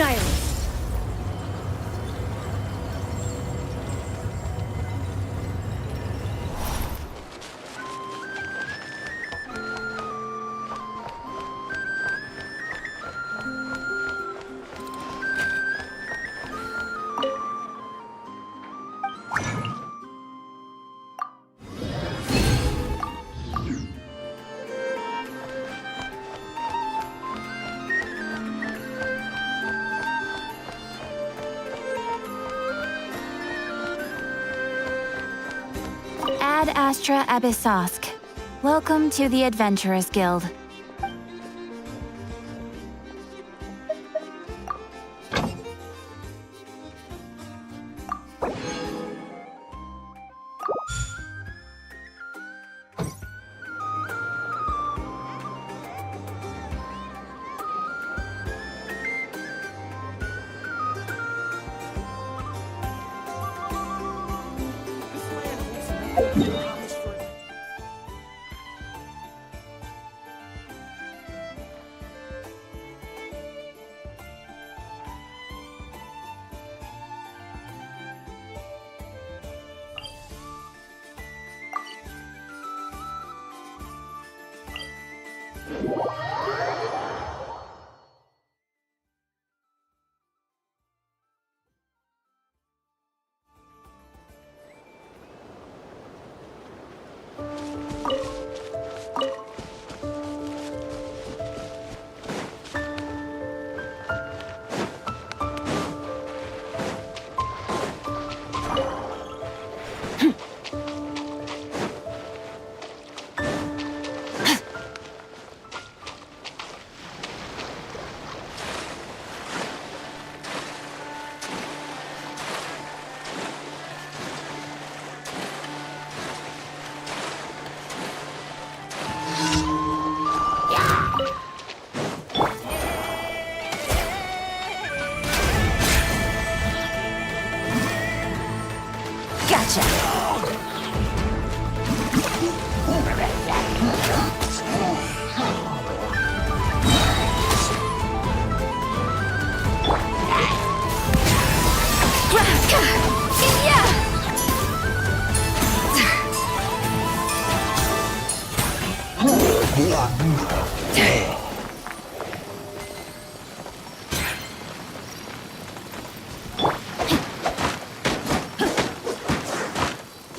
Annihilate. Ad Astra Abyssosk. Welcome to the Adventurers Guild.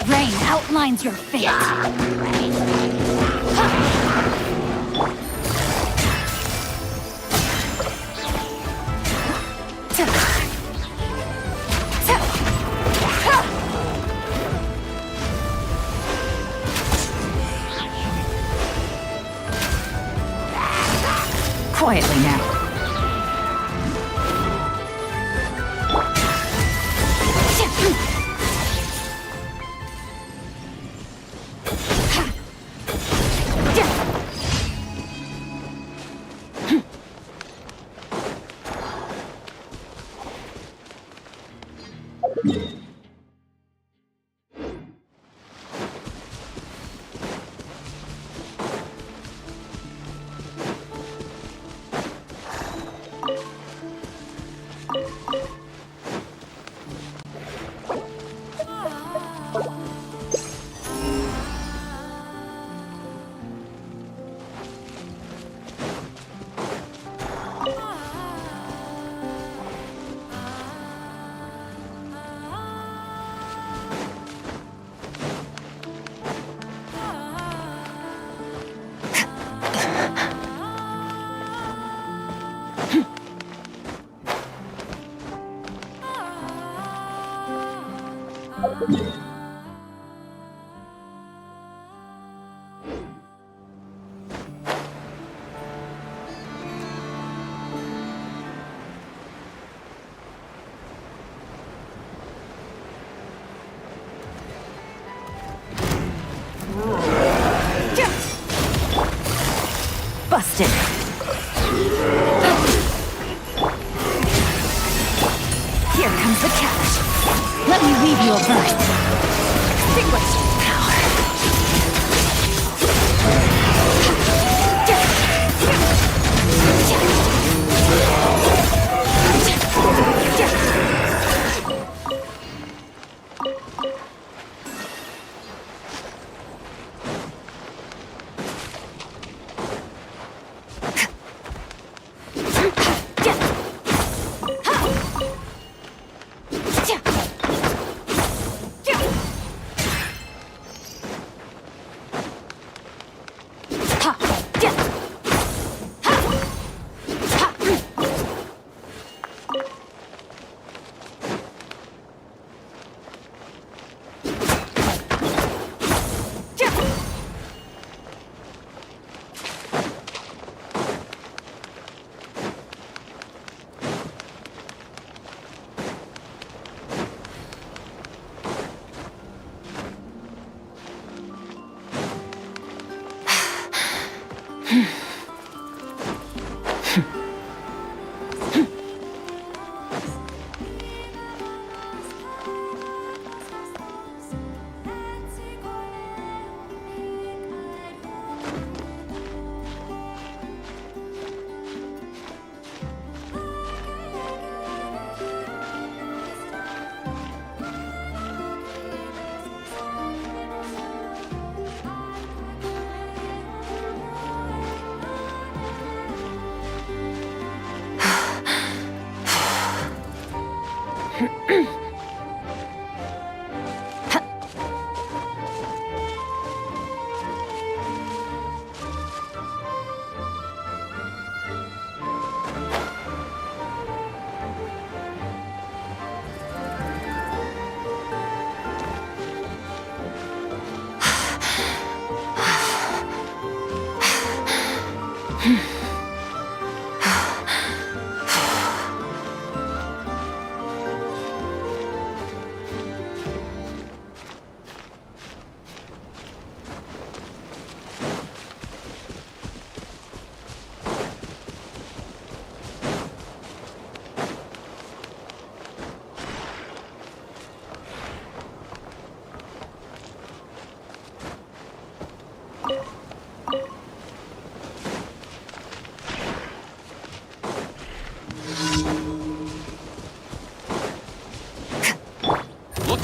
Rain outlines your fate. Quietly now. Busted. Here comes the cash. Let me leave you a verse. Extinguished power.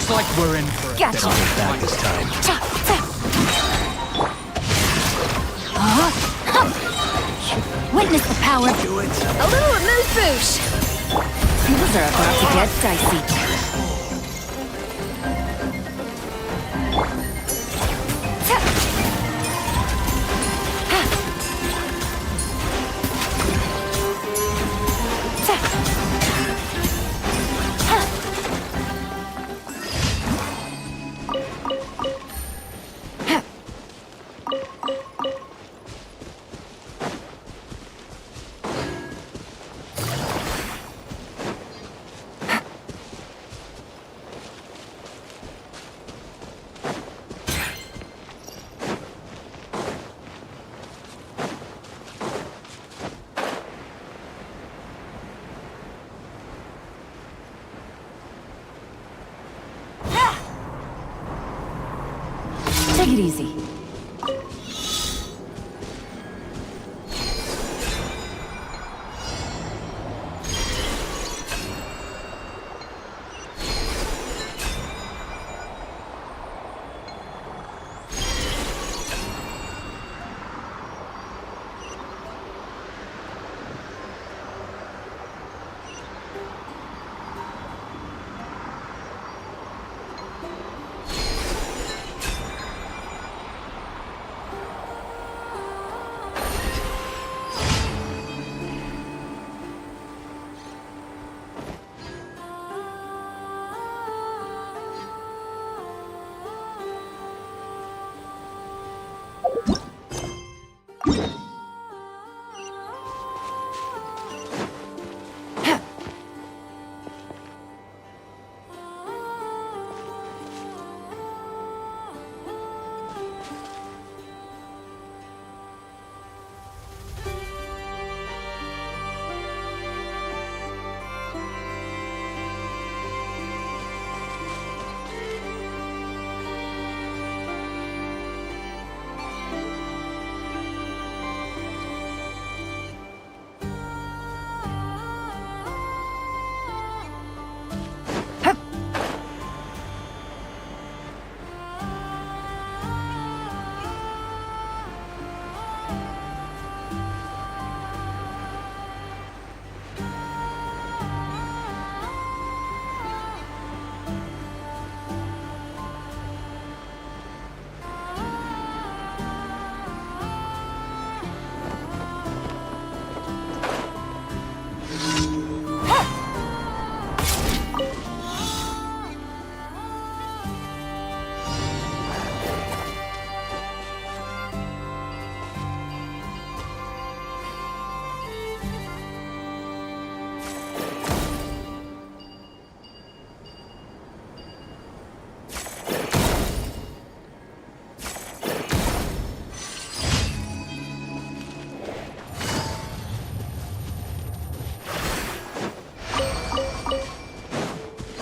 Looks like we're in for it. Gotcha. I'll get back this time. Cha, cha. Witness the power. Do it. A little amuse-bouche. Things are about to get dicey. Take it easy.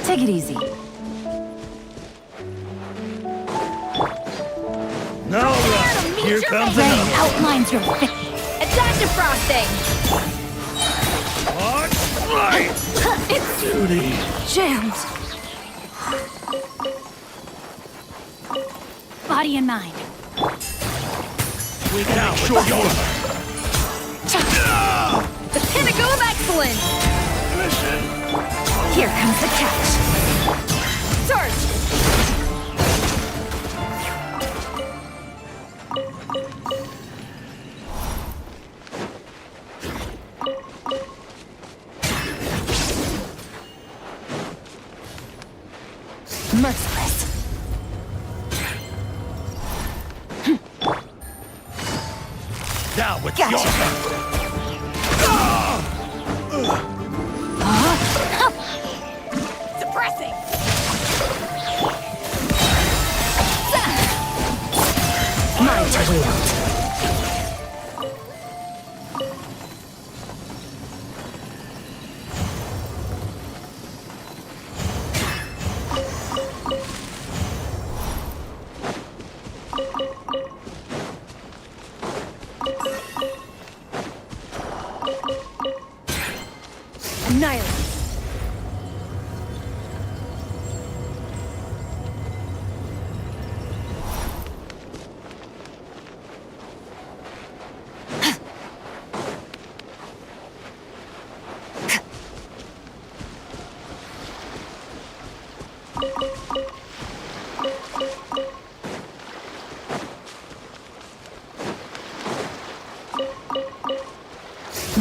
Take it easy. Now, here comes Rain another. outlines your face. Attack defrosting! Right. It's Duty. jammed. Body and mind. We got short yours. The pinnacle of excellence! Here comes the catch. Search! Merciless. Down with Gotcha. your... Suppressing! Mine to wield. Annihilate!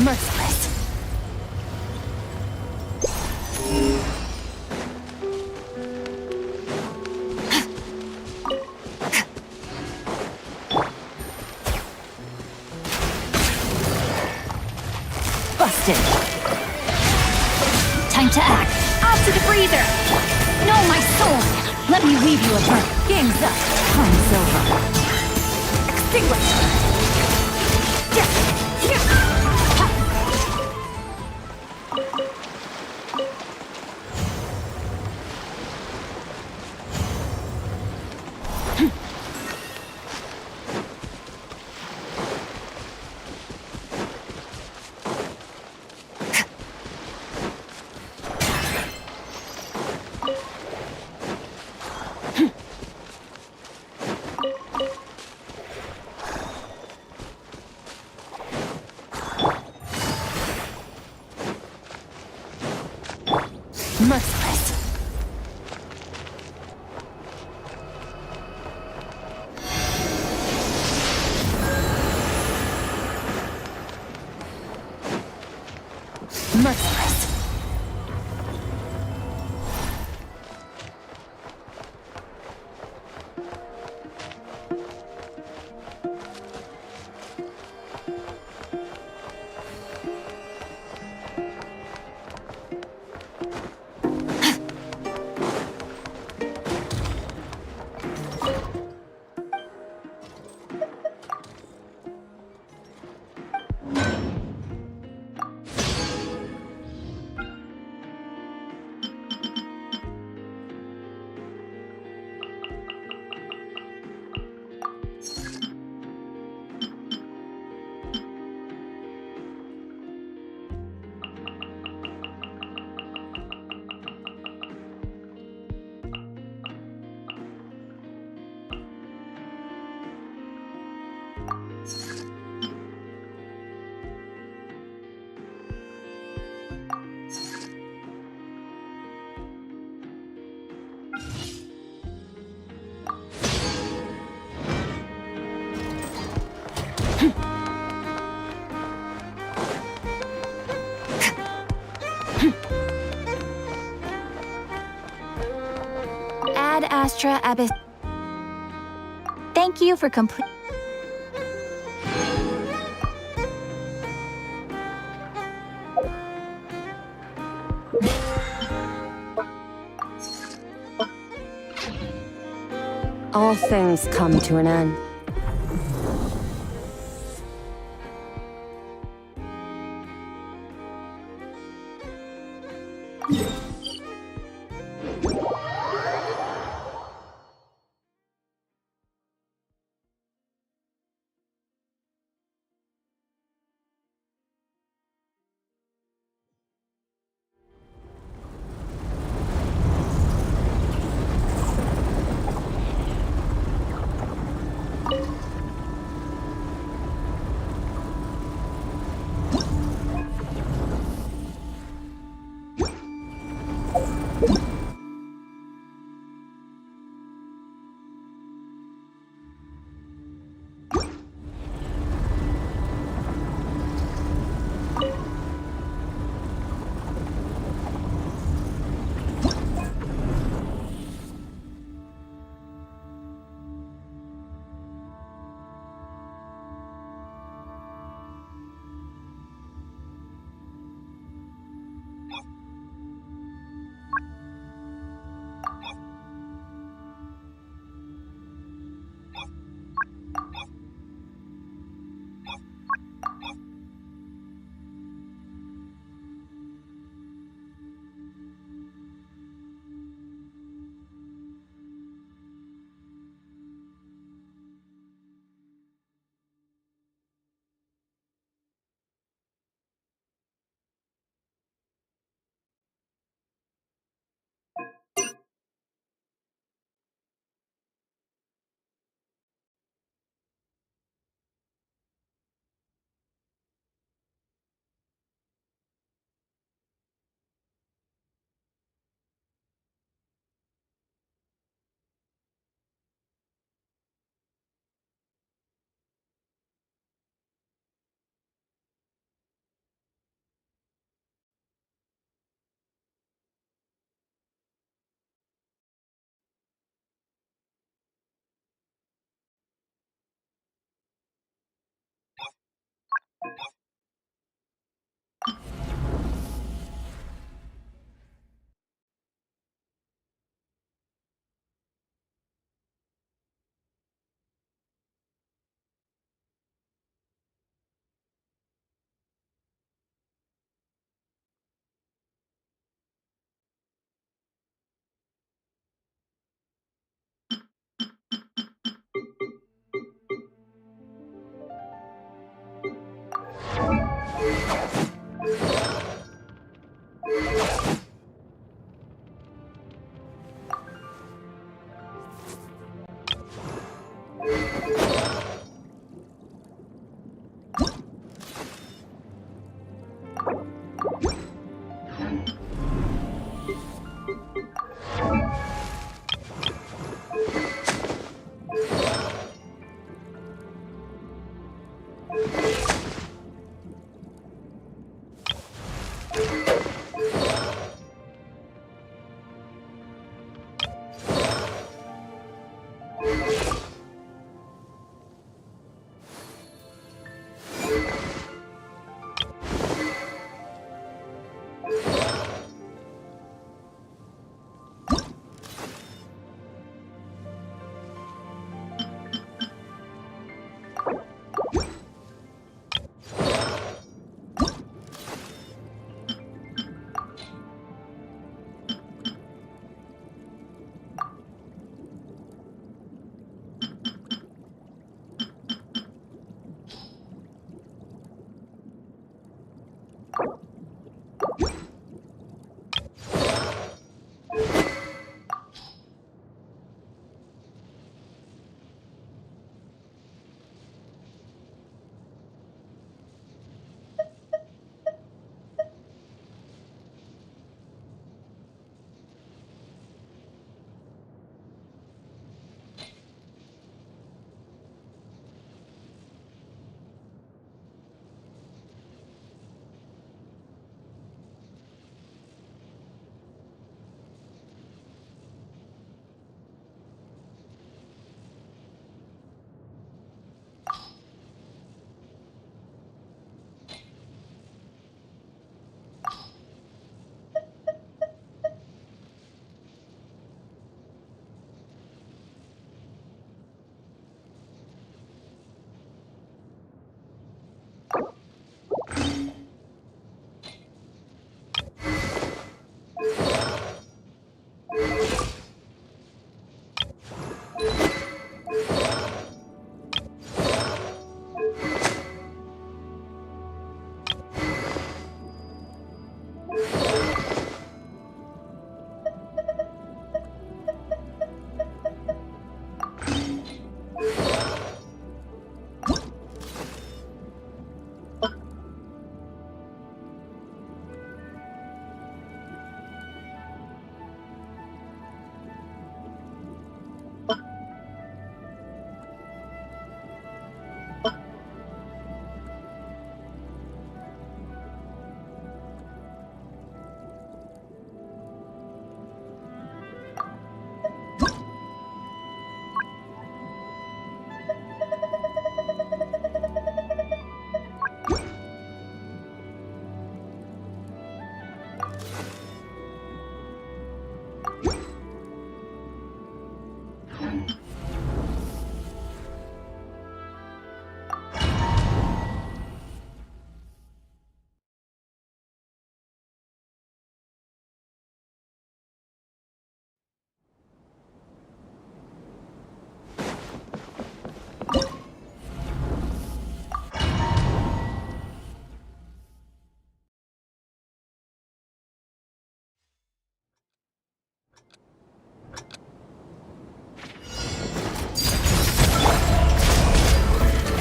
Merciless. Busted. Time to act. Off to the freezer! No, my sword! Let me leave you a burn. Game's up. Time's over. Extinguish. Merciless. Merciless. Ad Astra Abyss. Thank you for complete. All things come to an end.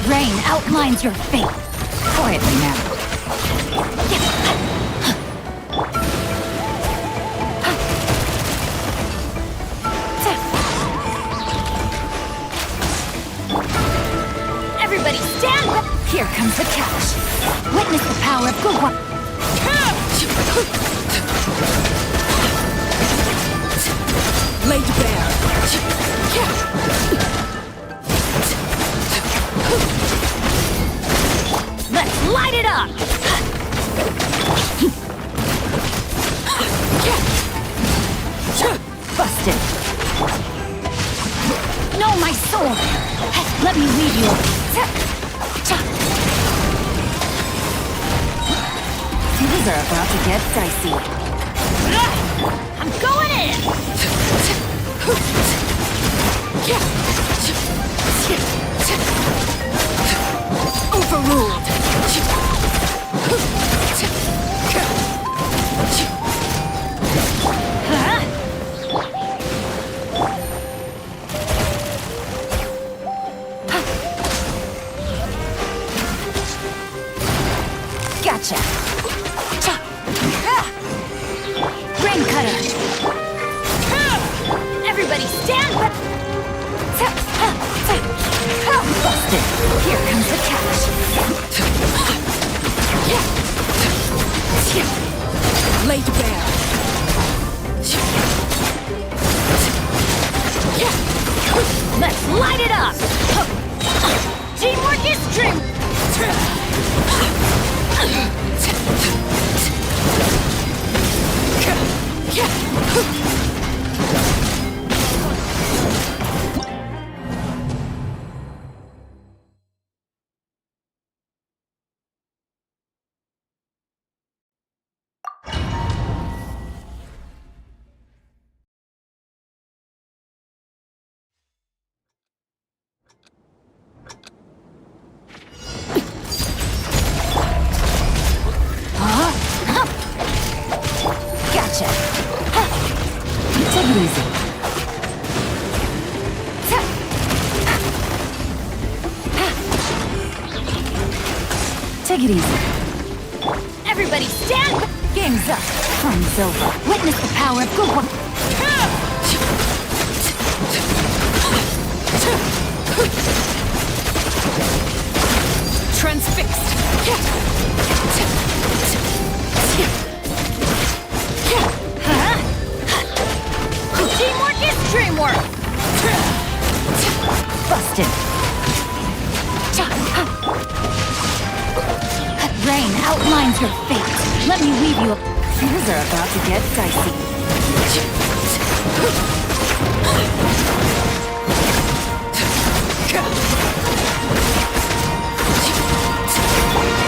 Rain outlines your fate. Quietly now. Everybody stand back! Here comes the catch. Witness the power of good one. Laid bare. Let's light it up! Busted. No, my sword! Let me lead you. Things are about to get dicey. I'm going in! Overruled. Gotcha. Rain cutter. Everybody stand back! Busted. Here comes the catch. Laid bare. Let's light it up. Teamwork is dream! Gotcha. Take it easy. Take it easy. Everybody stand back! Game's up. Time's over. Witness the power of good one. Transfixed! Teamwork is dreamwork! Busted. Rain outlines your fate. Let me leave you. Things are about to get dicey.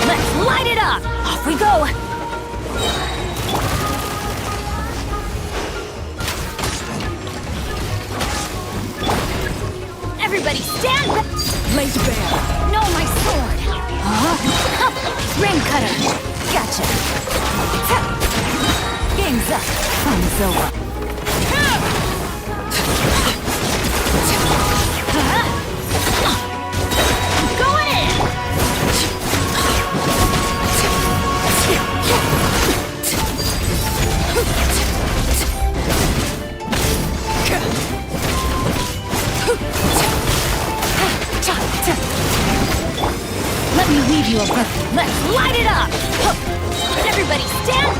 Let's light it up. Off we go. Everybody stand back! Laid bare. No, my sword. Rain cutter. Gotcha. Game's up. Time's over. Going in! Let me leave you a breath. Let's light it up! Everybody stand!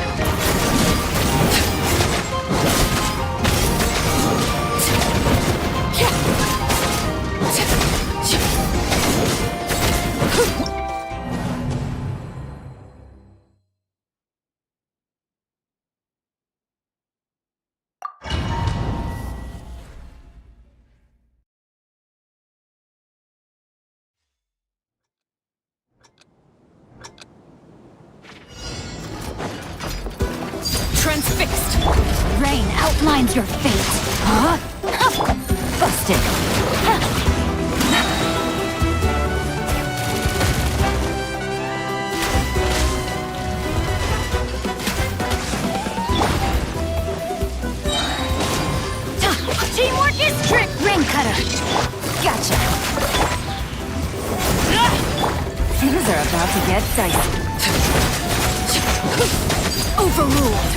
outlines your fate. Huh? Busted. Teamwork is trick! Ring cutter. Gotcha. Things are about to get dicey. Overruled.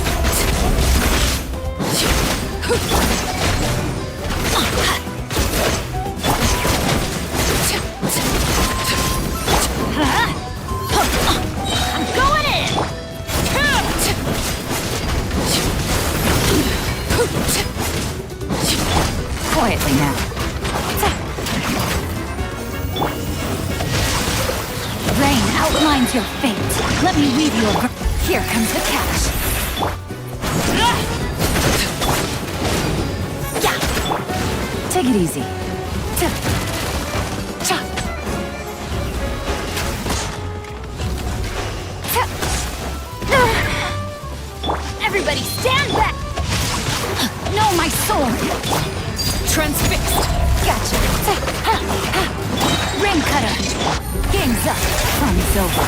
I'm going in! Quietly now. Rain outlines your fate. Let me weave you a... Here comes the cash. Take it easy. Everybody stand back! No, my sword! Transfixed! Gotcha! Ring cutter! Game's up! Fun's over!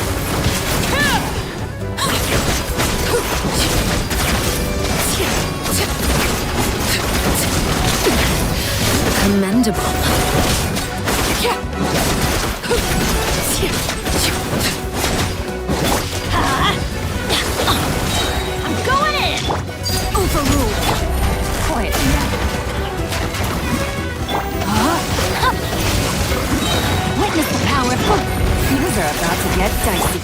Commendable! I'm going in! Overruled! Quietly now. Witness the power! Things are about to get dicey.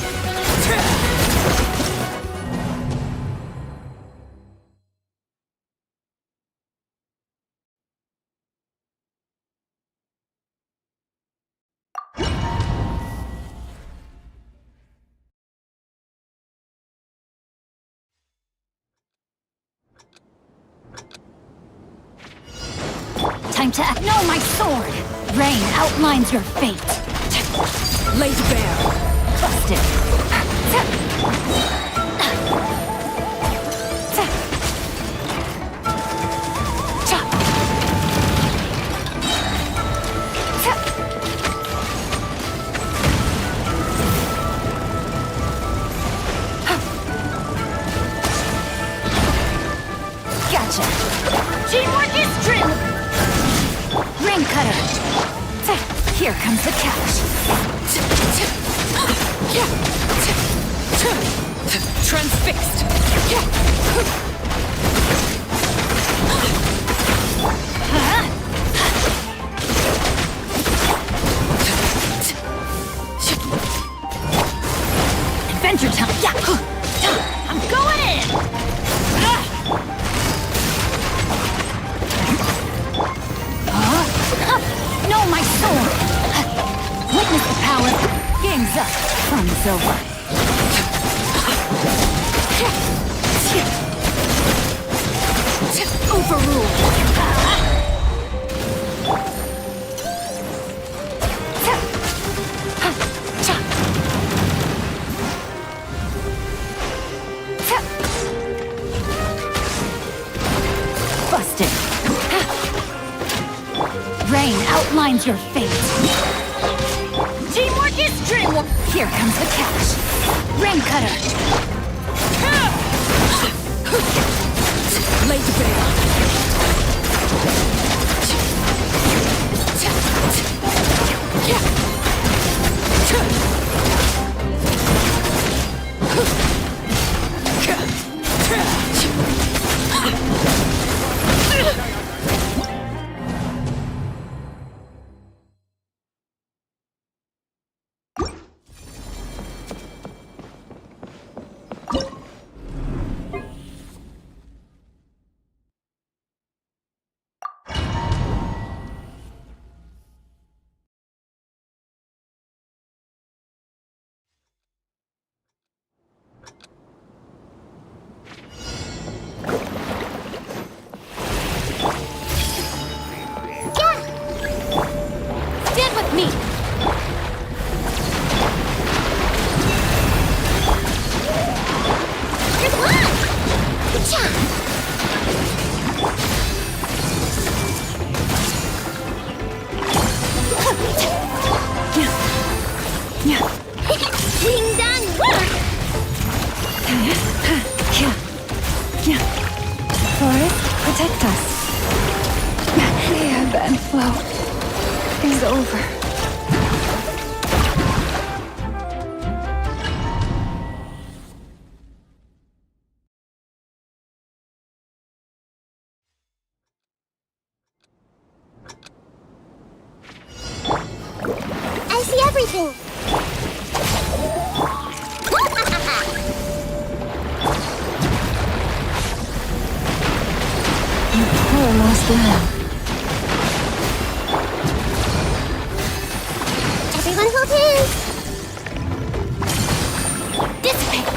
Time to act. No, my sword! Rain outlines your fate. Laid bare. Busted. Gotcha. Teamwork is trick! Ring cutter. Here comes the cash. Transfixed. Adventure time. I'm going in! No, my sword! Witness the power! Game's up! Fun's over! Overruled! Busted! Rain outlines your fate. Teamwork is trick! Here comes the cash. Ring cutter. Laid bare. Stand with me! Good luck! Cha! and flow is over. I see everything. Poor lost lamb. Everyone hold hands. Dissipate.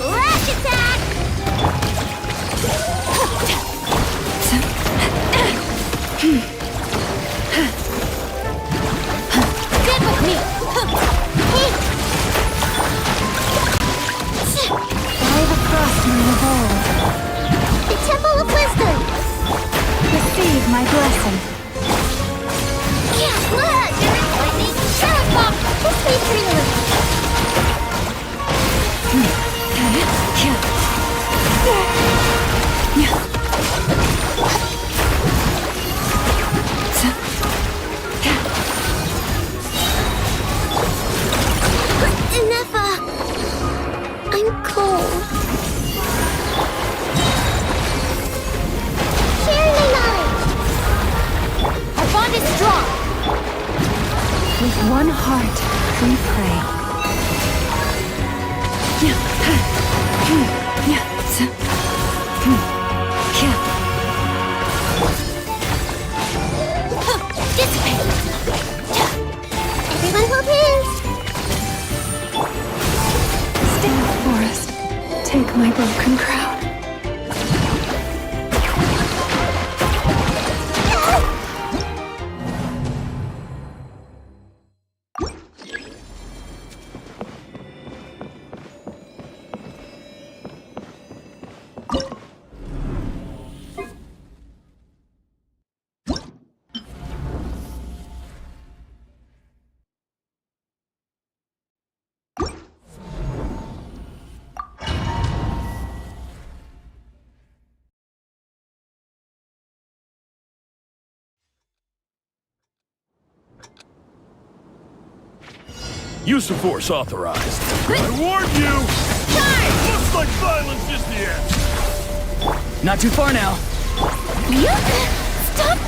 Lash attack. Get with me. Hey. Dive across my revolve. The Temple of Wisdom. Receive my blessing. Yeah, blood. Lightning. Shower pop. This way freely. Enough. I'm cold. Share my knowledge. Our bond is strong. With one heart, we pray. Dissipate. Everyone hold hands. Stay, forest. Take my broken crown. Use of force authorized. I warned you! Looks like violence is the end. Not too far now. Stop!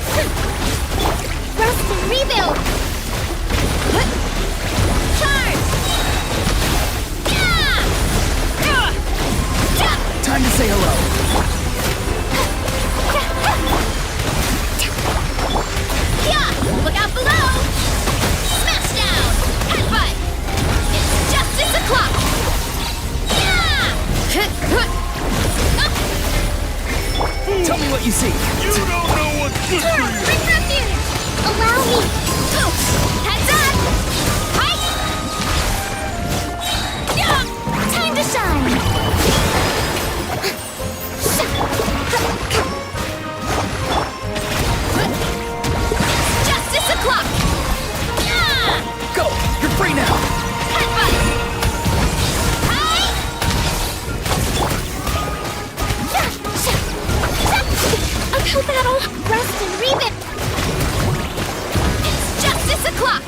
Rest and rebuild! Charge! Time to say hello. Look out below! Smash down! Headbutt! It's justice o'clock! Tell me what you see. You don't know what's good for you! Bring refuge! Allow me! Heads up! Fight! Time to shine! Justice o'clock! Go! You're free now! Headbutt! Uphill battle! Rest and rebuild! It's justice o'clock!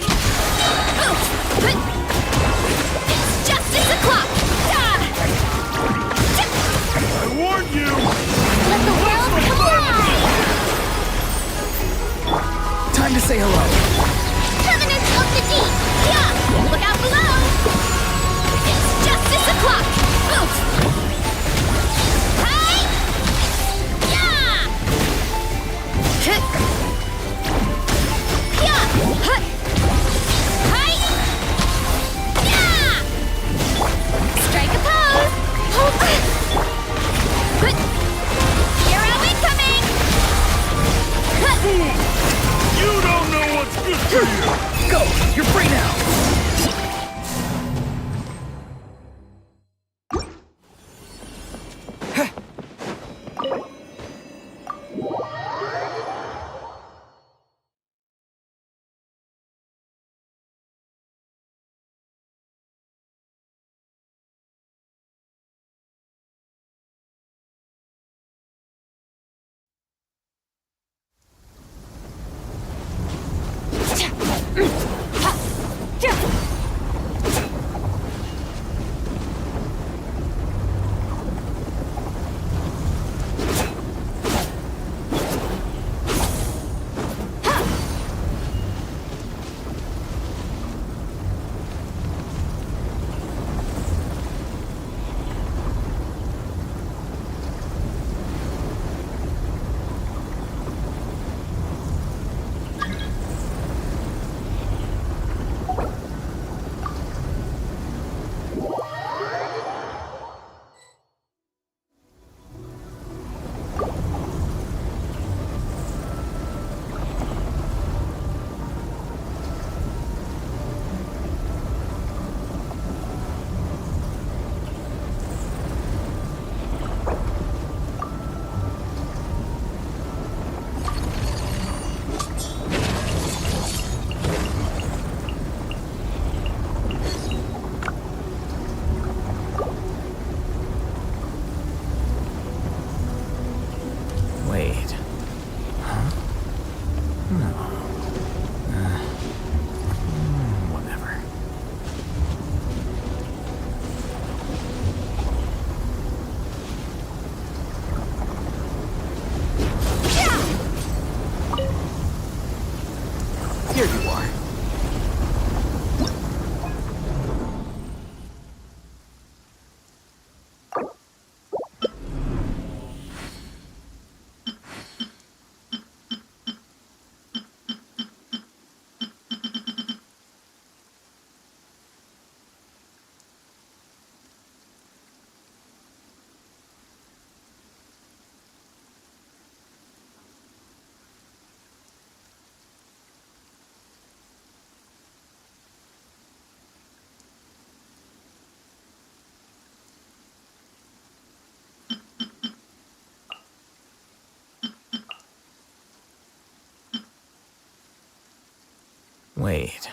Wait.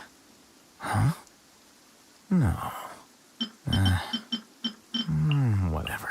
Huh? No. Whatever.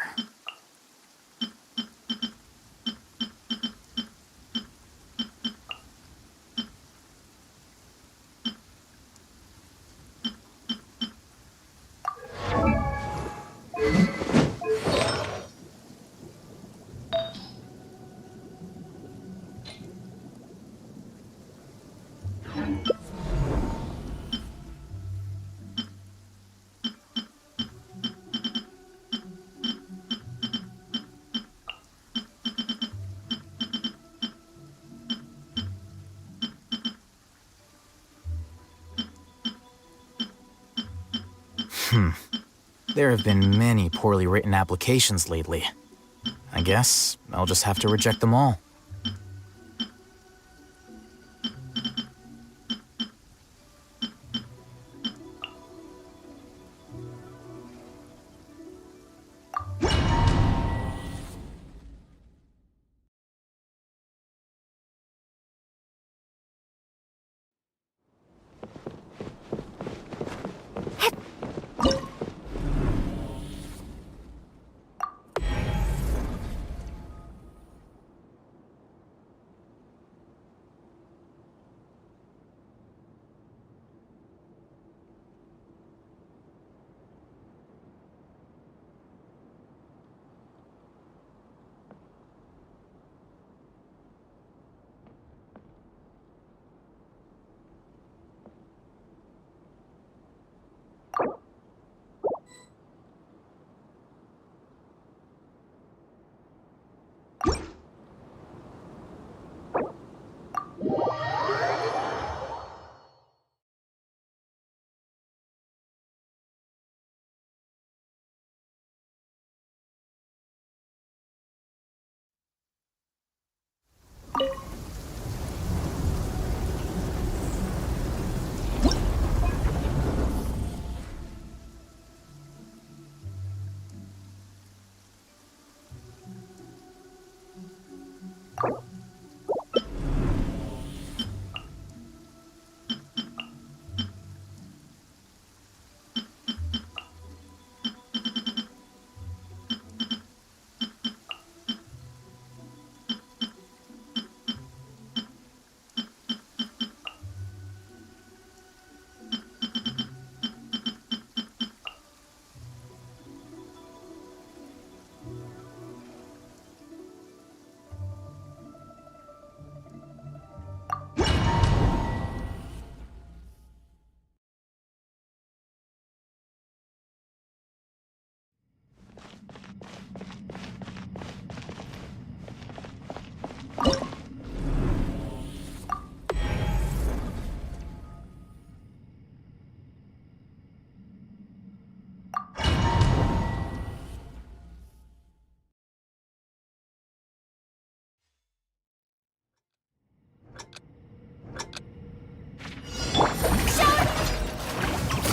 There have been many poorly written applications lately. I guess I'll just have to reject them all.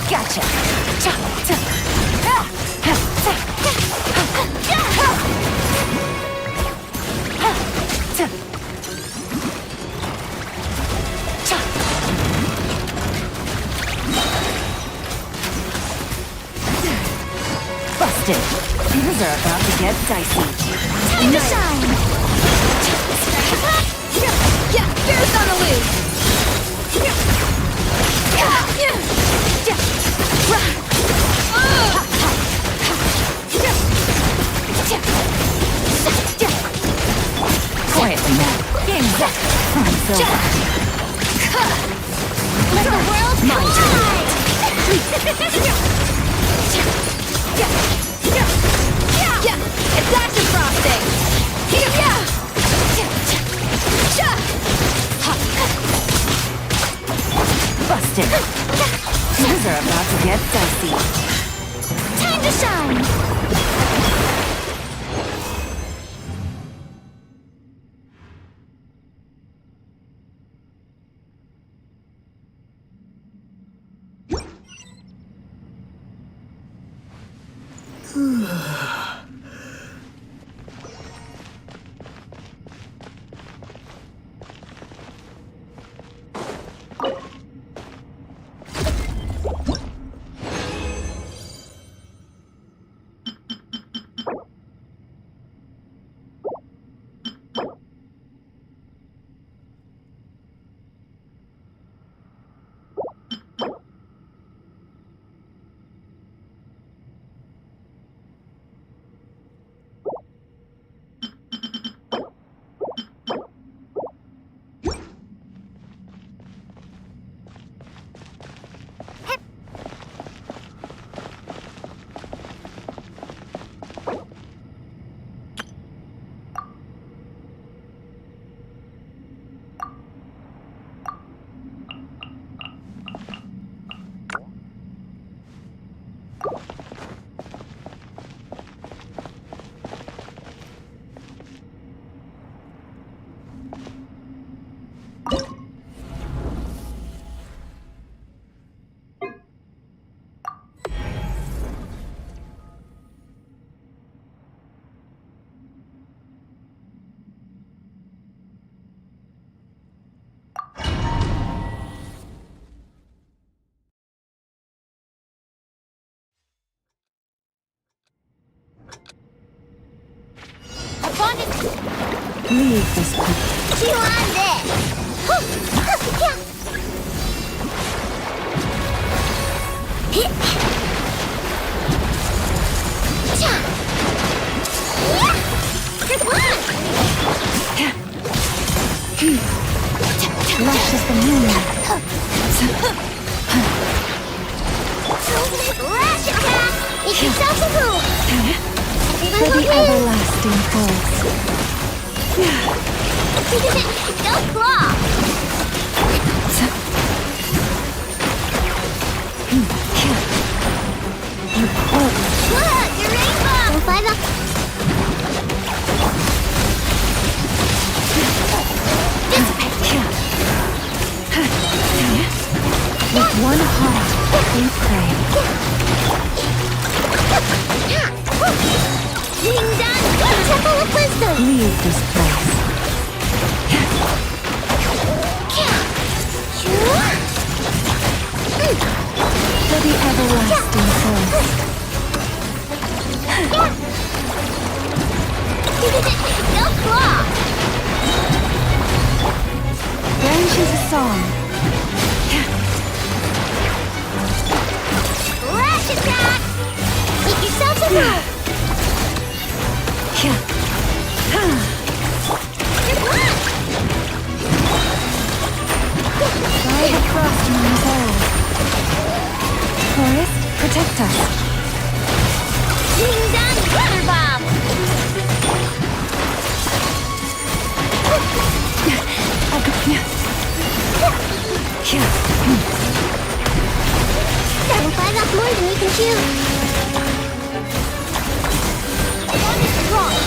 Gotcha! Busted. Things are about to get dicey. Time to shine! Yeah, bear's on the loose! Quietly now. Game's up. Time's over. Let the world collide! Yeah, and that's your frosting! Busted. Things are about to get dicey. Time to shine! Leave this place. Lush as the moonlight. Lash attack! Make yourself a move! For the everlasting force. No claw! You hope. Look, your rainbow! Don't fight up. With one heart, we pray. Ding dong! Temple of Wisdom! Leave this place. For the everlasting force. No claw! Branches a song. Lash attack! Make yourself a move! By the frost moon's old. Forest, protect us. Ding dong! Water bomb! That'll bite off more than you can chew. One is wrong.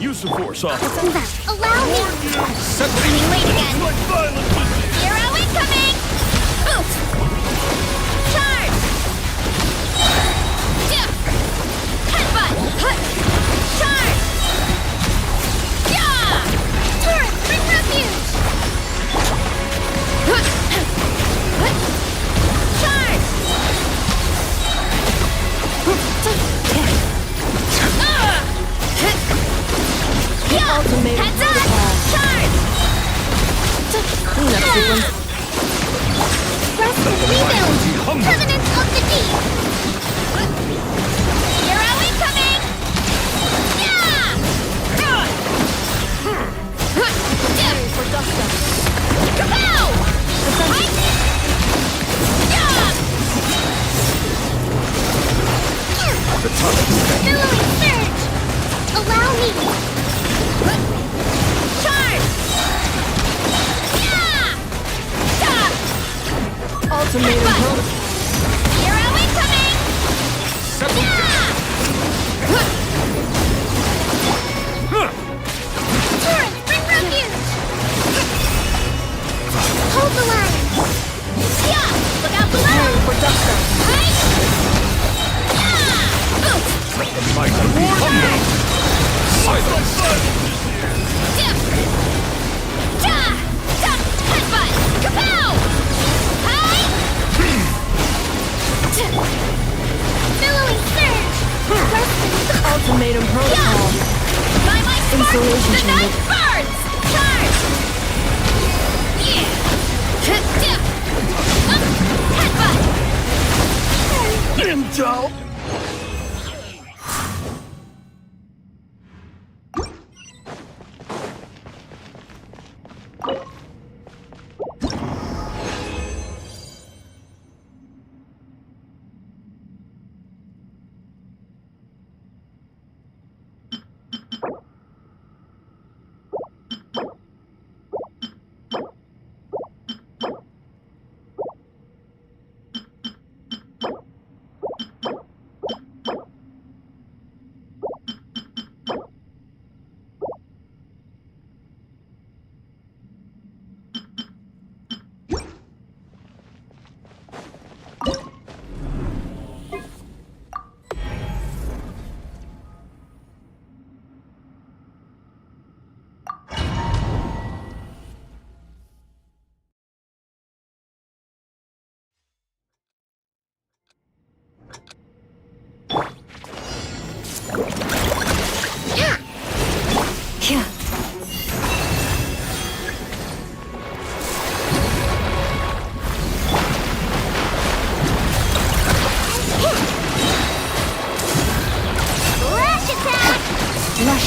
Use of force off. Allow me! Turning late again. Like violence is the Hero incoming! Oof! Charge! Headbutt! Charge! Yeah! Turret, bring refuge! Charge! Heads up! Charge! Rest and rebuild! Covenant of the Deep! Hero incoming! Yeah! Kapow! Billowing surge! Allow me! Charge! Yeah! Ultimate Hero incoming! Yeah! Turret, bring refuge! Hold the line! Yeah! Look out below! Right? Yeah! might have become one. Silence! Dip! Da! Da! Headbutt! Kapow! Hi! Billowing surge! Ultimatum protocol. By my spark, Insulation the chamber. night burns! Charge! Yeah! Dip! Headbutt! Intel!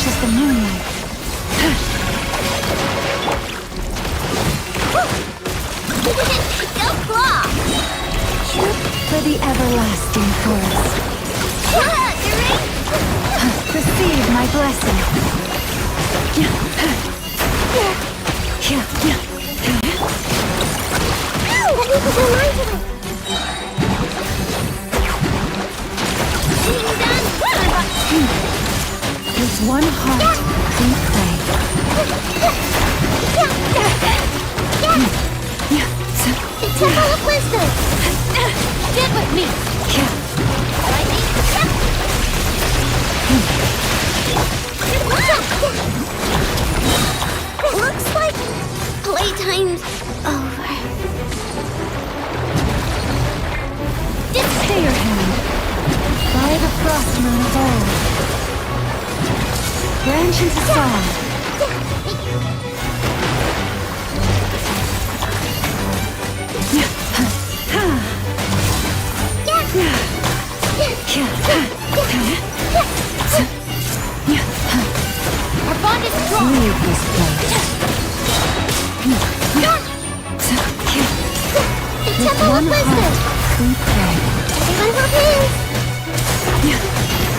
Luscious the moonlight. Go claw! For the everlasting forest. Receive my blessing. With one heart, we pray. The Temple of Wisdom! Get with me! Looks like playtime's over. Stay your hand. By the frost moon of old. Branch into song. Our bond is strong! Leave this place. The Temple of Wisdom! We pray. Everyone hold hands!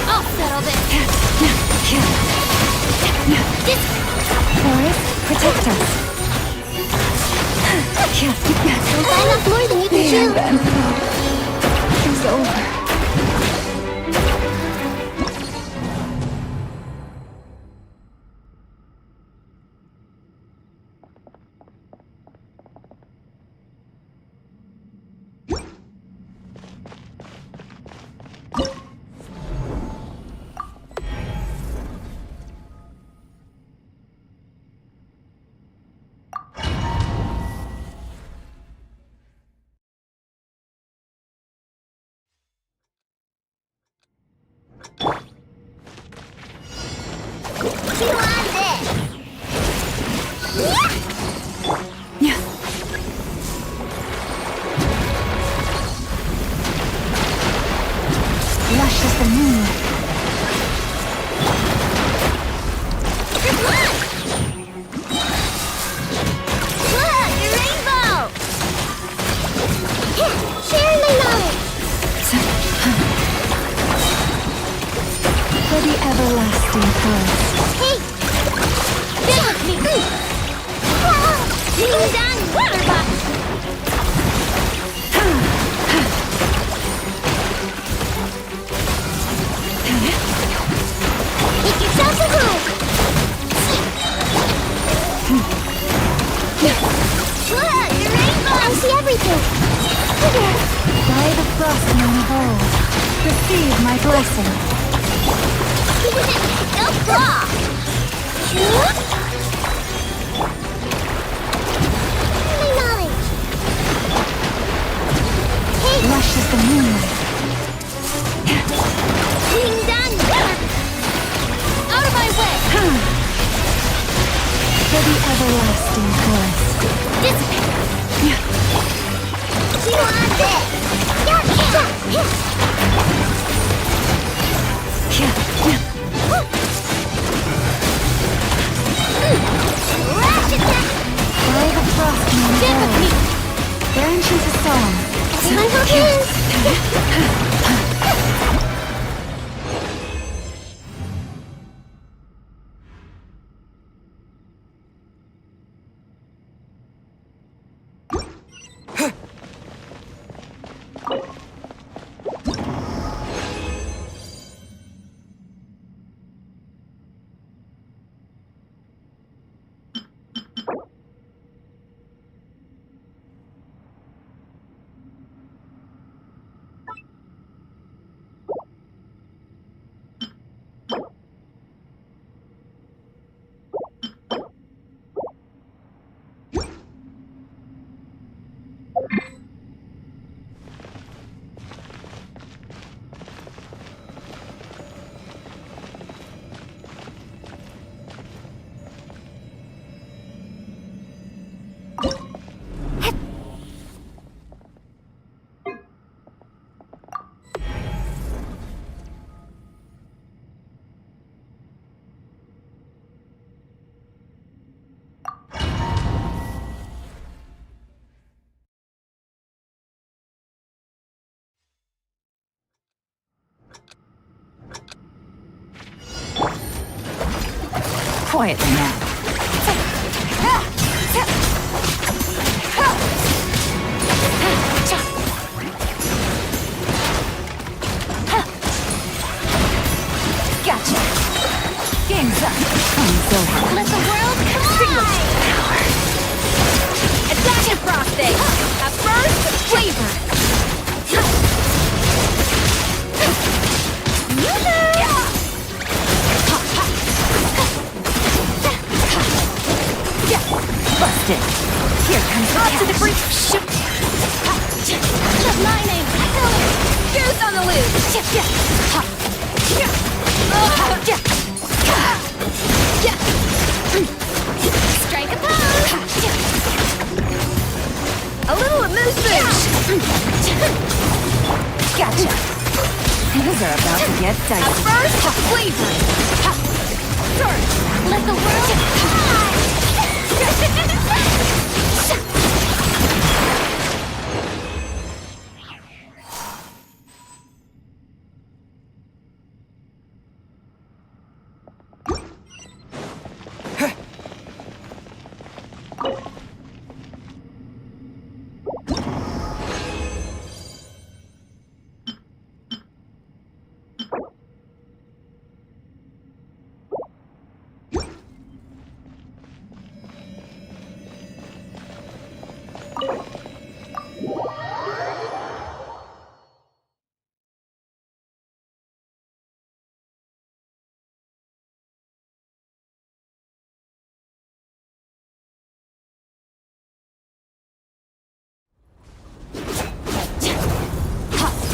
I'll settle this! Forest, protect us. Don't find out more than you can chew! It's over. Chew on this! Lush as the moonlight. Good luck! Look, a rainbow! Share my knowledge! For the everlasting forest. Hey! Stay with me! Ding dong water box! Make yourself at home! Look, the rainbow! I see everything! By the frost moon of old. Receive my blessing. Go claw! Shoot! My knowledge! Hey! Lush as the moonlight. Ding dong water! Out of my way! For the everlasting forest. Dissipate! Chew on this! Lash attack! By the frost moon of Get with me! old. Branch into song. Everyone hold hands! Quietly now. Gotcha. Game's up. Time's over. Let the world collide! Attention, frosting. A first flavor. Busted. Here comes the catch. To the breach. Shoot. The lining! Goose on the loose. Strike a pose! A little amuse-bouche. Gotcha. Things are about to get dicey. A first flavor. Sword. Let the world collide!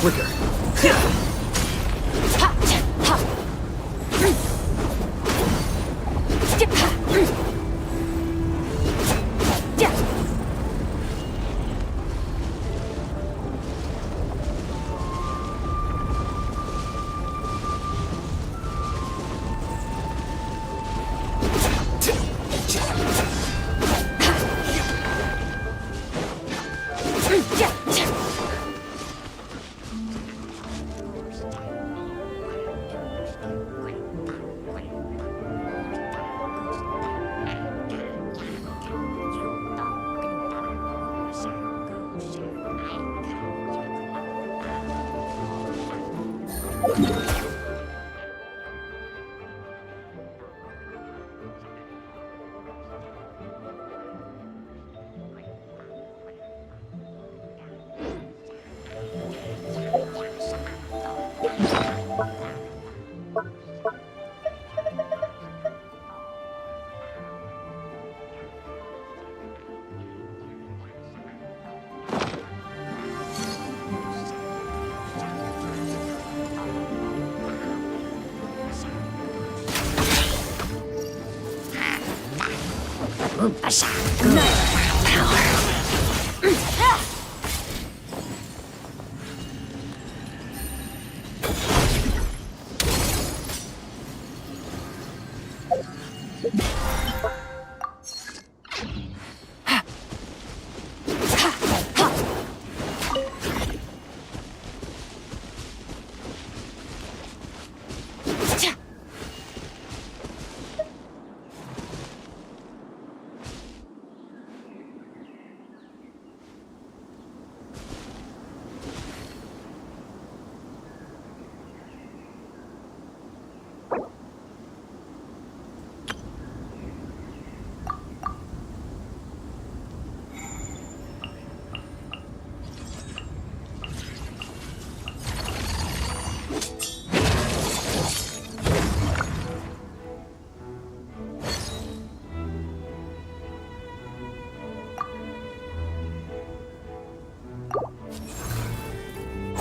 Quicker.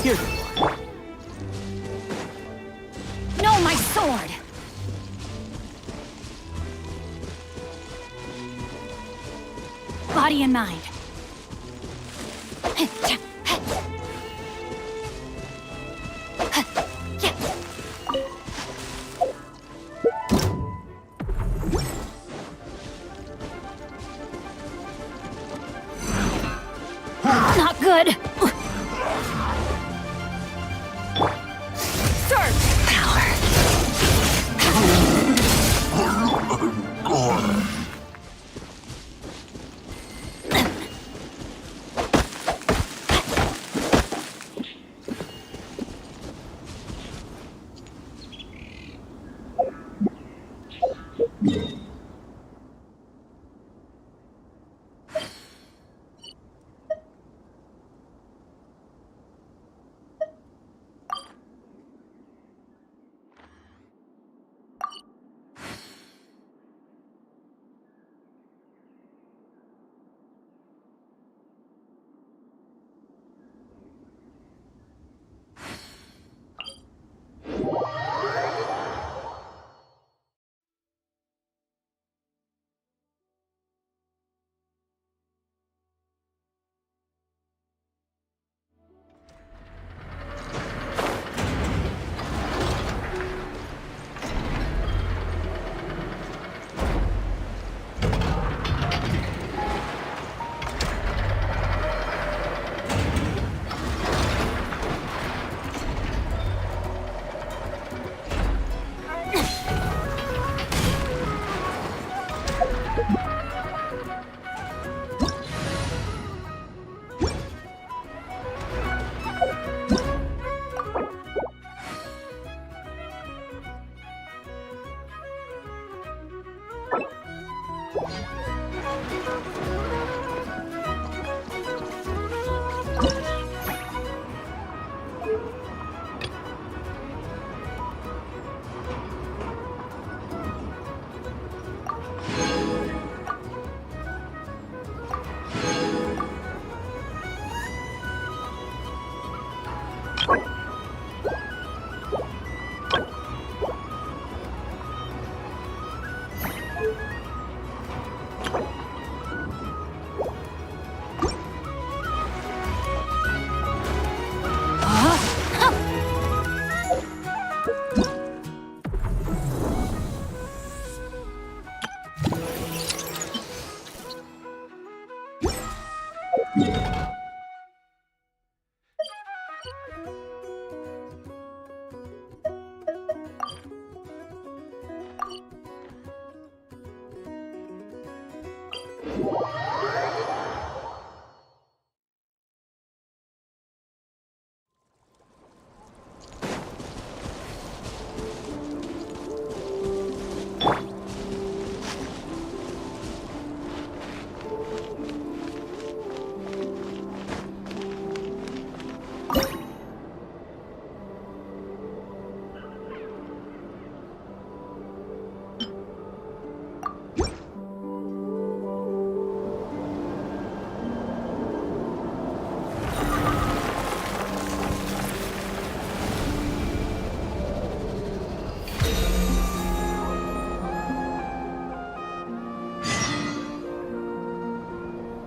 Here they are. No, my sword! Body and mind. Not good. Surge power.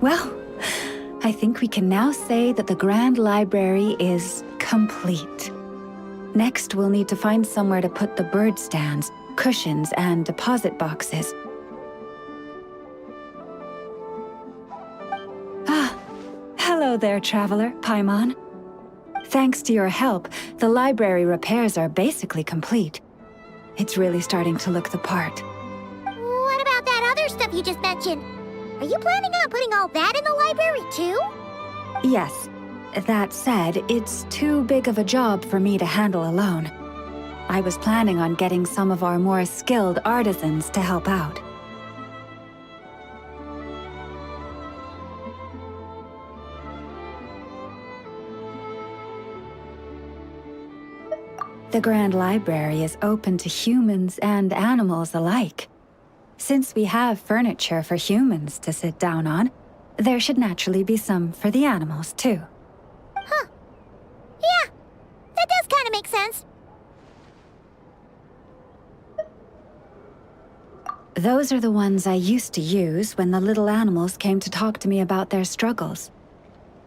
Well, I think we can now say that the Grand Library is complete. Next, we'll need to find somewhere to put the bird stands, cushions, and deposit boxes. Ah, hello there, traveler, Paimon. Thanks to your help, the library repairs are basically complete. It's really starting to look the part. What about that other stuff you just mentioned? Are you planning on putting all that in the library too? Yes. That said, it's too big of a job for me to handle alone. I was planning on getting some of our more skilled artisans to help out. The Grand Library is open to humans and animals alike. Since we have furniture for humans to sit down on, there should naturally be some for the animals, too. Huh. Yeah, that does kind of make sense. Those are the ones I used to use when the little animals came to talk to me about their struggles.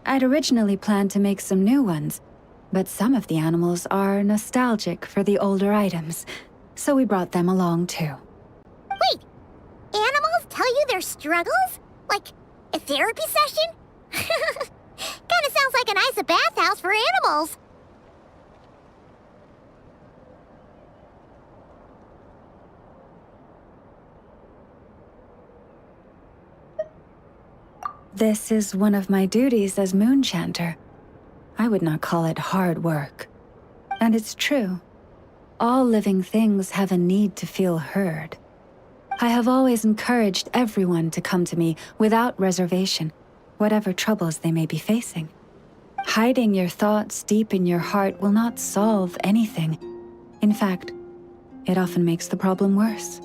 I'd originally planned to make some new ones, but some of the animals are nostalgic for the older items, so we brought them along, too. Wait, animals tell you their struggles? Like a therapy session? Kinda sounds like a nice bathhouse for animals. This is one of my duties as Moon Chanter. I would not call it hard work. And it's true. All living things have a need to feel heard. I have always encouraged everyone to come to me without reservation, whatever troubles they may be facing. Hiding your thoughts deep in your heart will not solve anything. In fact, it often makes the problem worse.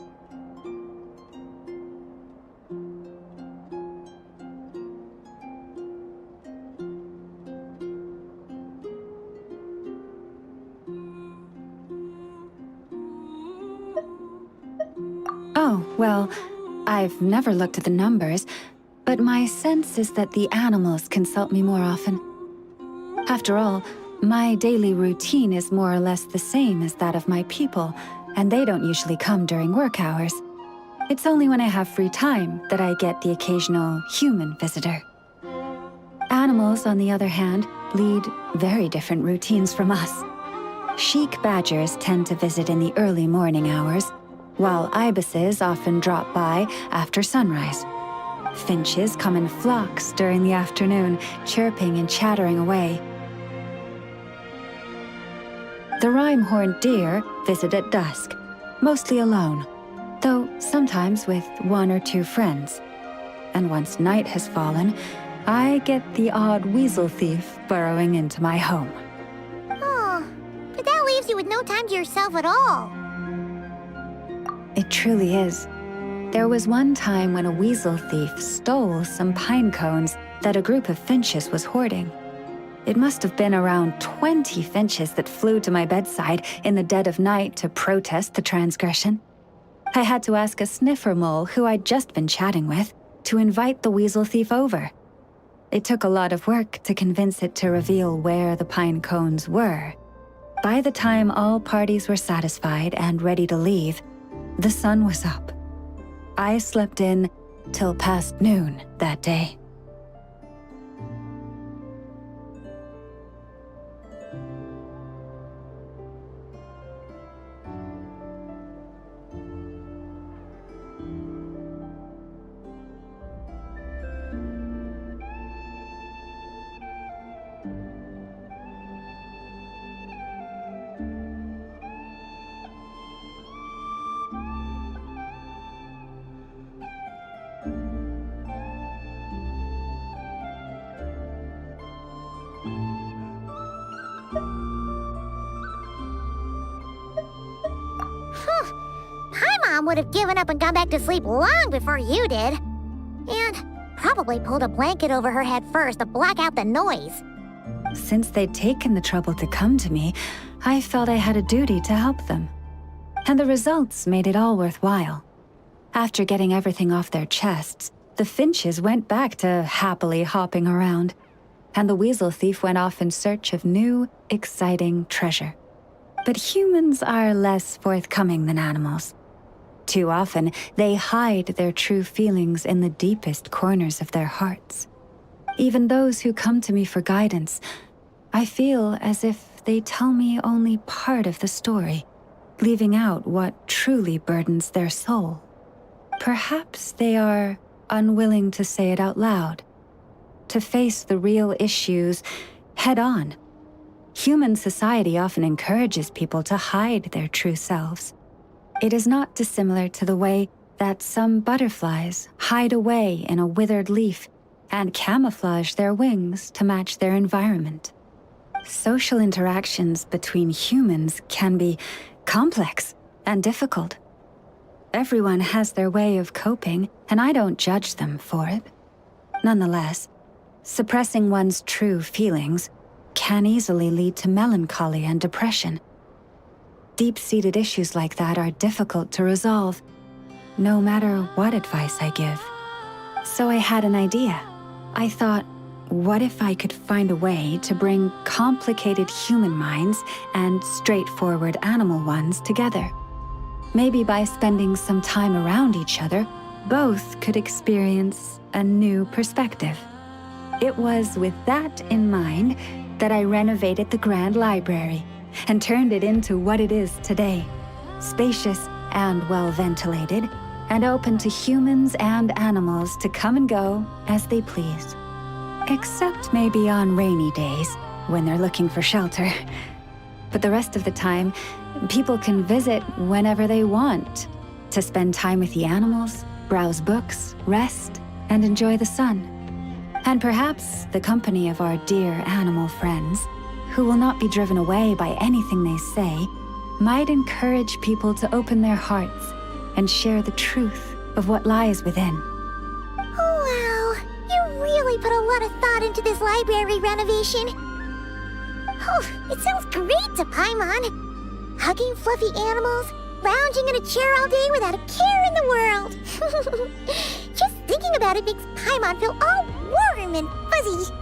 Oh, well, I've never looked at the numbers, but my sense is that the animals consult me more often. After all, my daily routine is more or less the same as that of my people, and they don't usually come during work hours. It's only when I have free time that I get the occasional human visitor. Animals, on the other hand, lead very different routines from us. Chic badgers tend to visit in the early morning hours, while ibises often drop by after sunrise. Finches come in flocks during the afternoon, chirping and chattering away. The rhyme-horned deer visit at dusk, mostly alone, though sometimes with one or two friends. And once night has fallen, I get the odd weasel thief burrowing into my home. Oh, but that leaves you with no time to yourself at all. It truly is. There was one time when a weasel thief stole some pine cones that a group of finches was hoarding. It must have been around 20 finches that flew to my bedside in the dead of night to protest the transgression. I had to ask a sniffer mole who I'd just been chatting with to invite the weasel thief over. It took a lot of work to convince it to reveal where the pine cones were. By the time all parties were satisfied and ready to leave, the sun was up. I slept in till past noon that day. Mom would have given up and gone back to sleep long before you did. And probably pulled a blanket over her head first to block out the noise. Since they'd taken the trouble to come to me, I felt I had a duty to help them. And the results made it all worthwhile. After getting everything off their chests, the finches went back to happily hopping around, and the weasel thief went off in search of new, exciting treasure. But humans are less forthcoming than animals. Too often, they hide their true feelings in the deepest corners of their hearts. Even those who come to me for guidance, I feel as if they tell me only part of the story, leaving out what truly burdens their soul. Perhaps they are unwilling to say it out loud, to face the real issues head on. Human society often encourages people to hide their true selves. It is not dissimilar to the way that some butterflies hide away in a withered leaf and camouflage their wings to match their environment. Social interactions between humans can be complex and difficult. Everyone has their way of coping, and I don't judge them for it. Nonetheless, suppressing one's true feelings can easily lead to melancholy and depression. Deep-seated issues like that are difficult to resolve, no matter what advice I give. So I had an idea. I thought, what if I could find a way to bring complicated human minds and straightforward animal ones together? Maybe by spending some time around each other, both could experience a new perspective. It was with that in mind that I renovated the Grand Library and turned it into what it is today, spacious and well-ventilated, and open to humans and animals to come and go as they please. Except maybe on rainy days, when they're looking for shelter. But the rest of the time, people can visit whenever they want, to spend time with the animals, browse books, rest, and enjoy the sun. And perhaps the company of our dear animal friends, who will not be driven away by anything they say, might encourage people to open their hearts and share the truth of what lies within. Wow, you really put a lot of thought into this library renovation. Oh, it sounds great to Paimon. Hugging fluffy animals, lounging in a chair all day without a care in the world. Just thinking about it makes Paimon feel all warm and fuzzy.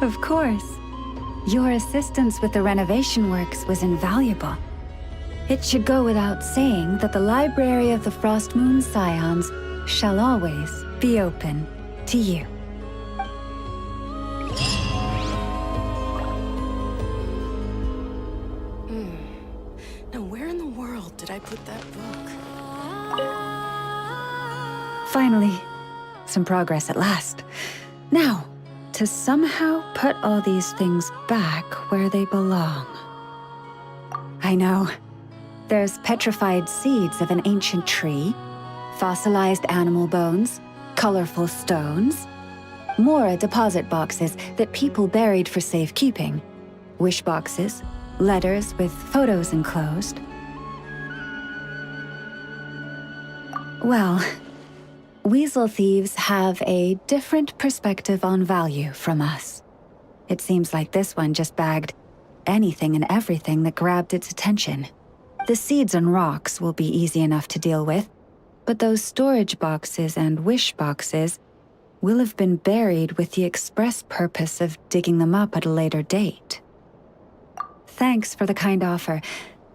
Of course. Your assistance with the renovation works was invaluable. It should go without saying that the Library of the Frost Moon Scions shall always be open to you. Now, where in the world did I put that book? Finally, some progress at last. Now, to somehow put all these things back where they belong. I know. There's petrified seeds of an ancient tree, fossilized animal bones, colorful stones, more deposit boxes that people buried for safekeeping, wish boxes, letters with photos enclosed. Well, weasel thieves have a different perspective on value from us. It seems like this one just bagged anything and everything that grabbed its attention. The seeds and rocks will be easy enough to deal with, but those storage boxes and wish boxes will have been buried with the express purpose of digging them up at a later date. Thanks for the kind offer,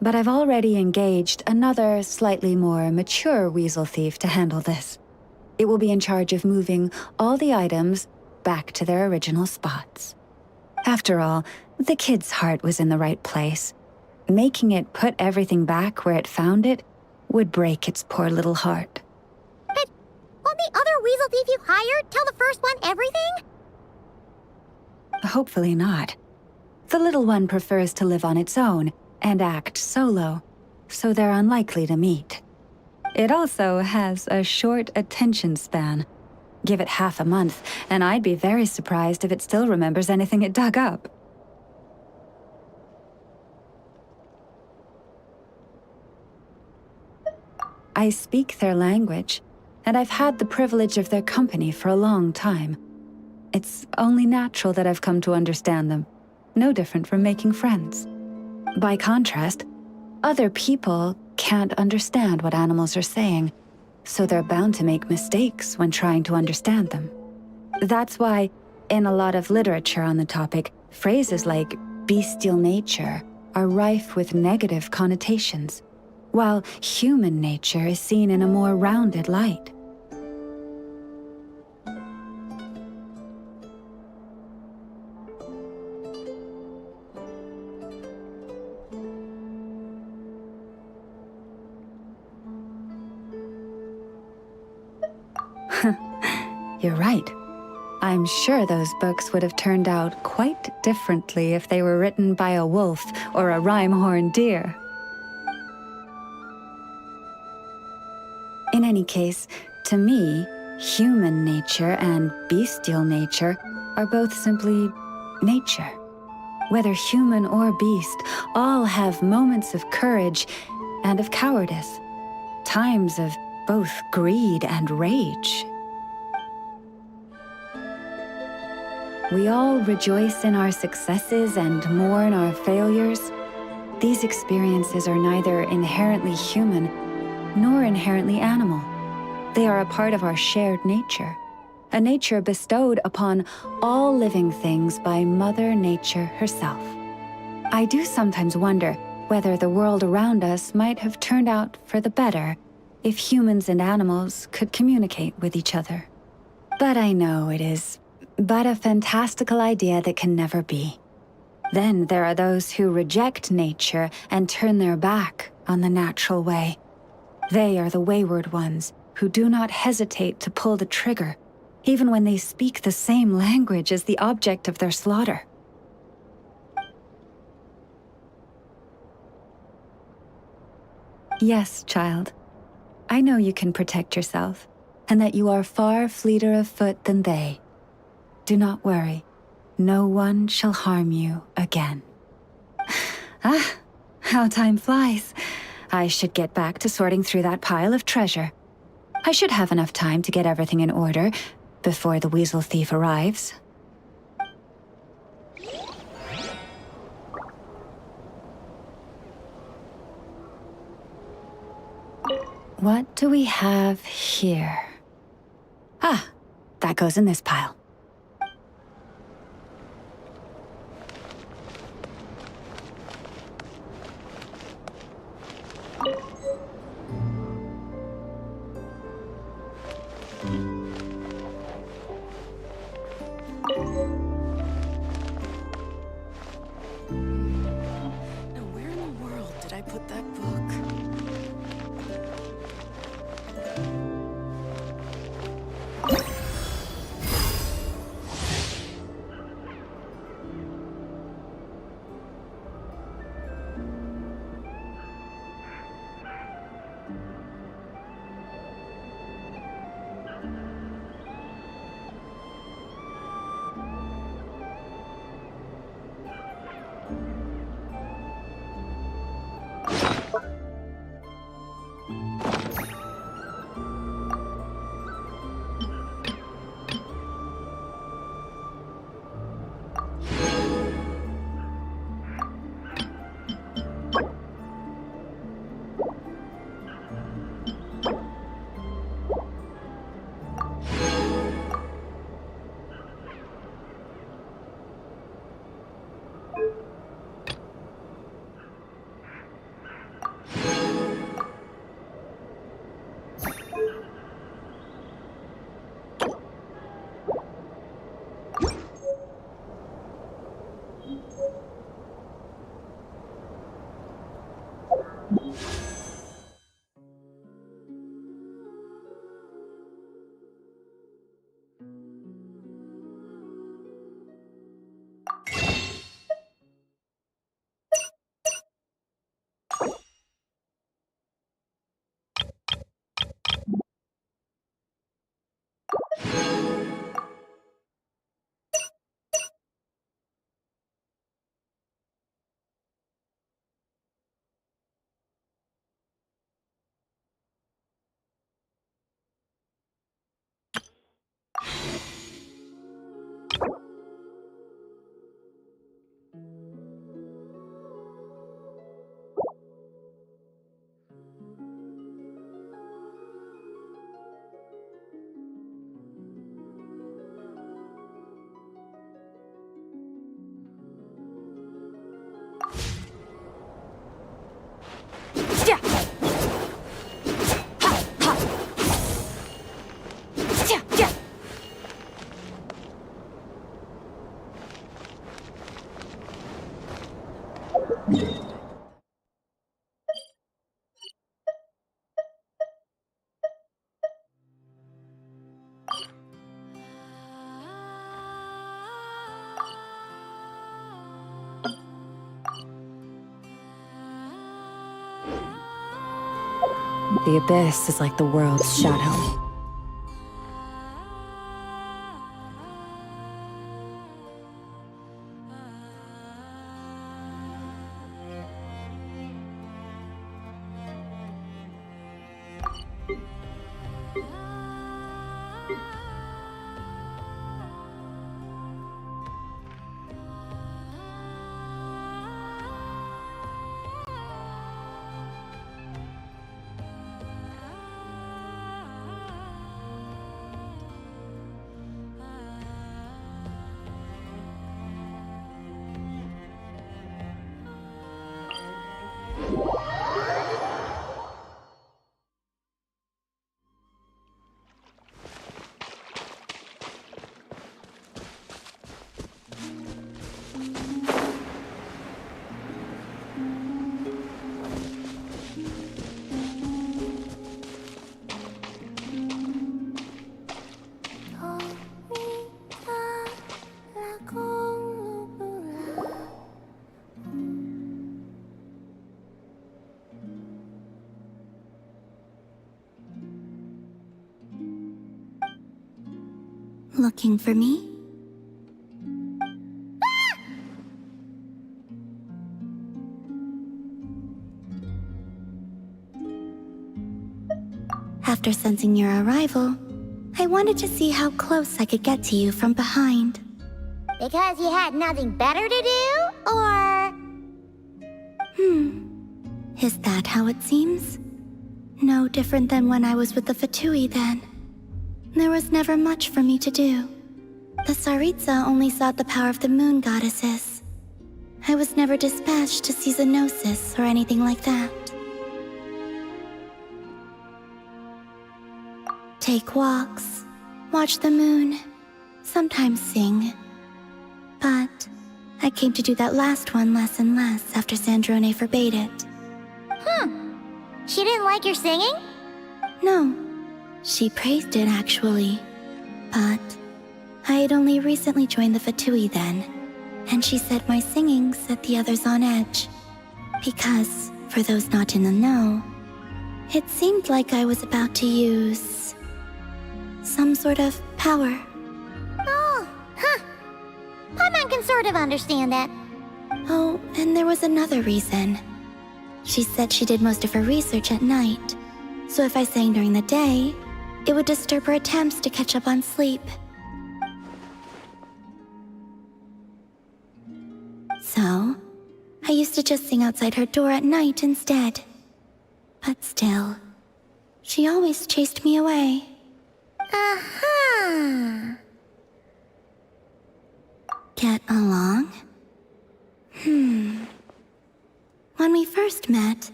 but I've already engaged another slightly more mature weasel thief to handle this. It will be in charge of moving all the items back to their original spots. After all, the kid's heart was in the right place. Making it put everything back where it found it would break its poor little heart. But won't the other weasel thief you hired tell the first one everything? Hopefully not. The little one prefers to live on its own and act solo, so they're unlikely to meet. It also has a short attention span. Give it half a month, and I'd be very surprised if it still remembers anything it dug up. I speak their language, and I've had the privilege of their company for a long time. It's only natural that I've come to understand them, no different from making friends. By contrast, other people can't understand what animals are saying, so they're bound to make mistakes when trying to understand them. That's why, in a lot of literature on the topic, phrases like bestial nature are rife with negative connotations, while human nature is seen in a more rounded light. You're right. I'm sure those books would have turned out quite differently if they were written by a wolf or a rhyme-horned deer. In any case, to me, human nature and bestial nature are both simply nature. Whether human or beast, all have moments of courage and of cowardice, times of both greed and rage. We all rejoice in our successes and mourn our failures. These experiences are neither inherently human nor inherently animal. They are a part of our shared nature, a nature bestowed upon all living things by Mother Nature herself. I do sometimes wonder whether the world around us might have turned out for the better if humans and animals could communicate with each other. But I know it is but a fantastical idea that can never be. Then there are those who reject nature and turn their back on the natural way. They are the wayward ones who do not hesitate to pull the trigger, even when they speak the same language as the object of their slaughter. Yes, child. I know you can protect yourself, and that you are far fleeter of foot than they. Do not worry. No one shall harm you again. Ah, how time flies. I should get back to sorting through that pile of treasure. I should have enough time to get everything in order before the weasel thief arrives. What do we have here? Ah, that goes in this pile. Now, where in the The abyss is like the world's shadow. Looking for me? After sensing your arrival, I wanted to see how close I could get to you from behind. Because you had nothing better to do, or...? Is that how it seems? No different than when I was with the Fatui then. There was never much for me to do. The Tsaritsa only sought the power of the moon goddesses. I was never dispatched to see Xenosis or anything like that. Take walks, watch the moon, sometimes sing. But I came to do that last one less and less after Sandrone forbade it. She didn't like your singing? No, she praised it actually. But I had only recently joined the Fatui then, and she said my singing set the others on edge. Because, for those not in the know, it seemed like I was about to use some sort of power. Oh, Paimon can sort of understand that. Oh, and there was another reason. She said she did most of her research at night, so if I sang during the day, it would disturb her attempts to catch up on sleep. So, I used to just sing outside her door at night instead. But still, she always chased me away. Uh-huh. Get along? When we first met,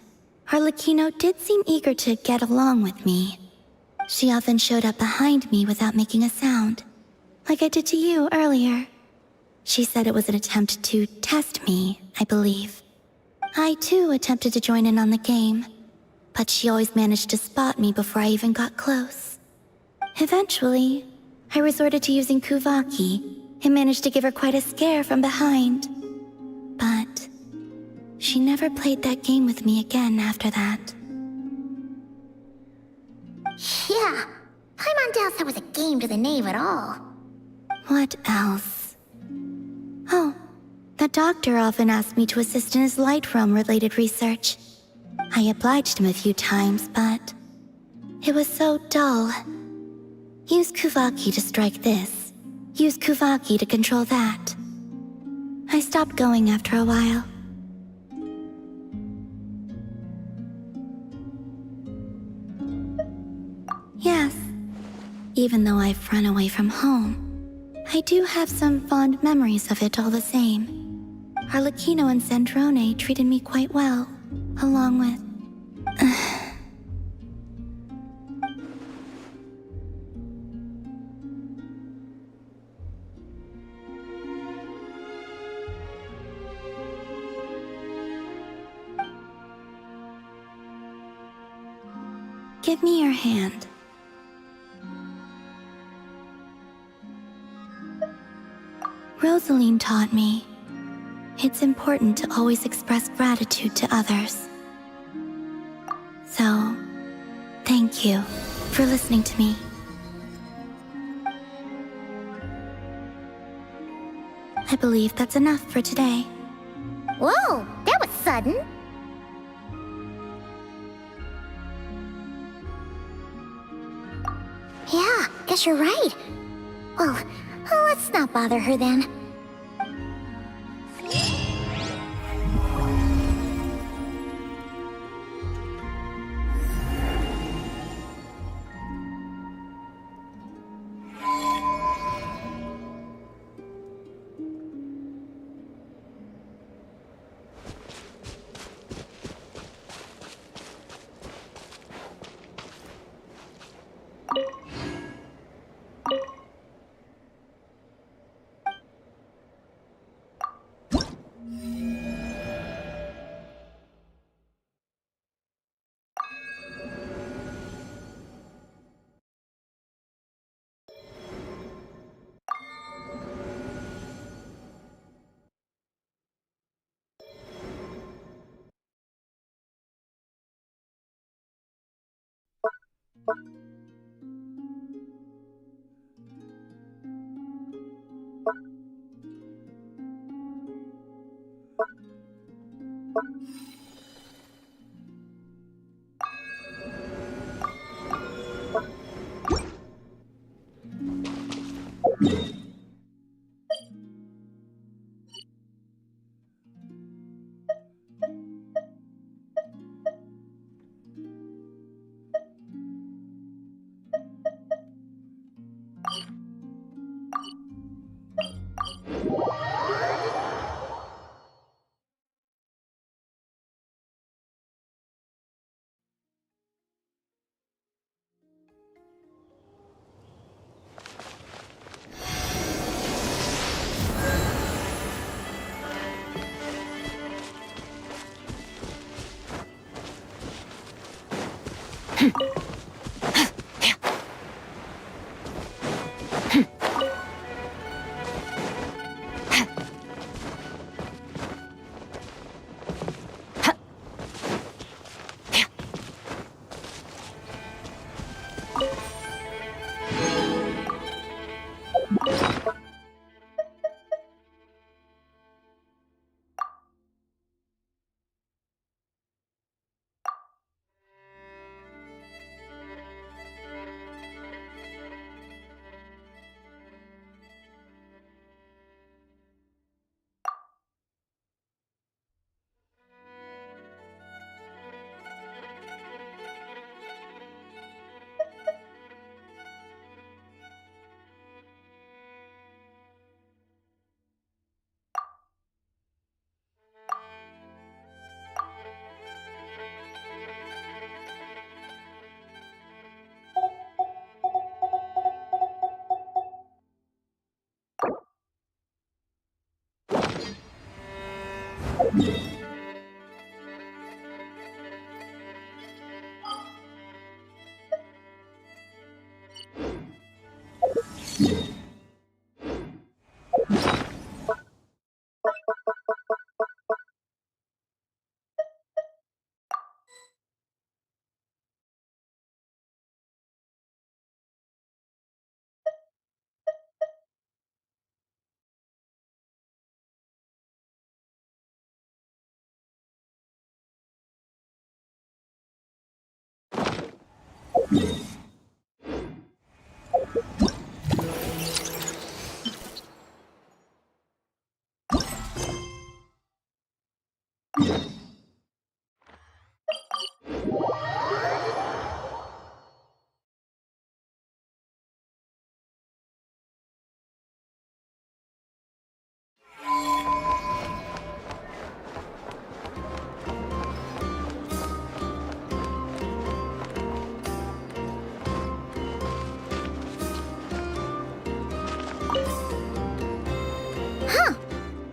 Arlecchino did seem eager to get along with me. She often showed up behind me without making a sound, like I did to you earlier. She said it was an attempt to test me, I believe. I too attempted to join in on the game, but she always managed to spot me before I even got close. Eventually, I resorted to using Kuvaki and managed to give her quite a scare from behind. But she never played that game with me again after that. Yeah, Paimon doubts that was a game to the knave at all. What else? Oh, the doctor often asked me to assist in his light realm-related research. I obliged him a few times, but it was so dull. Use Kuvaki to strike this. Use Kuvaki to control that. I stopped going after a while. Yes, even though I've run away from home, I do have some fond memories of it all the same. Arlecchino and Sandrone treated me quite well, along with... Give me your hand. Rosaline taught me it's important to always express gratitude to others. So, thank you for listening to me. I believe that's enough for today. Whoa, that was sudden. Yeah, guess you're right. Well, let's not bother her then.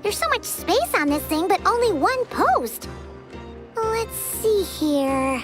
There's so much space on this thing, but only one post. Let's see here.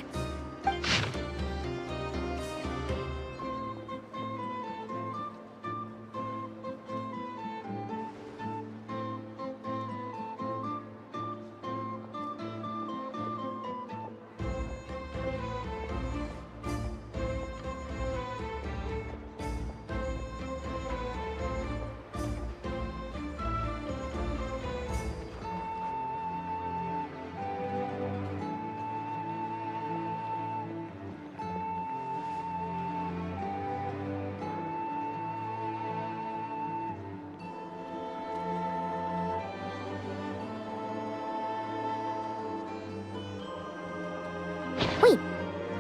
Wait,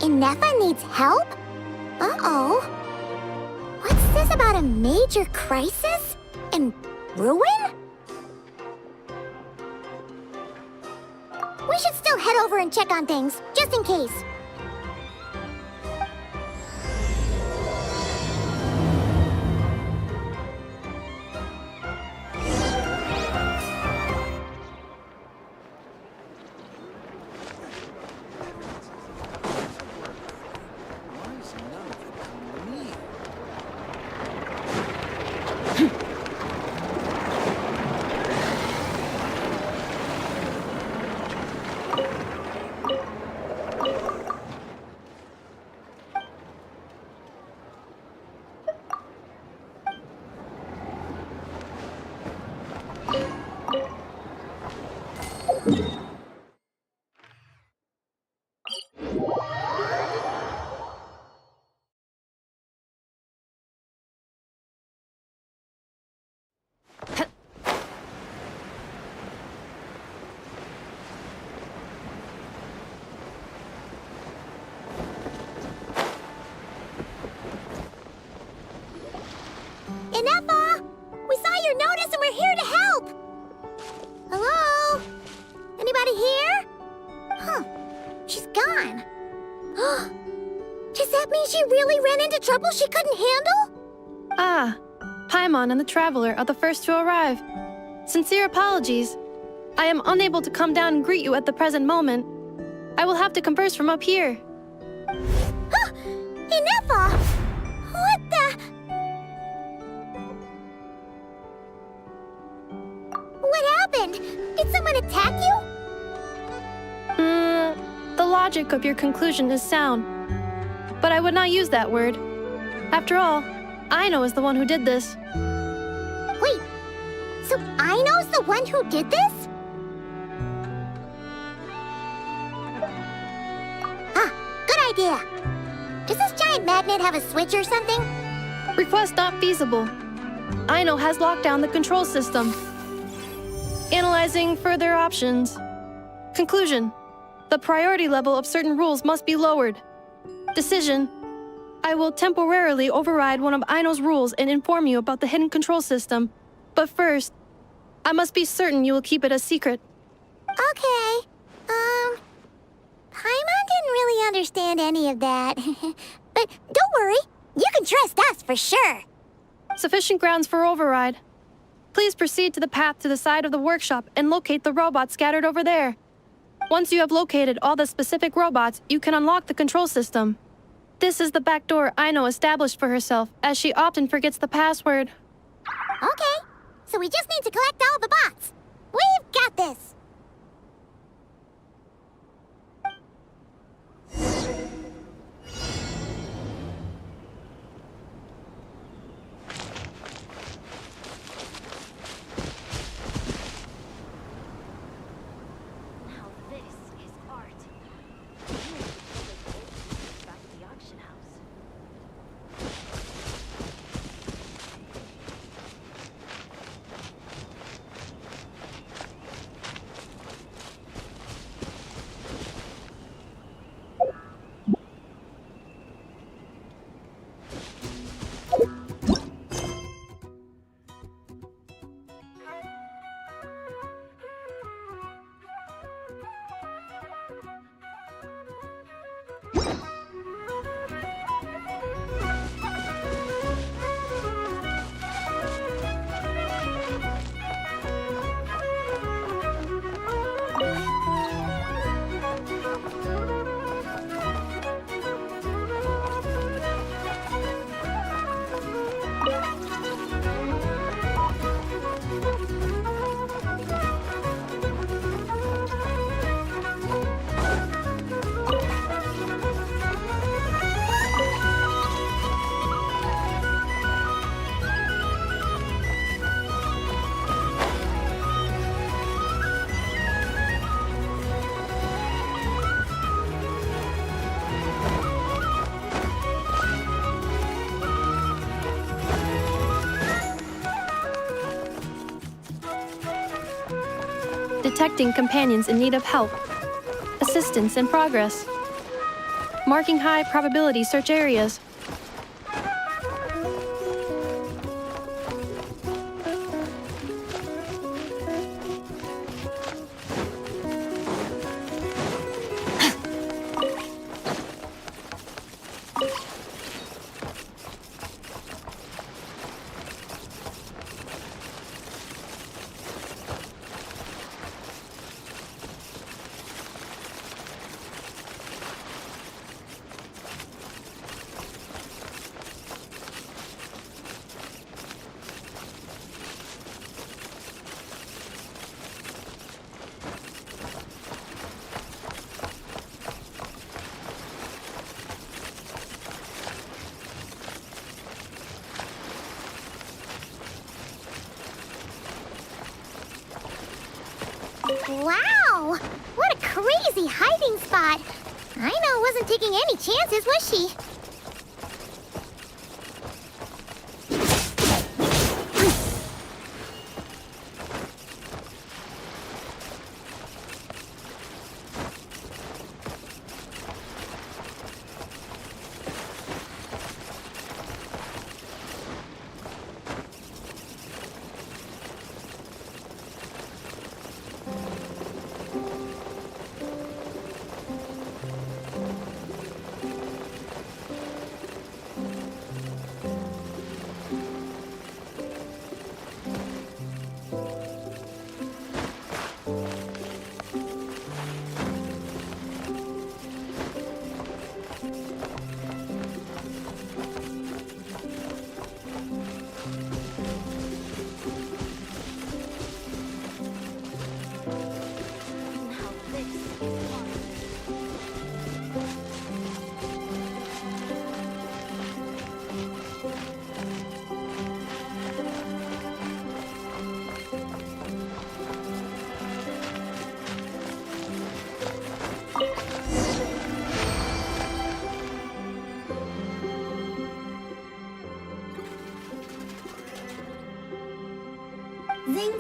Inefa needs help? Uh-oh. What's this about a major crisis? And ruin? We should still head over and check on things, just in case. Inefa! We saw your notice and we're here to help! Hello? Anybody here? Huh. She's gone. Does that mean she really ran into trouble she couldn't handle? Ah, Paimon and the Traveler are the first to arrive. Sincere apologies. I am unable to come down and greet you at the present moment. I will have to converse from up here. Inefa! What the... What happened? Did someone attack you? The logic of your conclusion is sound. But I would not use that word. After all, Aino is the one who did this. Wait, so Aino's the one who did this? Ah, good idea. Does this giant magnet have a switch or something? Request not feasible. Aino has locked down the control system. Analyzing further options. Conclusion. The priority level of certain rules must be lowered. Decision. I will temporarily override one of Aino's rules and inform you about the hidden control system. But first, I must be certain you will keep it a secret. Okay. Paimon didn't really understand any of that. But don't worry, you can trust us for sure. Sufficient grounds for override. Please proceed to the path to the side of the workshop and locate the robots scattered over there. Once you have located all the specific robots, you can unlock the control system. This is the back door Aino established for herself, as she often forgets the password. Okay, so we just need to collect all the bots. We've got this. Now this is art. Back at the auction house. detecting companions in need of help, assistance, and progress, marking high probability search areas. Wow! What a crazy hiding spot! Aino wasn't taking any chances, was she?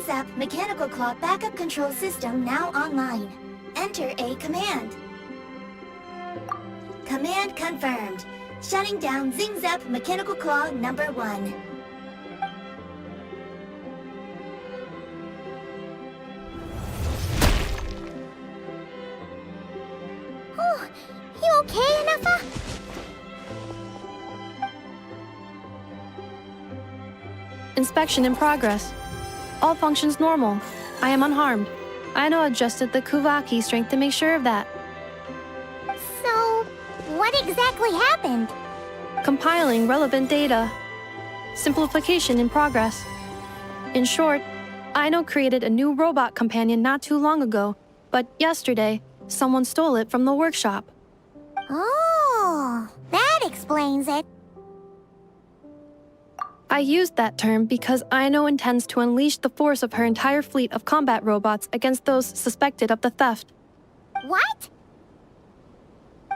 Zap mechanical claw backup control system now online. Enter a command. Command confirmed. Shutting down Zap mechanical claw number 1. Oh, you okay, Anafa? Inspection in progress. All functions normal. I am unharmed. Aino adjusted the Kuvaki strength to make sure of that. So, what exactly happened? Compiling relevant data. Simplification in progress. In short, Aino created a new robot companion not too long ago, but yesterday, someone stole it from the workshop. Oh, that explains it. I used that term because Aino intends to unleash the force of her entire fleet of combat robots against those suspected of the theft. What?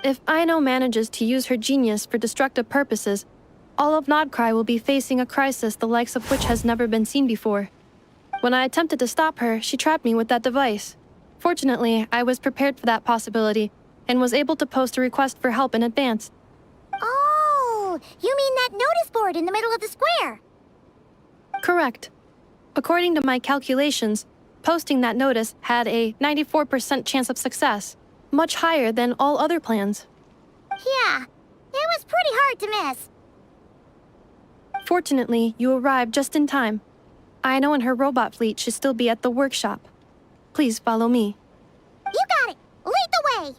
If Aino manages to use her genius for destructive purposes, all of Nod-Krai will be facing a crisis the likes of which has never been seen before. When I attempted to stop her, she trapped me with that device. Fortunately, I was prepared for that possibility and was able to post a request for help in advance. Oh, you mean that notice board in the middle of the square? Correct. According to my calculations, posting that notice had a 94% chance of success, much higher than all other plans. Yeah, it was pretty hard to miss. Fortunately, you arrived just in time. Aino and her robot fleet should still be at the workshop. Please follow me. You got it! Lead the way!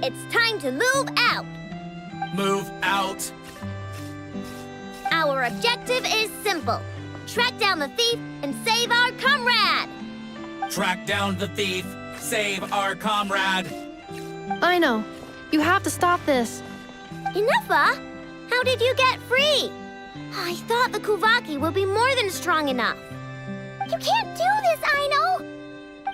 It's time to move out. Move out. Our objective is simple. Track down the thief and save our comrade. Track down the thief. Save our comrade. I know. You have to stop this. Inuffa? How did you get free? I thought the Kuvaki would be more than strong enough. You can't do this, Aino!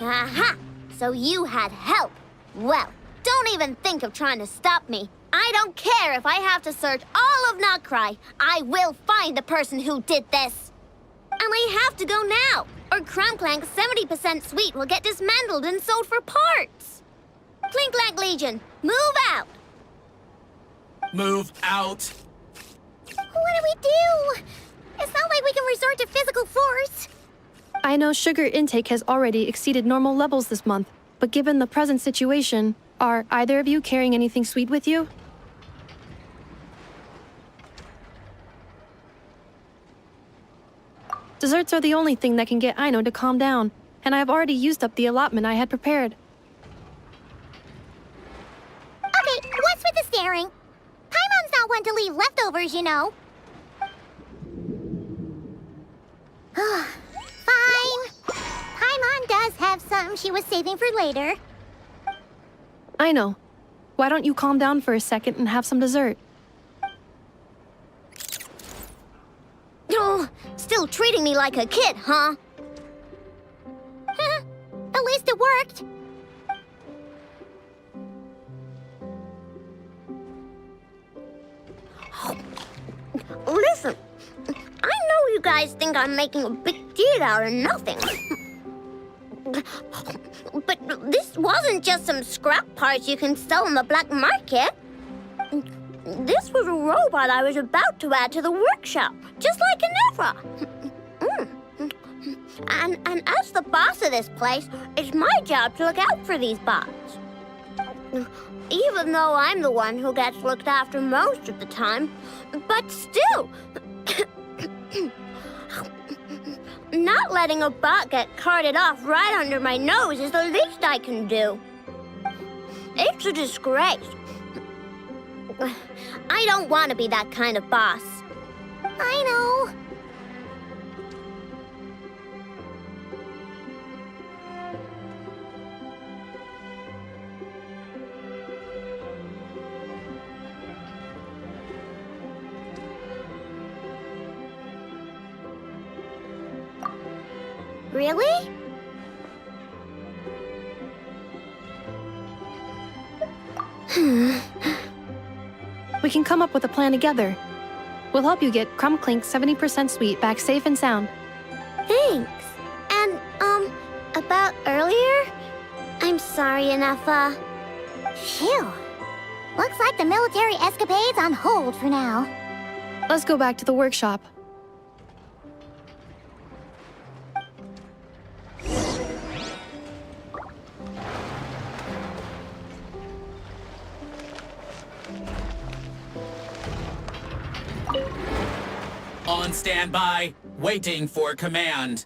Aha! So you had help. Well, don't even think of trying to stop me. I don't care if I have to search all of Nod-Krai. I will find the person who did this. And I have to go now, or Crumclank's 70% sweet will get dismantled and sold for parts. Clink-Clank Legion, move out! Move out. What do we do? It's not like we can resort to physical force. I know sugar intake has already exceeded normal levels this month, but given the present situation, are either of you carrying anything sweet with you? Desserts are the only thing that can get Aino to calm down, and I have already used up the allotment I had prepared. Okay, what's with the staring? Paimon's not one to leave leftovers, you know. Fine. Paimon does have some she was saving for later. I know. Why don't you calm down for a second and have some dessert? Oh, still treating me like a kid, huh? At least it worked. Listen, I know you guys think I'm making a big deal out of nothing. But this wasn't just some scrap parts you can sell on the black market. This was a robot I was about to add to the workshop, just like Ineffa. And as the boss of this place, it's my job to look out for these bots. Even though I'm the one who gets looked after most of the time. But still, not letting a bot get carted off right under my nose is the least I can do. It's a disgrace. I don't want to be that kind of boss. I know. Really? We can come up with a plan together. We'll help you get Crumclink's 70% sweet back safe and sound. Thanks. And, about earlier? I'm sorry, Ineffa. Phew. Looks like the military escapade's on hold for now. Let's go back to the workshop. On standby, waiting for command.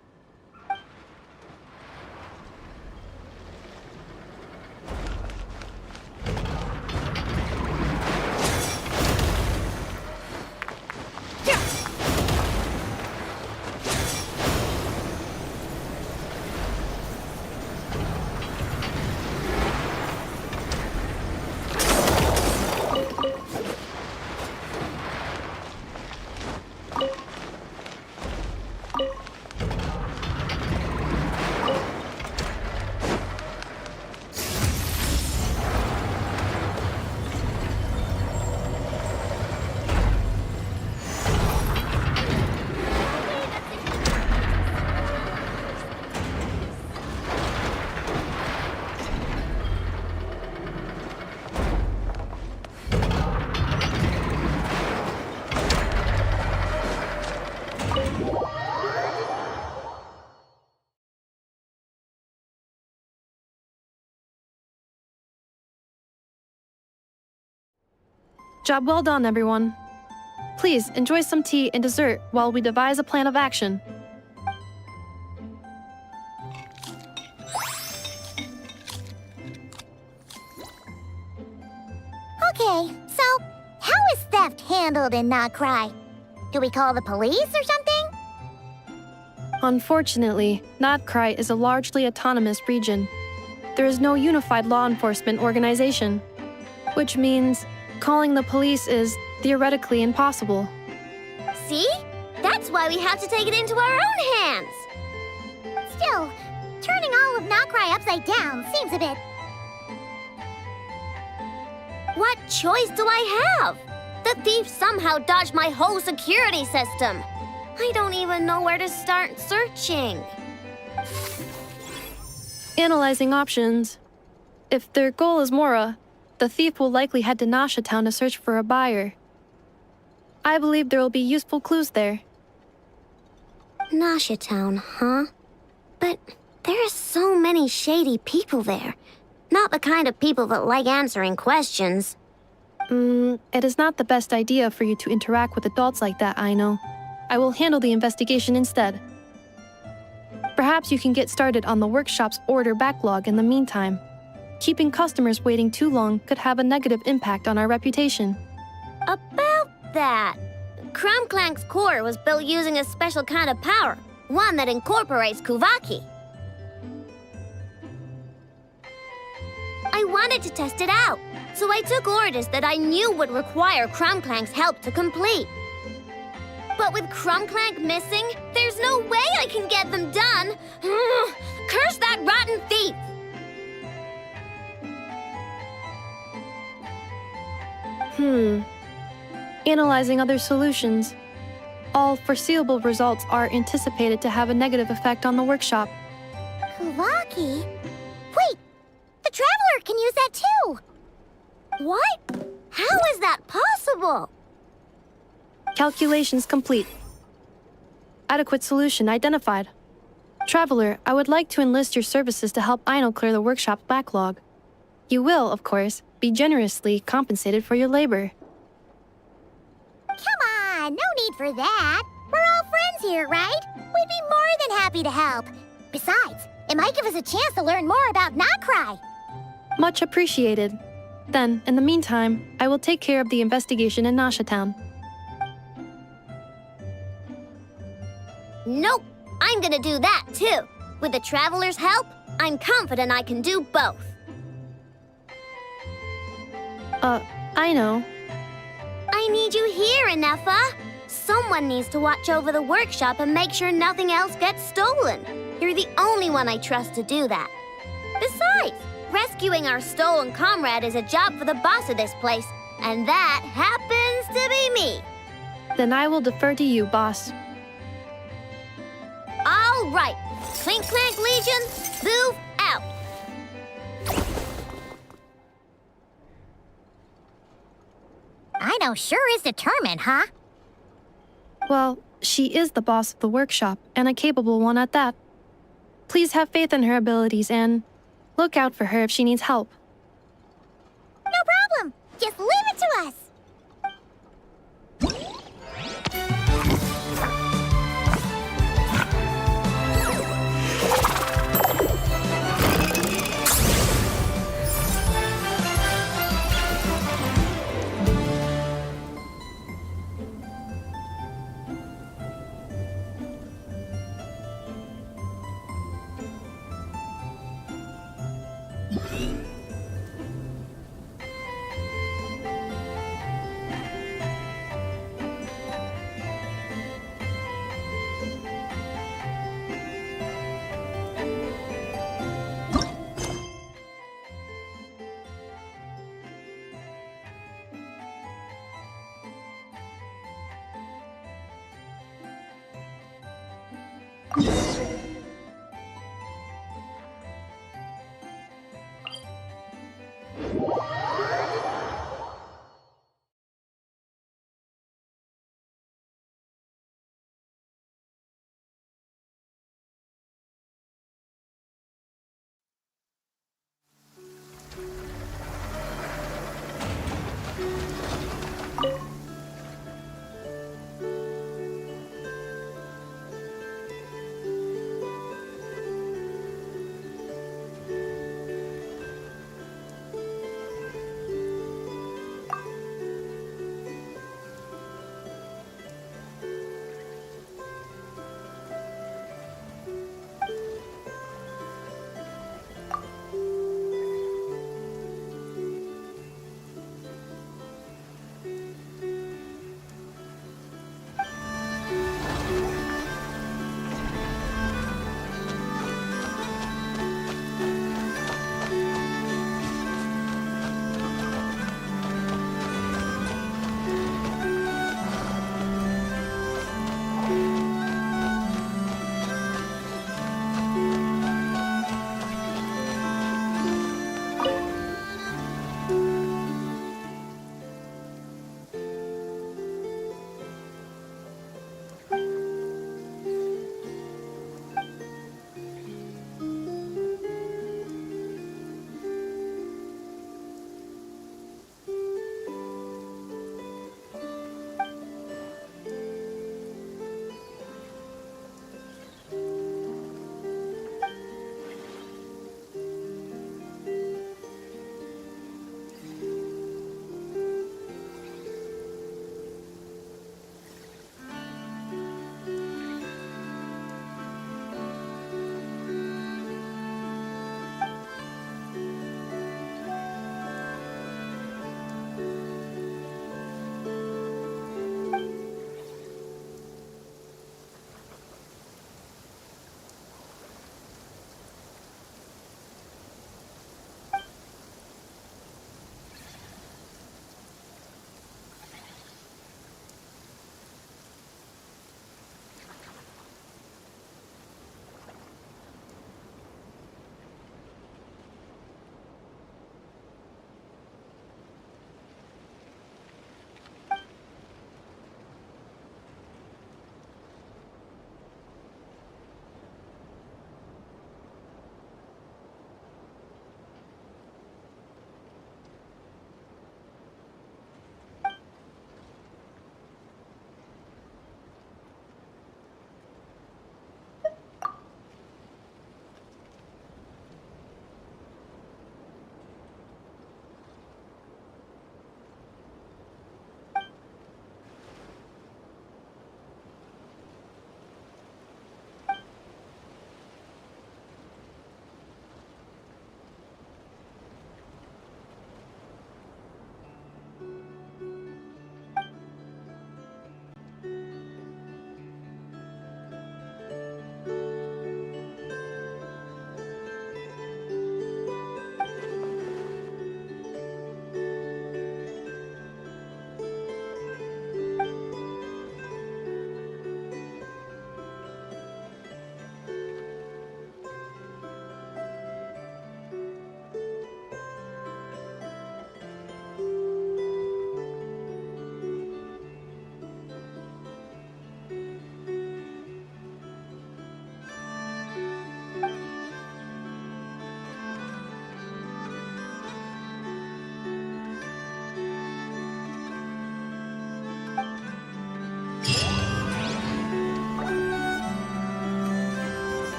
Job well done, everyone. Please enjoy some tea and dessert while we devise a plan of action. handled in Nod-Krai? Do we call the police or something? Unfortunately, Nod-Krai is a largely autonomous region. There is no unified law enforcement organization, which means calling the police is theoretically impossible. See? That's why we have to take it into our own hands. Still, turning all of Nod-Krai upside down seems a bit... What choice do I have? The thief somehow dodged my whole security system. I don't even know where to start searching. Analyzing options. If their goal is Mora, the thief will likely head to Nasha Town to search for a buyer. I believe there will be useful clues there. Nasha Town, huh? But there are so many shady people there. Not the kind of people that like answering questions. It is not the best idea for you to interact with adults like that, I know. I will handle the investigation instead. Perhaps you can get started on the workshop's order backlog in the meantime. Keeping customers waiting too long could have a negative impact on our reputation. About that, Crumclank's core was built using a special kind of power, one that incorporates Kuvaki. I wanted to test it out, so I took orders that I knew would require Crumclank's help to complete. But with Crumclank missing, there's no way I can get them done! Curse that rotten thief! Analyzing other solutions. All foreseeable results are anticipated to have a negative effect on the workshop. Kuvaki? Wait! The Traveler can use that too! What? How is that possible? Calculations complete. Adequate solution identified. Traveler, I would like to enlist your services to help Aino clear the workshop's backlog. You will, of course, be generously compensated for your labor. Come on, no need for that. We're all friends here, right? We'd be more than happy to help. Besides, it might give us a chance to learn more about Nod-Krai. Much appreciated. Then, in the meantime, I will take care of the investigation in Nasha Town. Nope, I'm gonna do that too. With the Traveler's help, I'm confident I can do both. I know. I need you here, Inefa. Someone needs to watch over the workshop and make sure nothing else gets stolen. You're the only one I trust to do that. Besides, rescuing our stolen comrade is a job for the boss of this place, and that happens to be me. Then I will defer to you, boss. All right, Clink Clank Legion, move out. Aino sure is determined, huh? Well, she is the boss of the workshop, and a capable one at that. Please have faith in her abilities and look out for her if she needs help. No problem. Just leave it to us.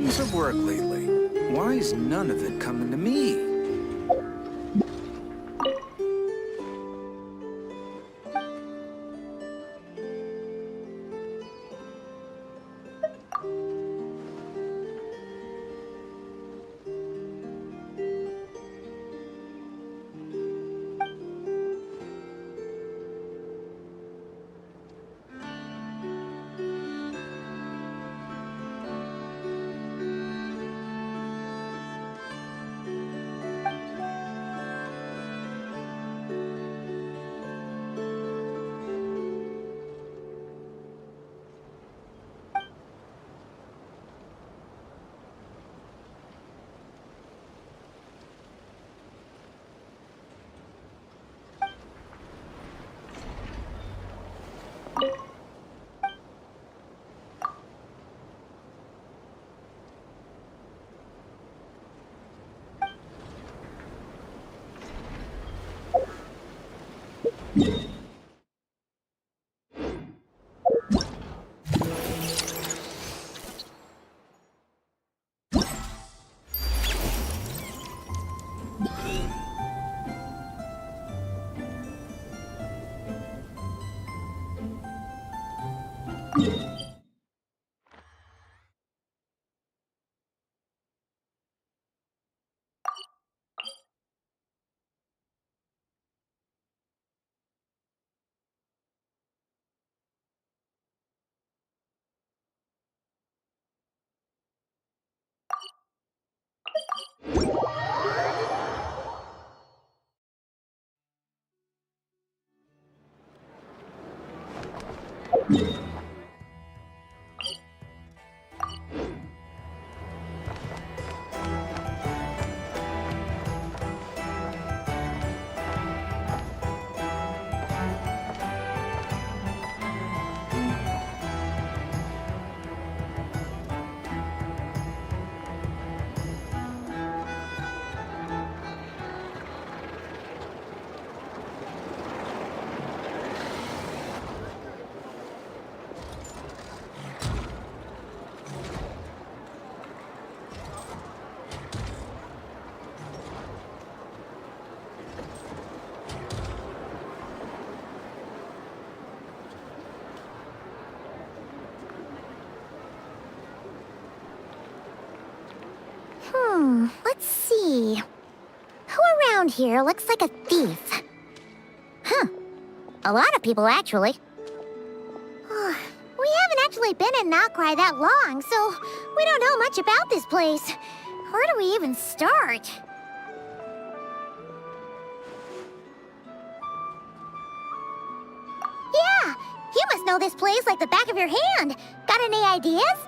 tons of work lately. Why is none of it coming to me? Let's see. Who around here looks like a thief? Huh. A lot of people, actually. We haven't actually been in Nod-Krai that long, so we don't know much about this place. Where do we even start? Yeah! You must know this place like the back of your hand. Got any ideas?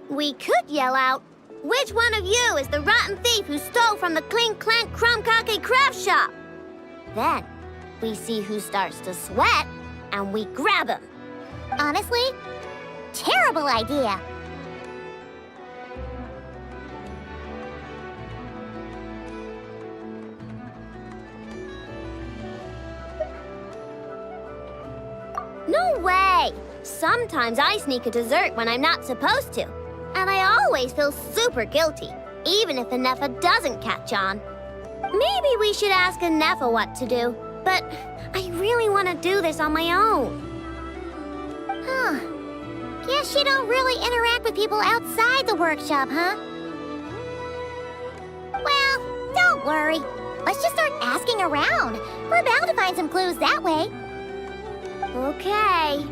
We could yell out, "Which one of you is the rotten thief who stole from the Clink Clank Crumb Kake craft shop?" Then, we see who starts to sweat, and we grab him. Honestly, terrible idea. No way! Sometimes I sneak a dessert when I'm not supposed to. And I always feel super guilty, even if Anefa doesn't catch on. Maybe we should ask Anefa what to do, but I really want to do this on my own. Huh. Guess you don't really interact with people outside the workshop, huh? Well, don't worry. Let's just start asking around. We're bound to find some clues that way. Okay.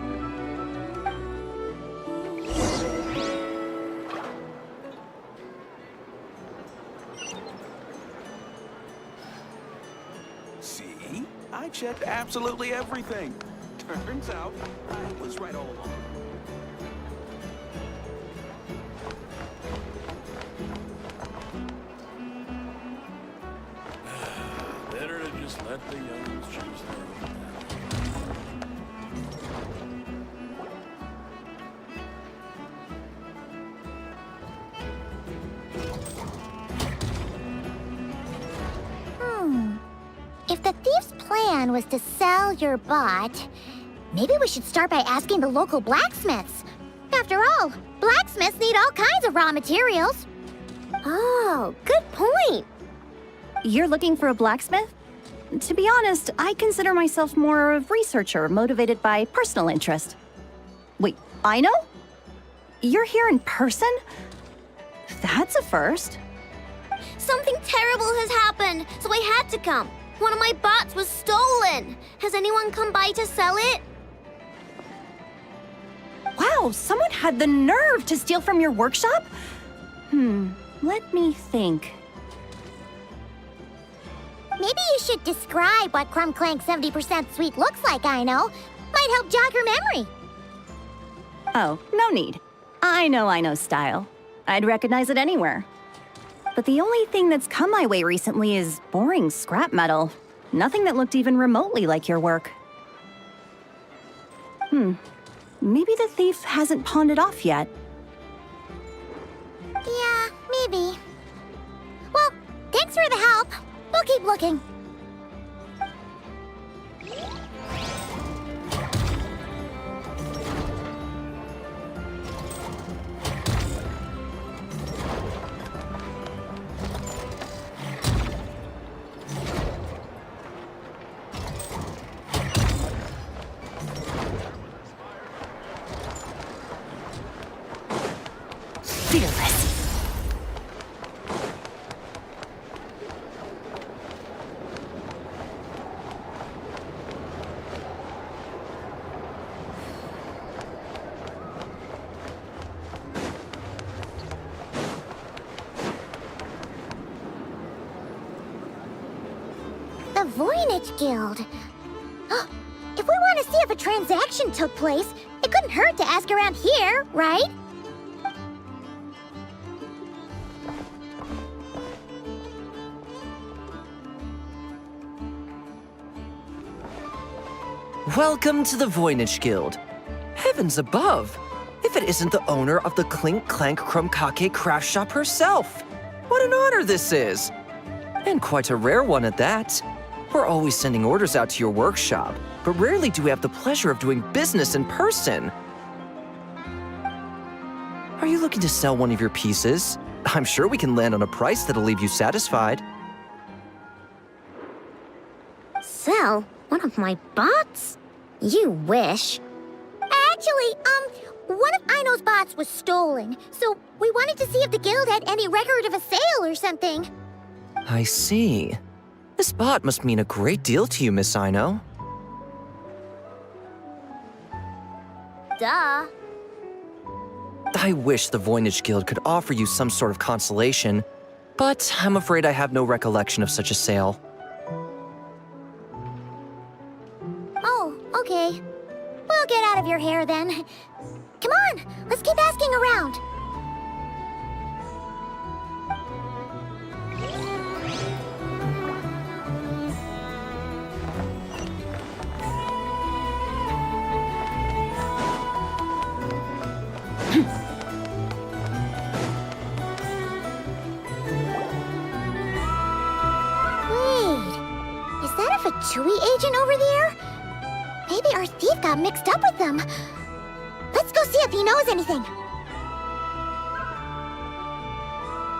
See? I checked absolutely everything. Turns out, I was right all along. Better to just let the young ones choose their own path. If the thief's plan was to sell your bot, maybe we should start by asking the local blacksmiths. After all, Blacksmiths need all kinds of raw materials. Oh, good point. You're looking for a blacksmith? To be honest, I consider myself more a researcher motivated by personal interest. Wait, I know? You're here in person? That's a first. Something terrible has happened, so I had to come. One of my bots was stolen. Has anyone come by to sell it? Wow, someone had the nerve to steal from your workshop? Let me think. Maybe you should describe what Crumb Clank 70% sweet looks like, I know. Might help jog your memory. Oh, no need. I know style. I'd recognize it anywhere. But the only thing that's come my way recently is boring scrap metal. Nothing that looked even remotely like your work. Maybe the thief hasn't pawned it off yet. Yeah, maybe. Well, thanks for the help. We'll keep looking. Fearless. The Voynich Guild. If we want to see if a transaction took place, it couldn't hurt to ask around here, right? Welcome to the Voynich Guild. Heavens above! If it isn't the owner of the Clink Clank Krumkake craft shop herself! What an honor this is! And quite a rare one at that. We're always sending orders out to your workshop, but rarely do we have the pleasure of doing business in person. Are you looking to sell one of your pieces? I'm sure we can land on a price that'll leave you satisfied. Sell one of my bots? You wish. Actually, one of Aino's bots was stolen, so we wanted to see if the guild had any record of a sale or something. I see. This bot must mean a great deal to you, Miss Aino. Duh. I wish the Voynich Guild could offer you some sort of consolation, but I'm afraid I have no recollection of such a sale. Oh, okay. We'll get out of your hair then. Come on, let's keep asking around. Wait, is that a Fatui agent over there? Maybe our thief got mixed up with them. Let's go see if he knows anything.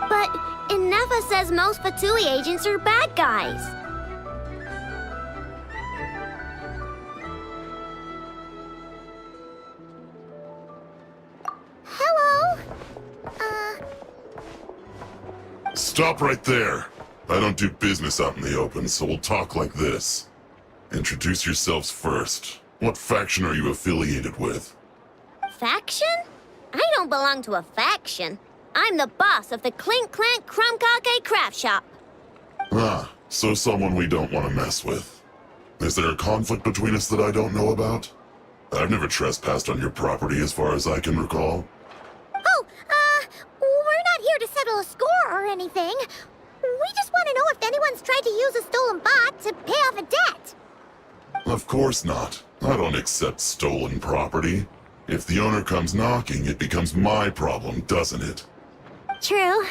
But Inefa says most Fatui agents are bad guys. Hello? Stop right there. I don't do business out in the open, so we'll talk like this. Introduce yourselves first. What faction are you affiliated with? Faction? I don't belong to a faction. I'm the boss of the Clink Clank Krumkake craft shop. Ah, so someone we don't want to mess with. Is there a conflict between us that I don't know about? I've never trespassed on your property as far as I can recall. Oh, we're not here to settle a score or anything. We just want to know if anyone's tried to use a stolen bot to pay off a debt. Of course not. I don't accept stolen property. If the owner comes knocking, it becomes my problem, doesn't it? True.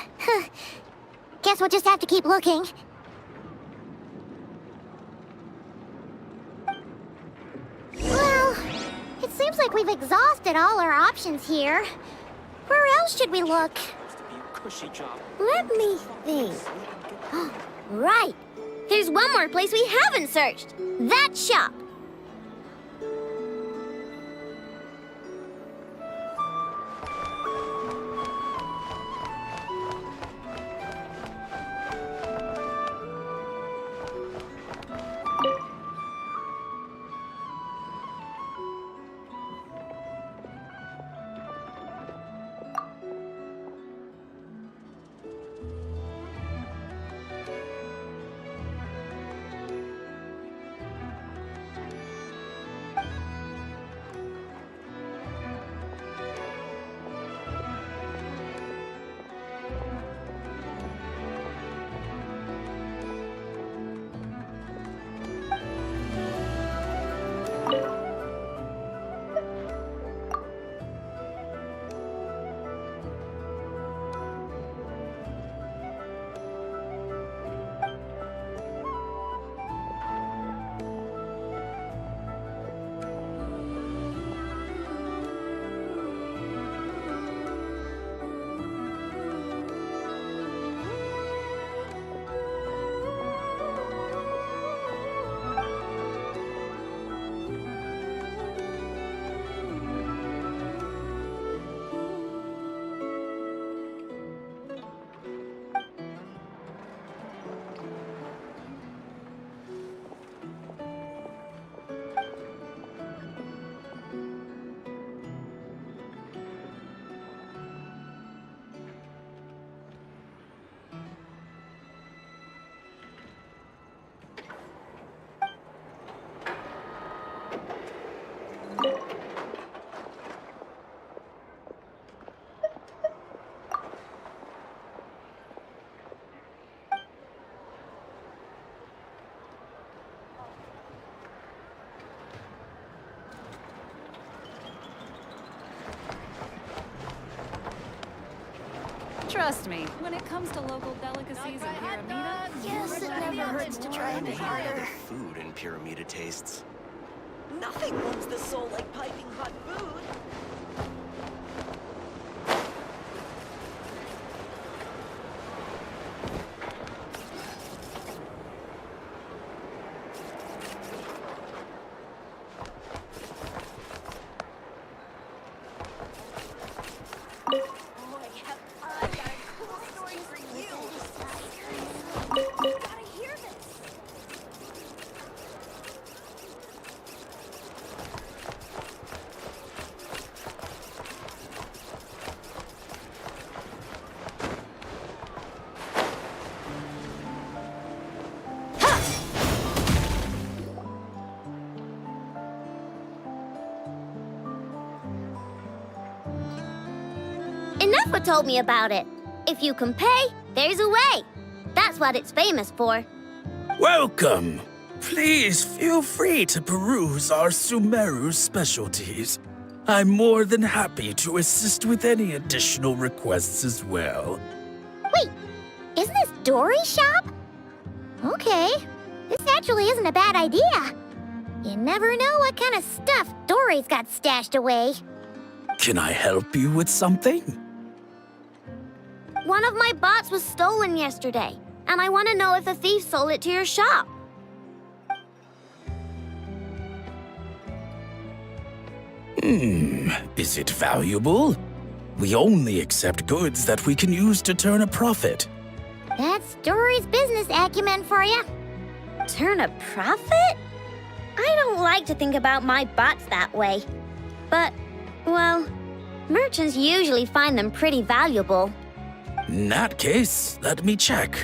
Guess we'll just have to keep looking. Well, it seems like we've exhausted all our options here. Where else should we look? Cushy job. Let me think. Right. There's one more place we haven't searched. That shop. Trust me, when it comes to local delicacies in Pyramida, Yes, it never hurts to try a bit harder. Food in Pyramida tastes. Nothing warms the soul like piping hot food. Nefa told me about it. If you can pay, there's a way. That's what it's famous for. Welcome! Please feel free to peruse our Sumeru specialties. I'm more than happy to assist with any additional requests as well. Wait, isn't this Dory's shop? Okay, this actually isn't a bad idea. You never know what kind of stuff Dory's got stashed away. Can I help you with something? One of my bots was stolen yesterday, and I want to know if the thief sold it to your shop. Is it valuable? We only accept goods that we can use to turn a profit. That's Dory's business acumen for you. Turn a profit? I don't like to think about my bots that way. But, well, merchants usually find them pretty valuable. In that case, let me check.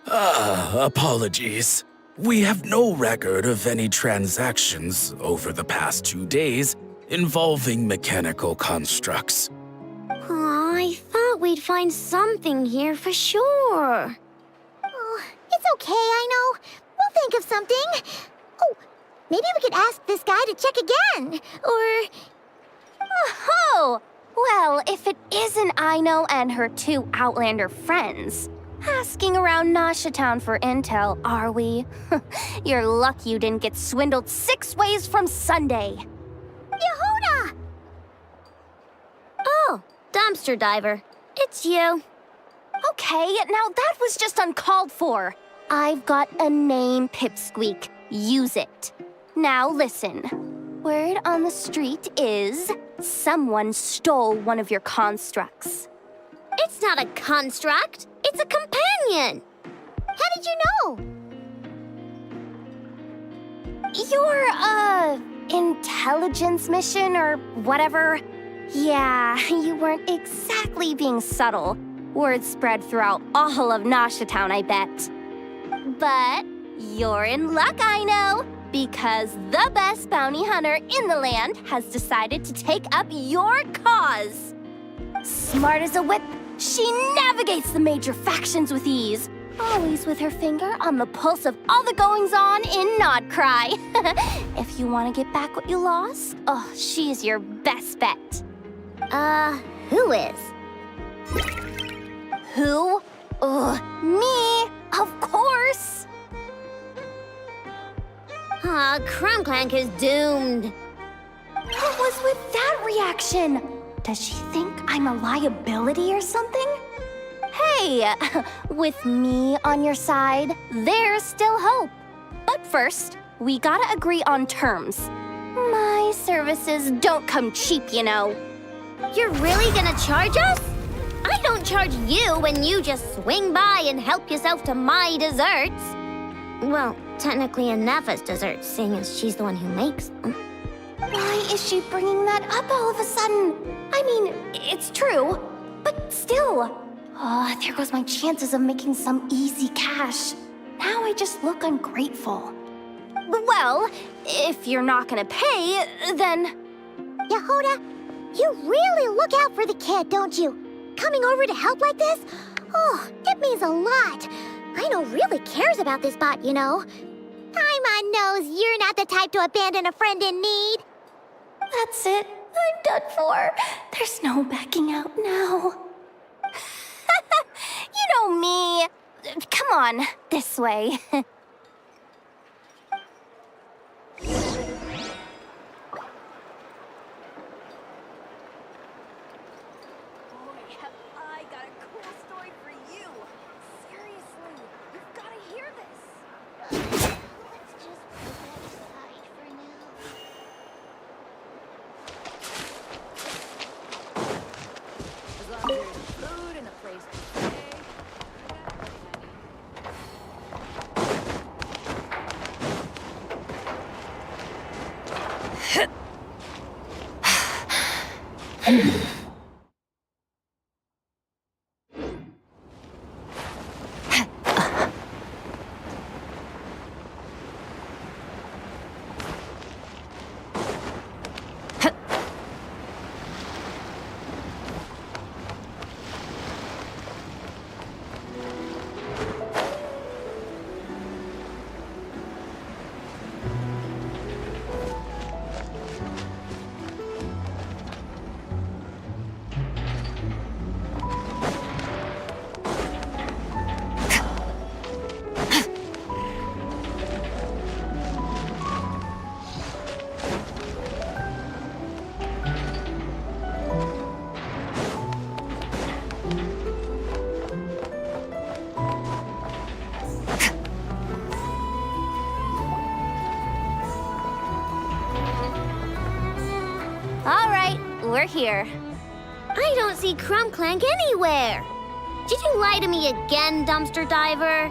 Apologies. We have no record of any transactions over the past 2 days involving mechanical constructs. Aw, I thought we'd find something here for sure. Oh, it's okay, I know. We'll think of something. Oh, maybe we could ask this guy to check again. Or... Oh! Well, if it isn't Aino and her 2 Outlander friends. Asking around Nasha Town for intel, are we? You're lucky you didn't get swindled 6 ways from Sunday. Yehuda! Oh, dumpster diver. It's you. Okay, now that was just uncalled for. I've got a name, Pipsqueak. Use it. Now listen. Word on the street is someone stole one of your constructs. It's not a construct. It's a companion. How did you know? Your, intelligence mission or whatever. Yeah, you weren't exactly being subtle. Word spread throughout all of Noshatown, I bet. But you're in luck, I know, because the best bounty hunter in the land has decided to take up your cause. Smart as a whip, she navigates the major factions with ease, always with her finger on the pulse of all the goings-on in Nod-Krai. If you want to get back what you lost, oh, she's your best bet. Who is? Who? Me, of course. Crumbclank is doomed. What was with that reaction? Does she think I'm a liability or something? Hey, with me on your side, there's still hope. But first, we gotta agree on terms. My services don't come cheap, you know. You're really gonna charge us? I don't charge you when you just swing by and help yourself to my desserts. Well, technically Anafa's desserts, seeing as she's the one who makes them. Why is she bringing that up all of a sudden? I mean, it's true, but still. Oh, there goes my chances of making some easy cash. Now I just look ungrateful. Well, if you're not gonna pay, then... Yehuda, you really look out for the kid, don't you? Coming over to help like this? Oh, it means a lot. Aino really cares about this bot, you know. Paimon knows you're not the type to abandon a friend in need. That's it. I'm done for. There's no backing out now. You know me. Come on, this way. We're here. I don't see Crumbclank anywhere. Did you lie to me again, dumpster diver?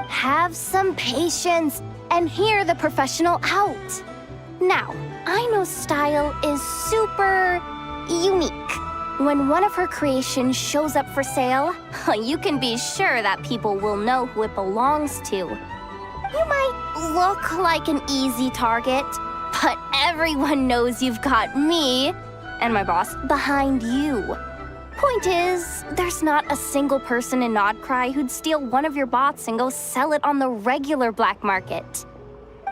Have some patience and hear the professional out. Now, Aino's style is super unique. When one of her creations shows up for sale, you can be sure that people will know who it belongs to. You might look like an easy target, but everyone knows you've got me and my boss behind you. Point is, there's not a single person in Nod-Krai who'd steal one of your bots and go sell it on the regular black market.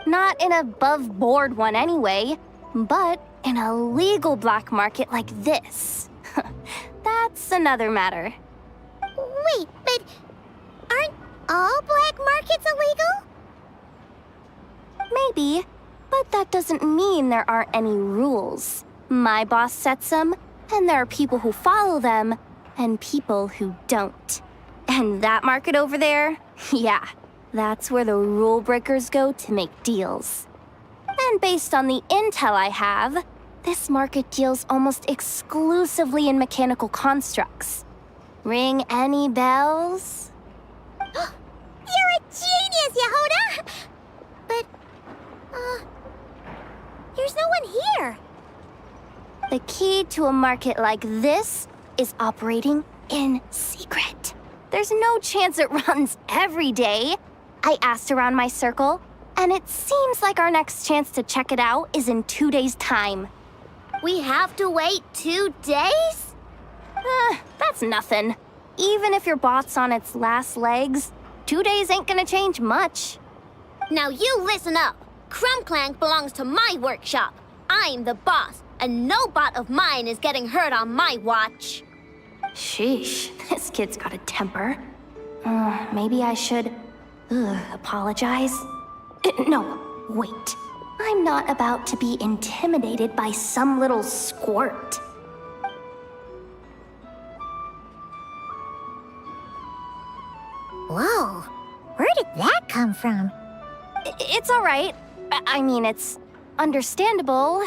Not an above-board one anyway, but in a legal black market like this. That's another matter. Wait, but aren't all black markets illegal? Maybe, But that doesn't mean there aren't any rules. My boss sets them, and there are people who follow them, and people who don't. And that market over there? Yeah, that's where the rule breakers go to make deals. And based on the intel I have, this market deals almost exclusively in mechanical constructs. Ring any bells? You're a genius, Yehoda! But, there's no one here. The key to a market like this is operating in secret. There's no chance it runs every day. I asked around my circle, and it seems like our next chance to check it out is in 2 days' time. We have to wait 2 days? That's nothing. Even if your bot's on its last legs, 2 days ain't gonna change much. Now you listen up. Clank belongs to my workshop. I'm the boss, and no bot of mine is getting hurt on my watch. Sheesh, this kid's got a temper. Maybe I should apologize? No, wait. I'm not about to be intimidated by some little squirt. Whoa, where did that come from? It's all right. I mean, it's understandable.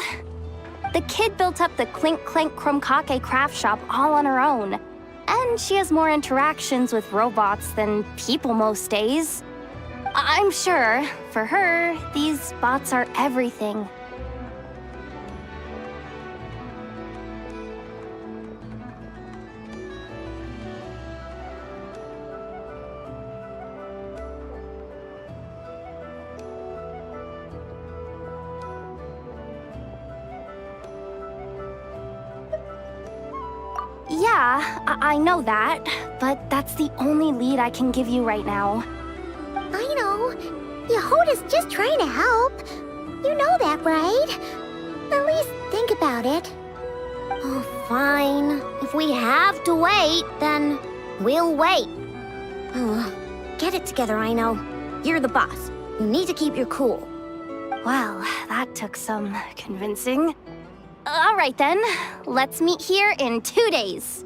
The kid built up the Clink-Clank-Crumkake craft shop all on her own. And she has more interactions with robots than people most days. I'm sure, for her, these bots are everything. Yeah, I know that, but that's the only lead I can give you right now. I know. Yehoda's just trying to help. You know that, right? At least think about it. Oh, fine. If we have to wait, then we'll wait. Get it together, I know. You're the boss. You need to keep your cool. Well, that took some convincing. All right then, let's meet here in 2 days.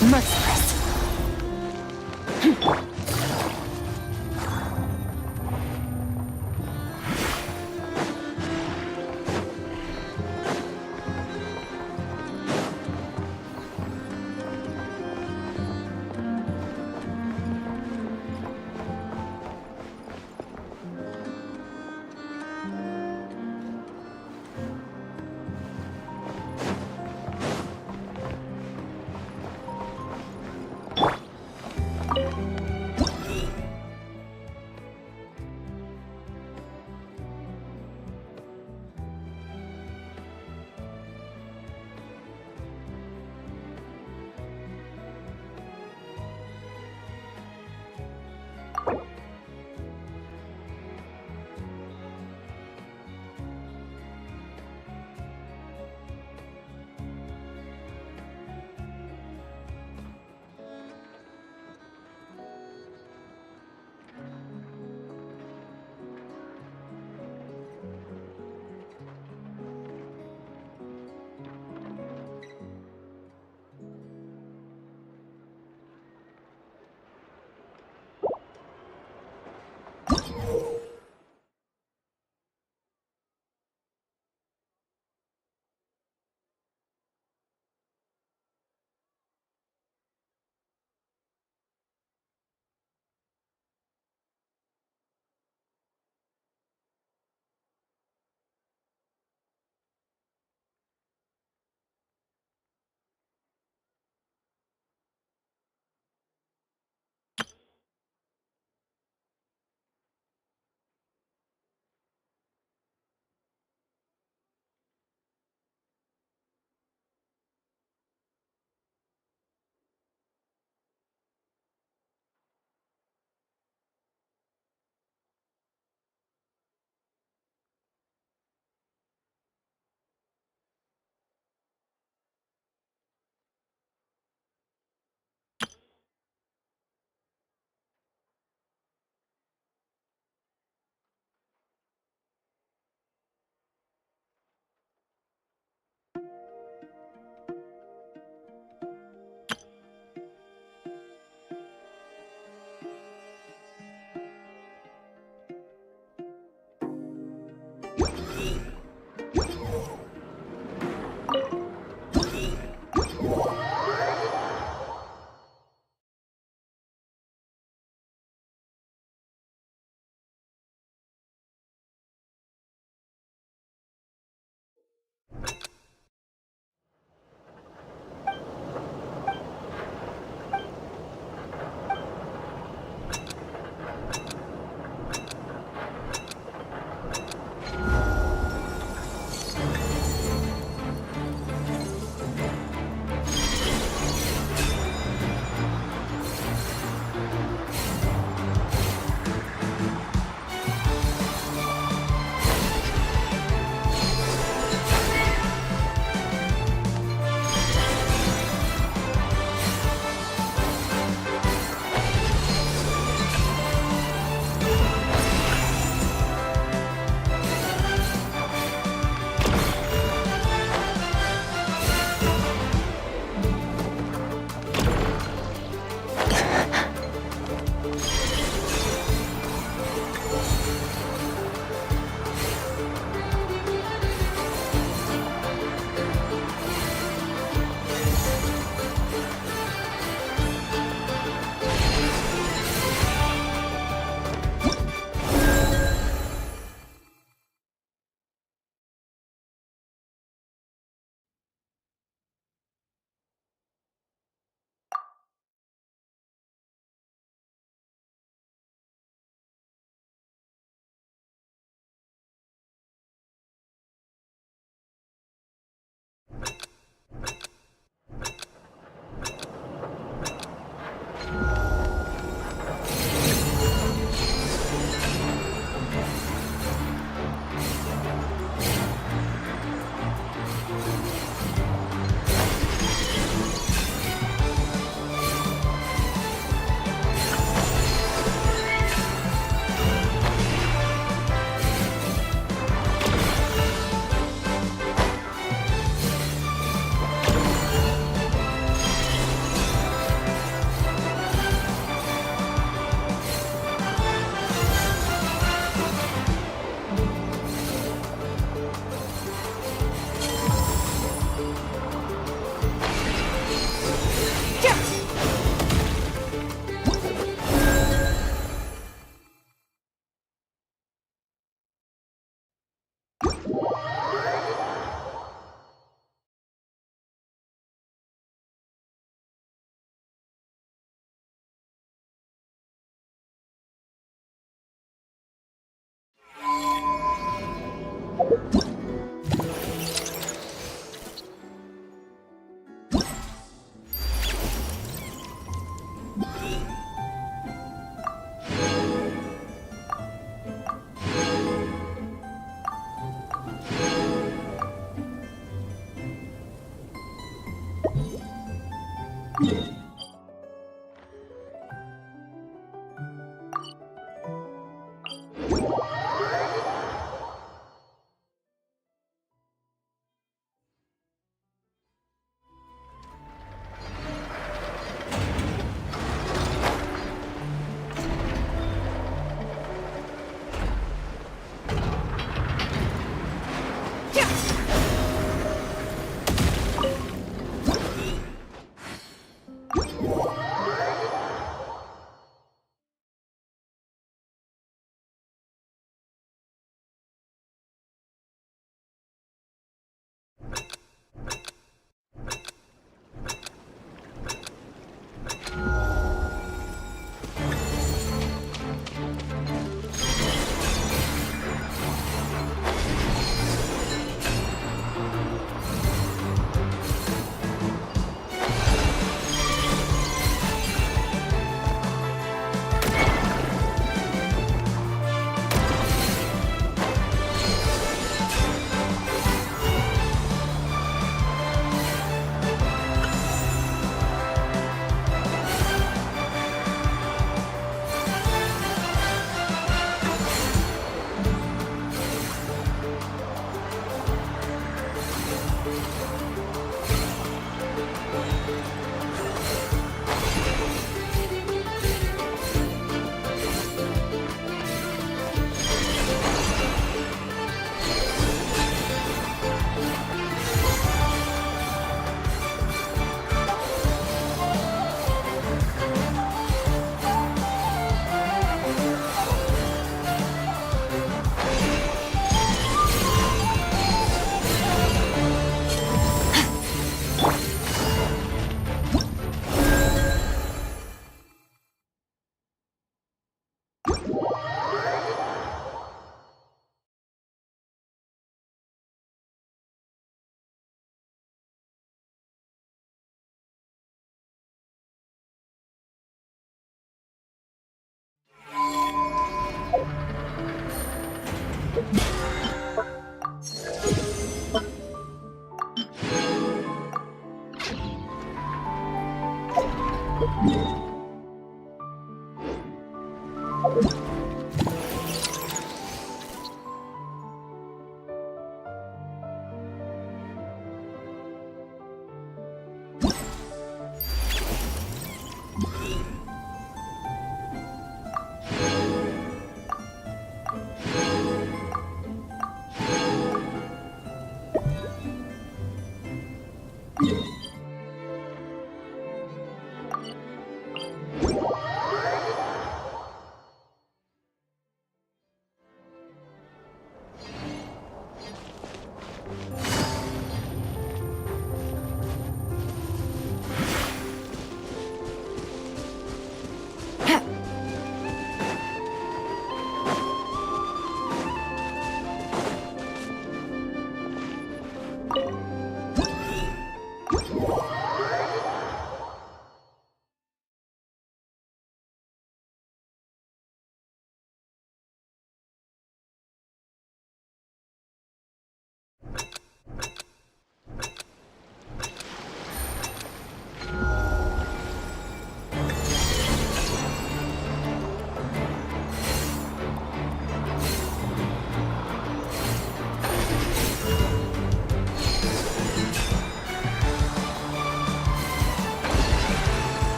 Merciless.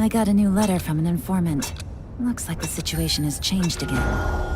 I got a new letter from an informant. Looks like the situation has changed again.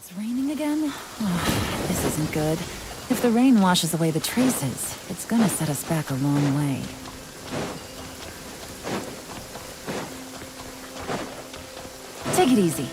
It's raining again? This isn't good. If the rain washes away the traces, it's gonna set us back a long way. Take it easy.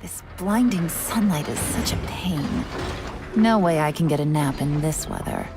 This blinding sunlight is such a pain. No way I can get a nap in this weather.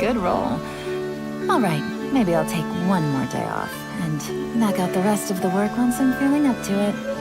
Good roll. All right, maybe I'll take one more day off and knock out the rest of the work once I'm feeling up to it.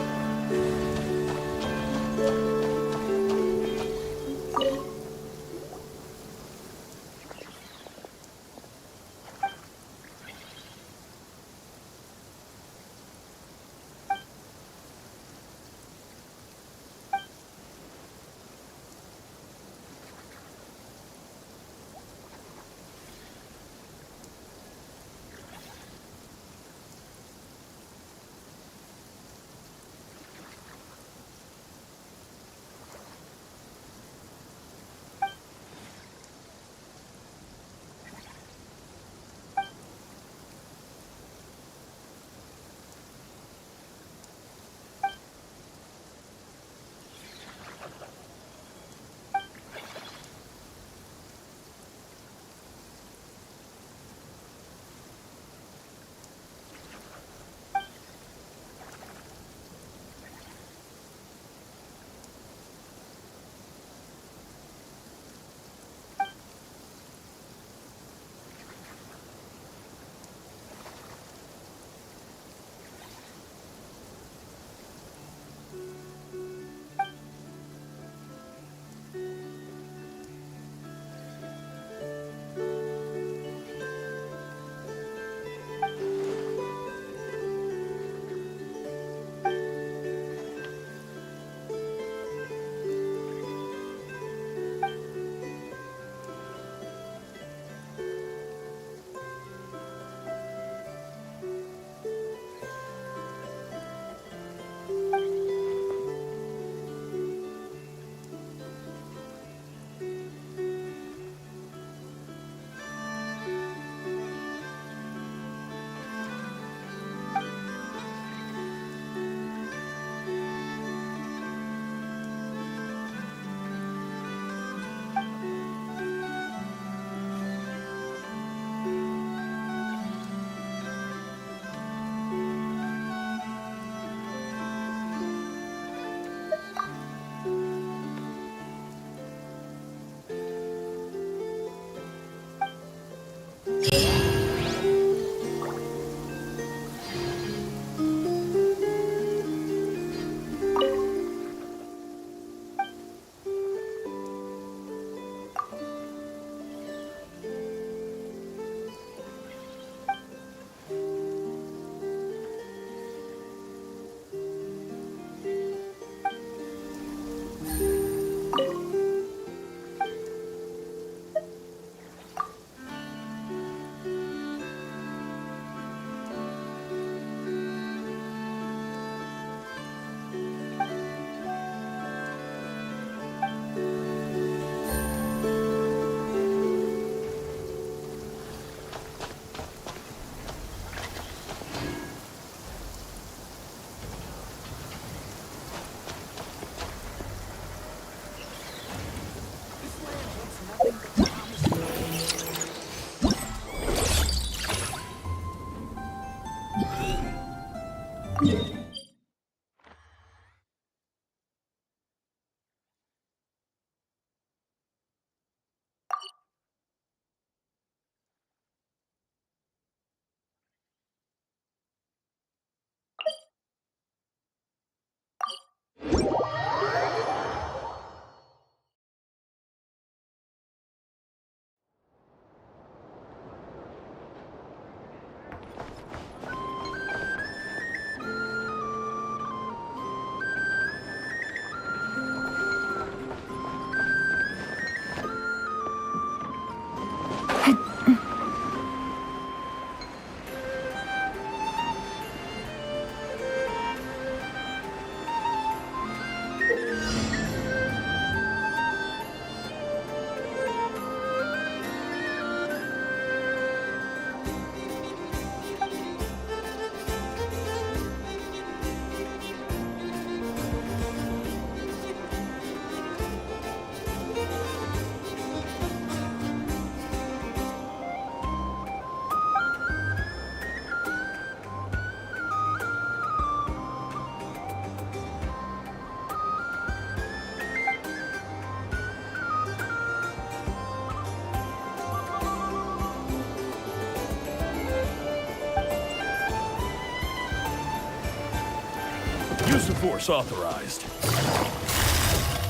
Use of force authorized.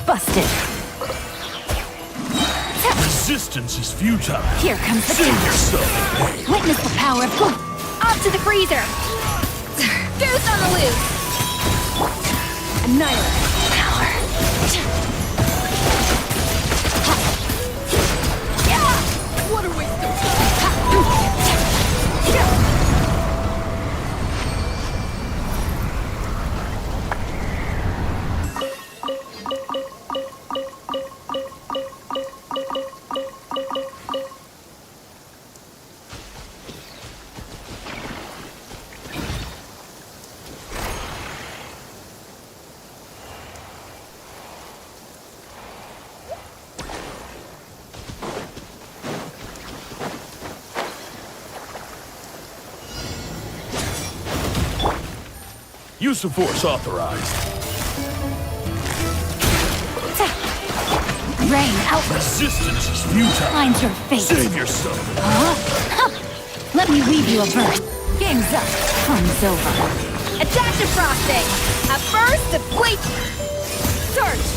Busted. Resistance is futile. Here comes the Save catch. yourself. Witness the power of boom. Off to the freezer. Goose on the loose. Annihilate. Power. What a waste of time! Use of force authorized. Rain out. Resistance is futile. Find your fate. Save yourself. Let me weave you a verse. Game's up. Fun's over. Attack defrosting! A first deplete! Search!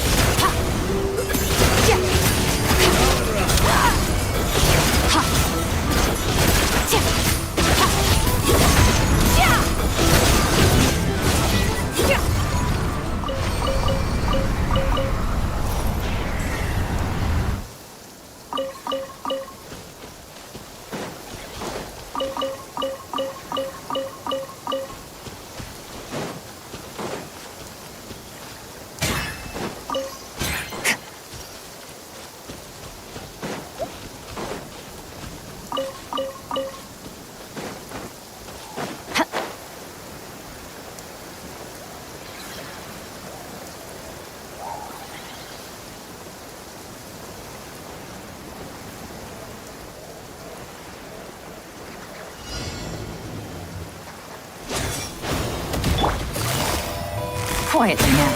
Quietly now.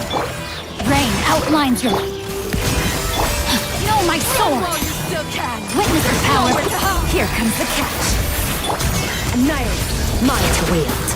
Rain outlines your... No, my sword! Witness the power. Here comes the catch. Annihilate. Mine to wield.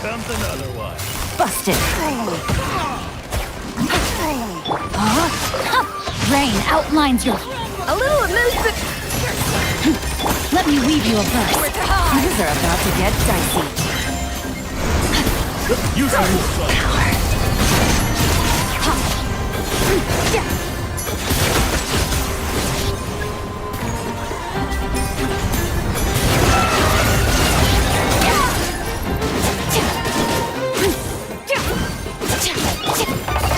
Comes another one. Busted. Rain outlines your... A little amusement! Let me weave you a verse. Things are about to get dicey. Use your power.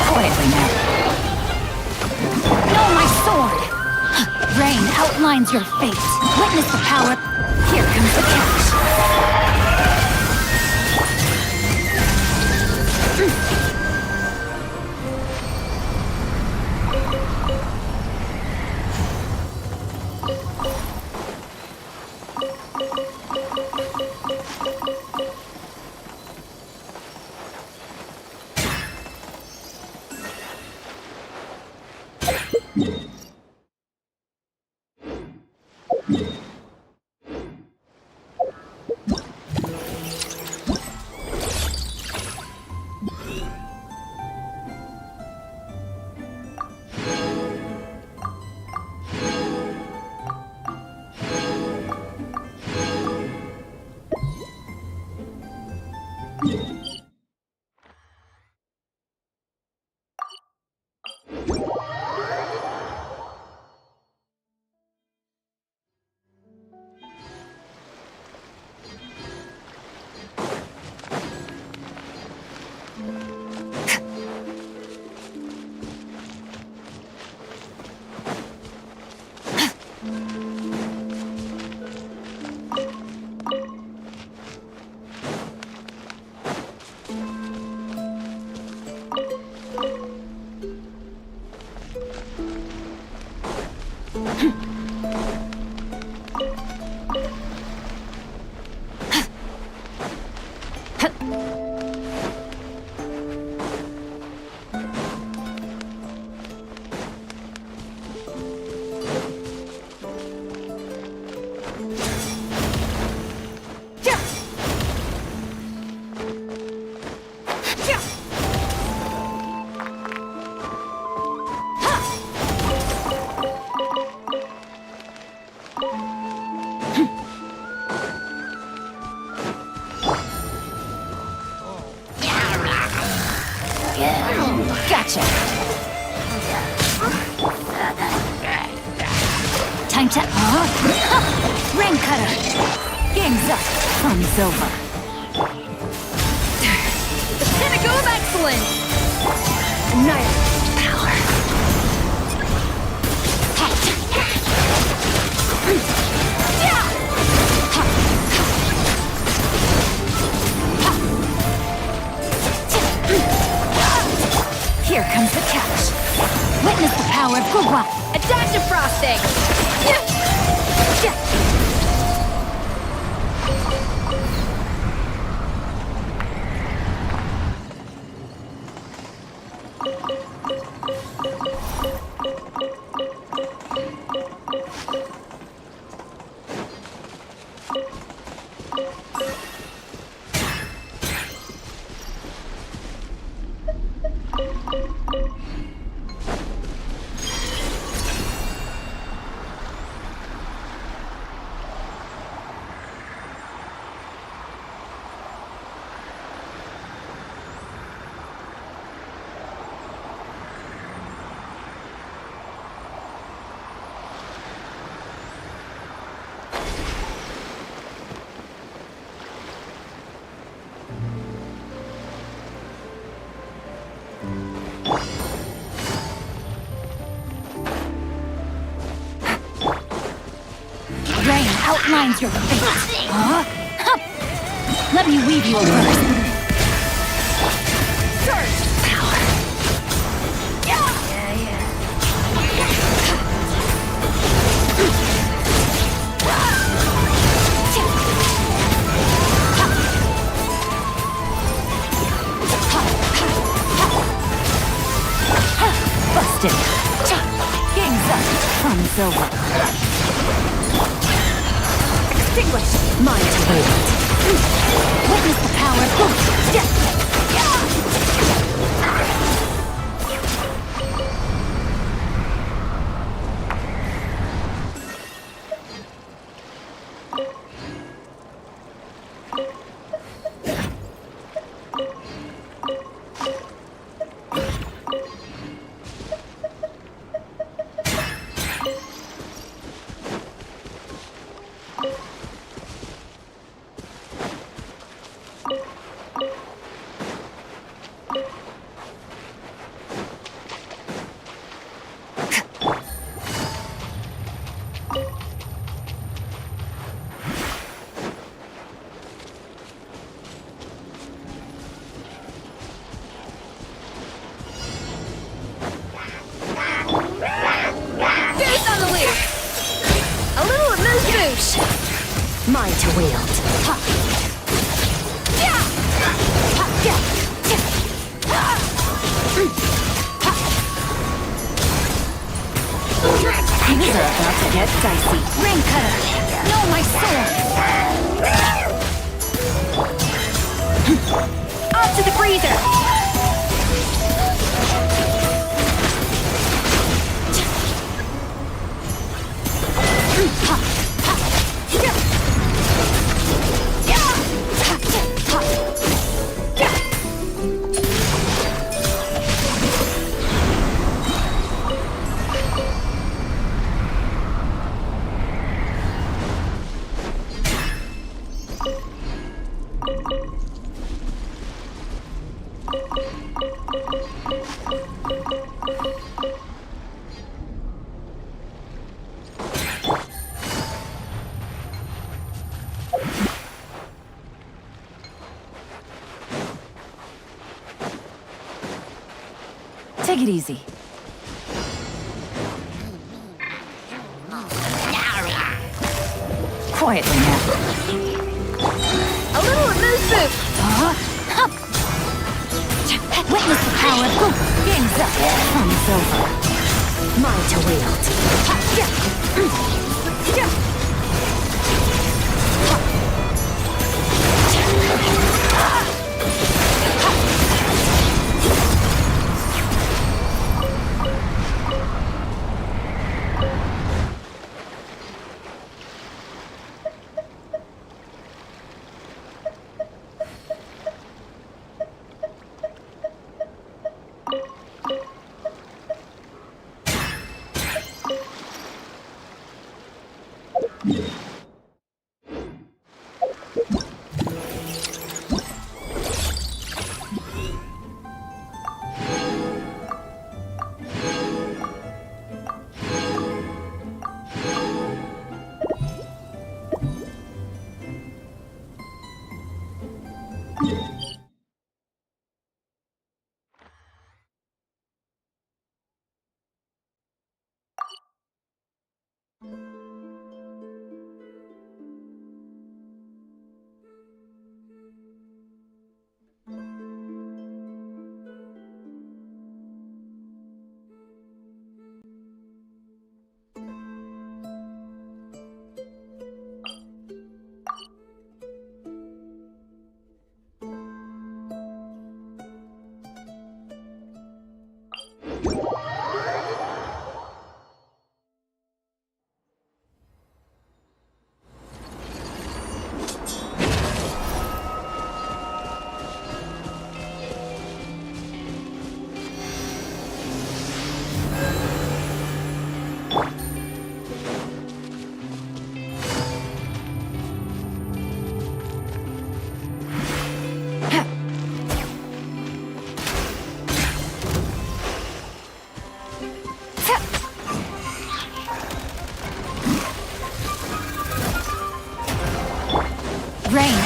Quietly now. No, my sword! Rain outlines your fate. Witness the power. Here comes the catch. Gotcha. Time to ring cutter. Game's up. Fun's over. The pinnacle of excellence. Annihilate power. Here comes the catch. Witness the power of Gugwa. Attack defrosting. Outlines your fate. Huh? Let me weave you a verse. Surge power. Busted. Game's up. Fun's over. Extinguish! Mine to wield. Witness the power of Mine to wield. Things are about to get dicey. Ring cutter. No, my sword. Off to the freezer. Take it easy. Quietly now. A little elusive! Witness the power of Gu. Game's up. Fun's over. Mine to wield.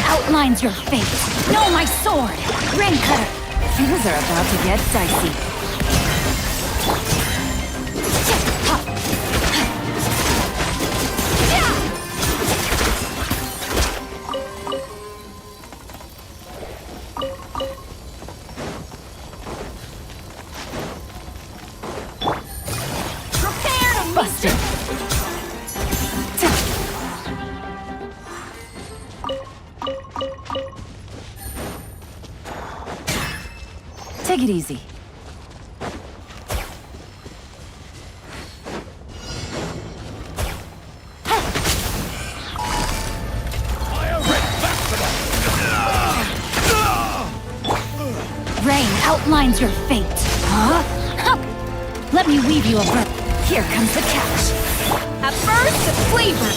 Outlines your fate. No, my sword! Rain cutter! Things are about to get dicey. Prepare to busted! Take it easy. Rain outlines your fate. Huh? Let me weave you a web. Here comes the catch. At first, the flavor.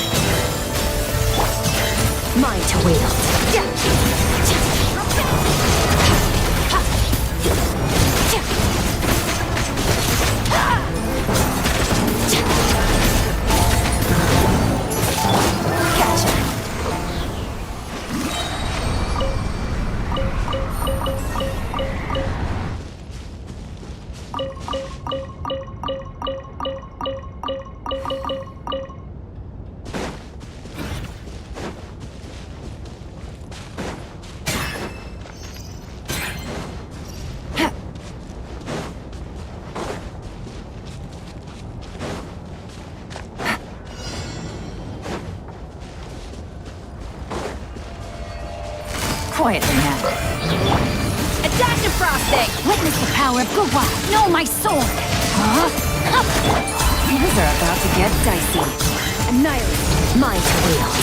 Mine to wield. Quietly now. Attack the frosting! Witness the power of Guwa! No, my sword! Huh? Things are about to get dicey. Annihilate. Mine to wield.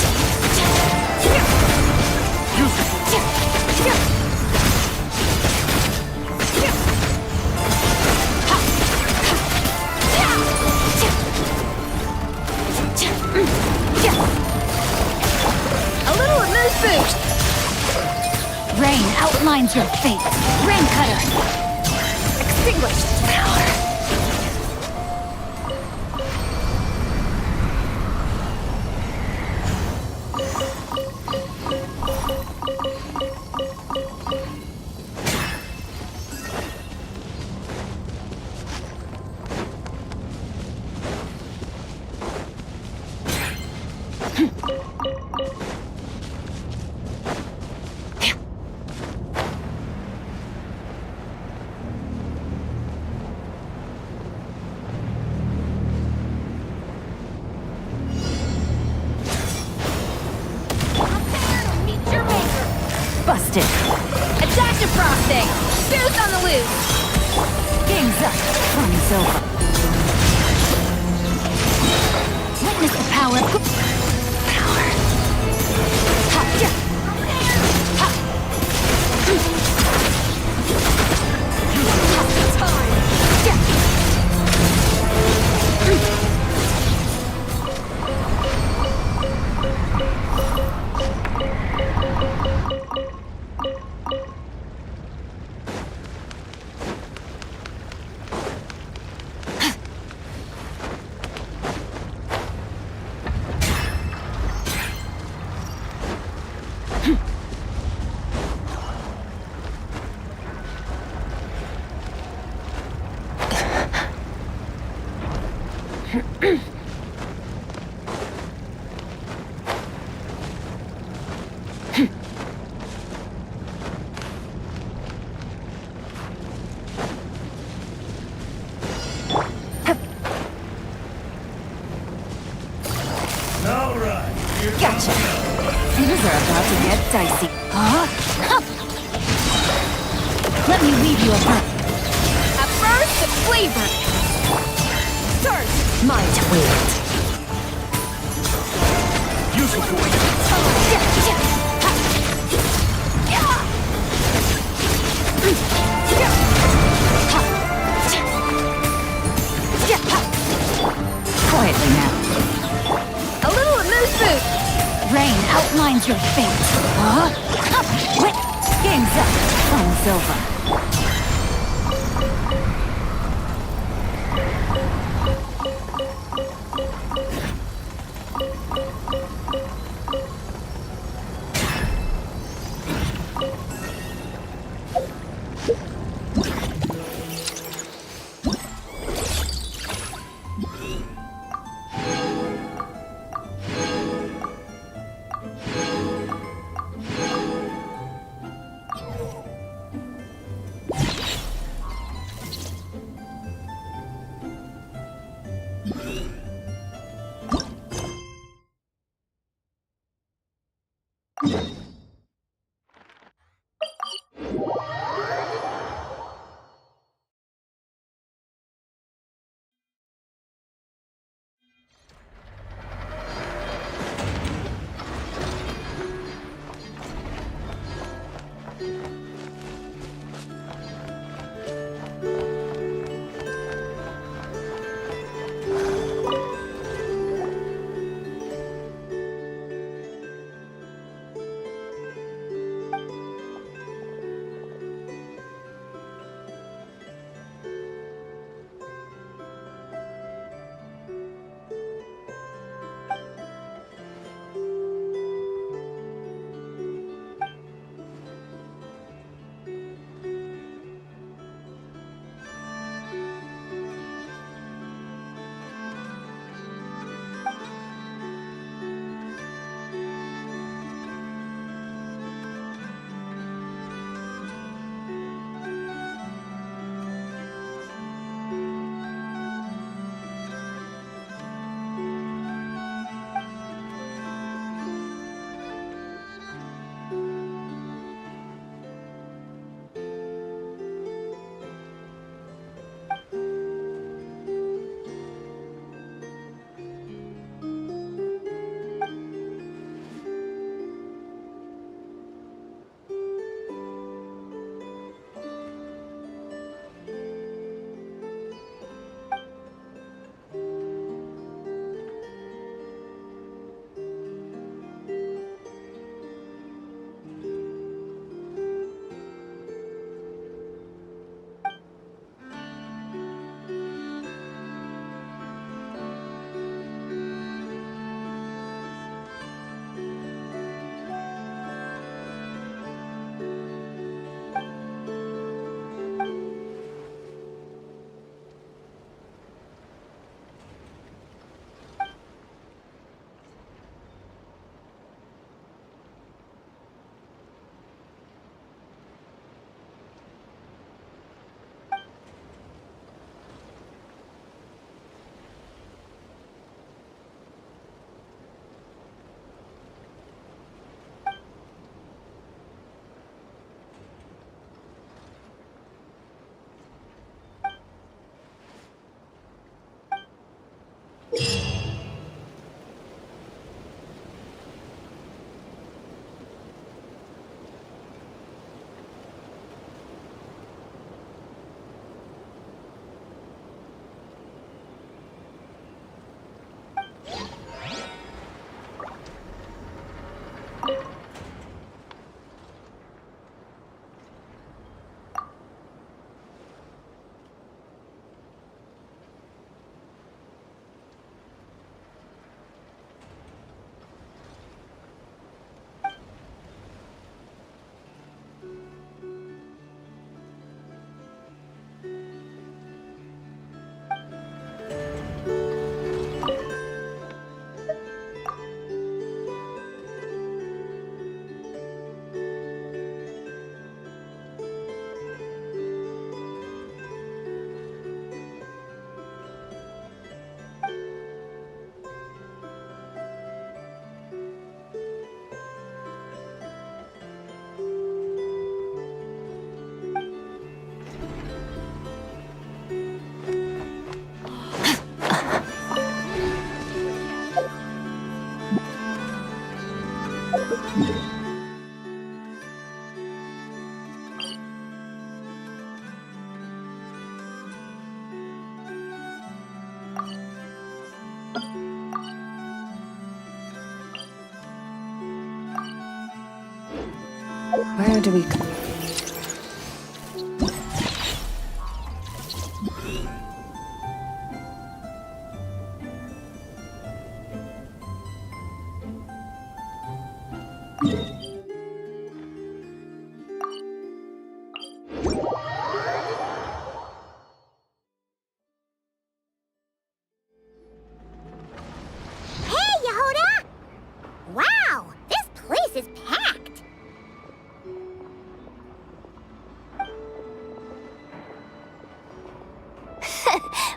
A little elusive! Rain outlines outlines your fate. Rain Cutter. Extinguished power. Busted. Adaptive frosting. Boost on the loose. Game's up. Fun's over. Witness the power of power. Ha, yeah. Ha. Time. Yeah. Gotcha. Things are about to get dicey. Huh? Let me leave you a bit. At first, the flavor. Third, my twist. Useful. Quietly now. A little amuse boost. Rain outlines your fate. Huh? Wait. Game's up. Fun's over. do we...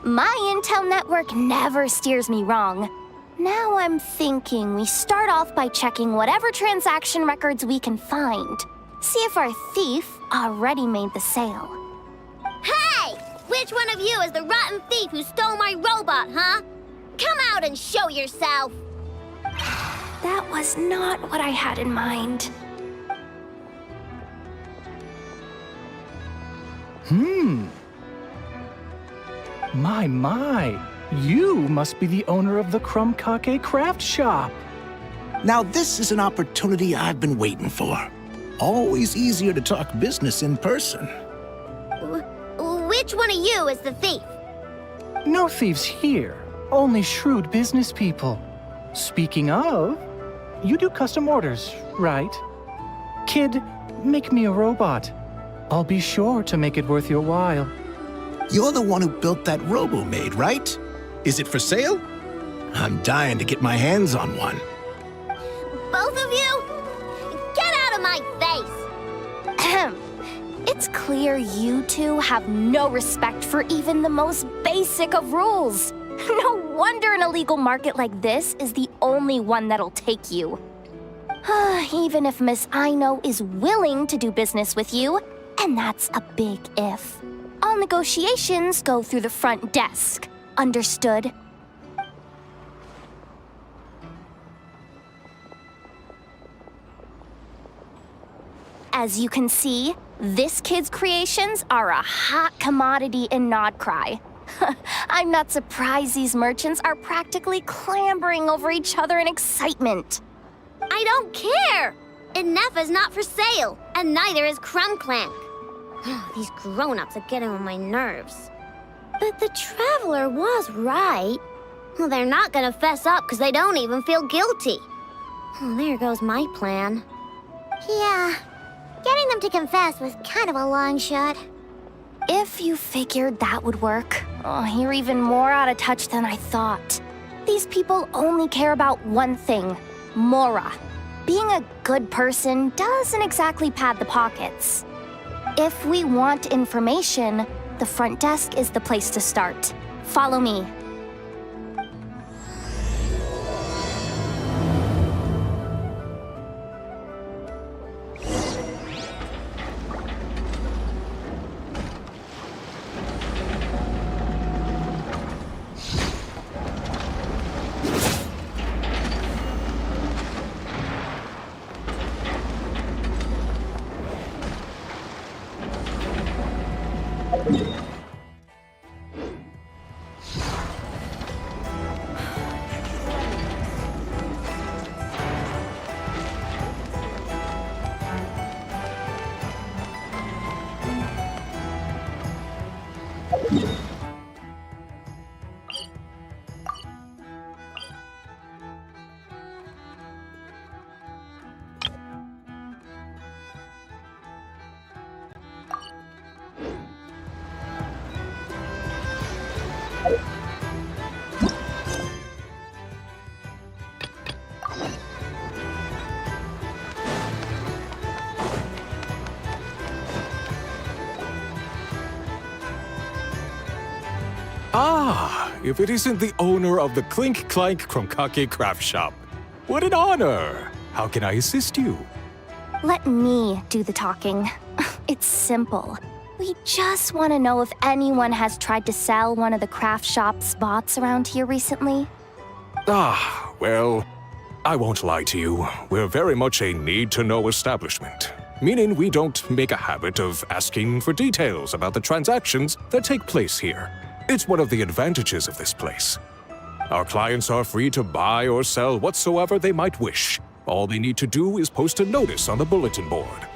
My intel network never steers me wrong. Now I'm thinking we start off by checking whatever transaction records we can find. See if our thief already made the sale. Hey! Which one of you is the rotten thief who stole my robot, huh? Come out and show yourself! That was not what I had in mind. My, you must be the owner of the Krumkake craft shop. Now this is an opportunity I've been waiting for. Always easier to talk business in person. Which one of you is the thief? No thieves here, only shrewd business people. Speaking of, you do custom orders, right? Kid, make me a robot. I'll be sure to make it worth your while. You're the one who built that robo-maid, right? Is it for sale? I'm dying to get my hands on one. Both of you? Get out of my face! It's clear you two have no respect for even the most basic of rules. No wonder an illegal market like this is the only one that'll take you. Even if Miss Aino is willing to do business with you, and that's a big if. All negotiations go through the front desk. Understood? As you can see, this kid's creations are a hot commodity in Nod-Krai. I'm not surprised these merchants are practically clambering over each other in excitement. I don't care! Inefa's not for sale, and neither is Krumklank. These grown-ups are getting on my nerves. But the Traveler was right. Well, they're not gonna fess up because they don't even feel guilty. Oh, there goes my plan. Yeah, getting them to confess was kind of a long shot. If you figured that would work, you're even more out of touch than I thought. These people only care about one thing, Mora. Being a good person doesn't exactly pad the pockets. If we want information, the front desk is the place to start. Follow me. If it isn't the owner of the Clink Clank Krumkake craft shop. What an honor! How can I assist you? Let me do the talking. It's simple. We just want to know if anyone has tried to sell one of the craft shop's bots around here recently. Well, I won't lie to you. We're very much a need-to-know establishment, meaning we don't make a habit of asking for details about the transactions that take place here. It's one of the advantages of this place. Our clients are free to buy or sell whatsoever they might wish. All they need to do is post a notice on the bulletin board.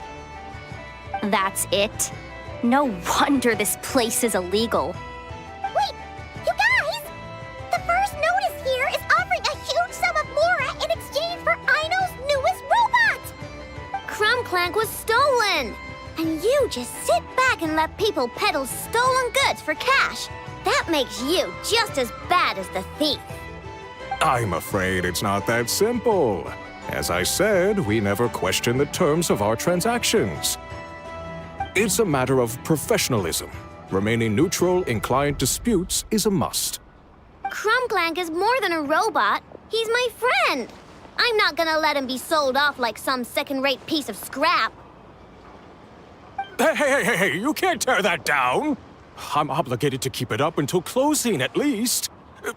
That's it? No wonder this place is illegal. Wait, you guys! The first notice here is offering a huge sum of Mora in exchange for Aino's newest robot! Clank was stolen! And you just sit back and let people peddle stolen goods for cash. That makes you just as bad as the thief. I'm afraid it's not that simple. As I said, we never question the terms of our transactions. It's a matter of professionalism. Remaining neutral in client disputes is a must. Clank is more than a robot. He's my friend. I'm not gonna let him be sold off like some second-rate piece of scrap. Hey, you can't tear that down! I'm obligated to keep it up until closing, at least.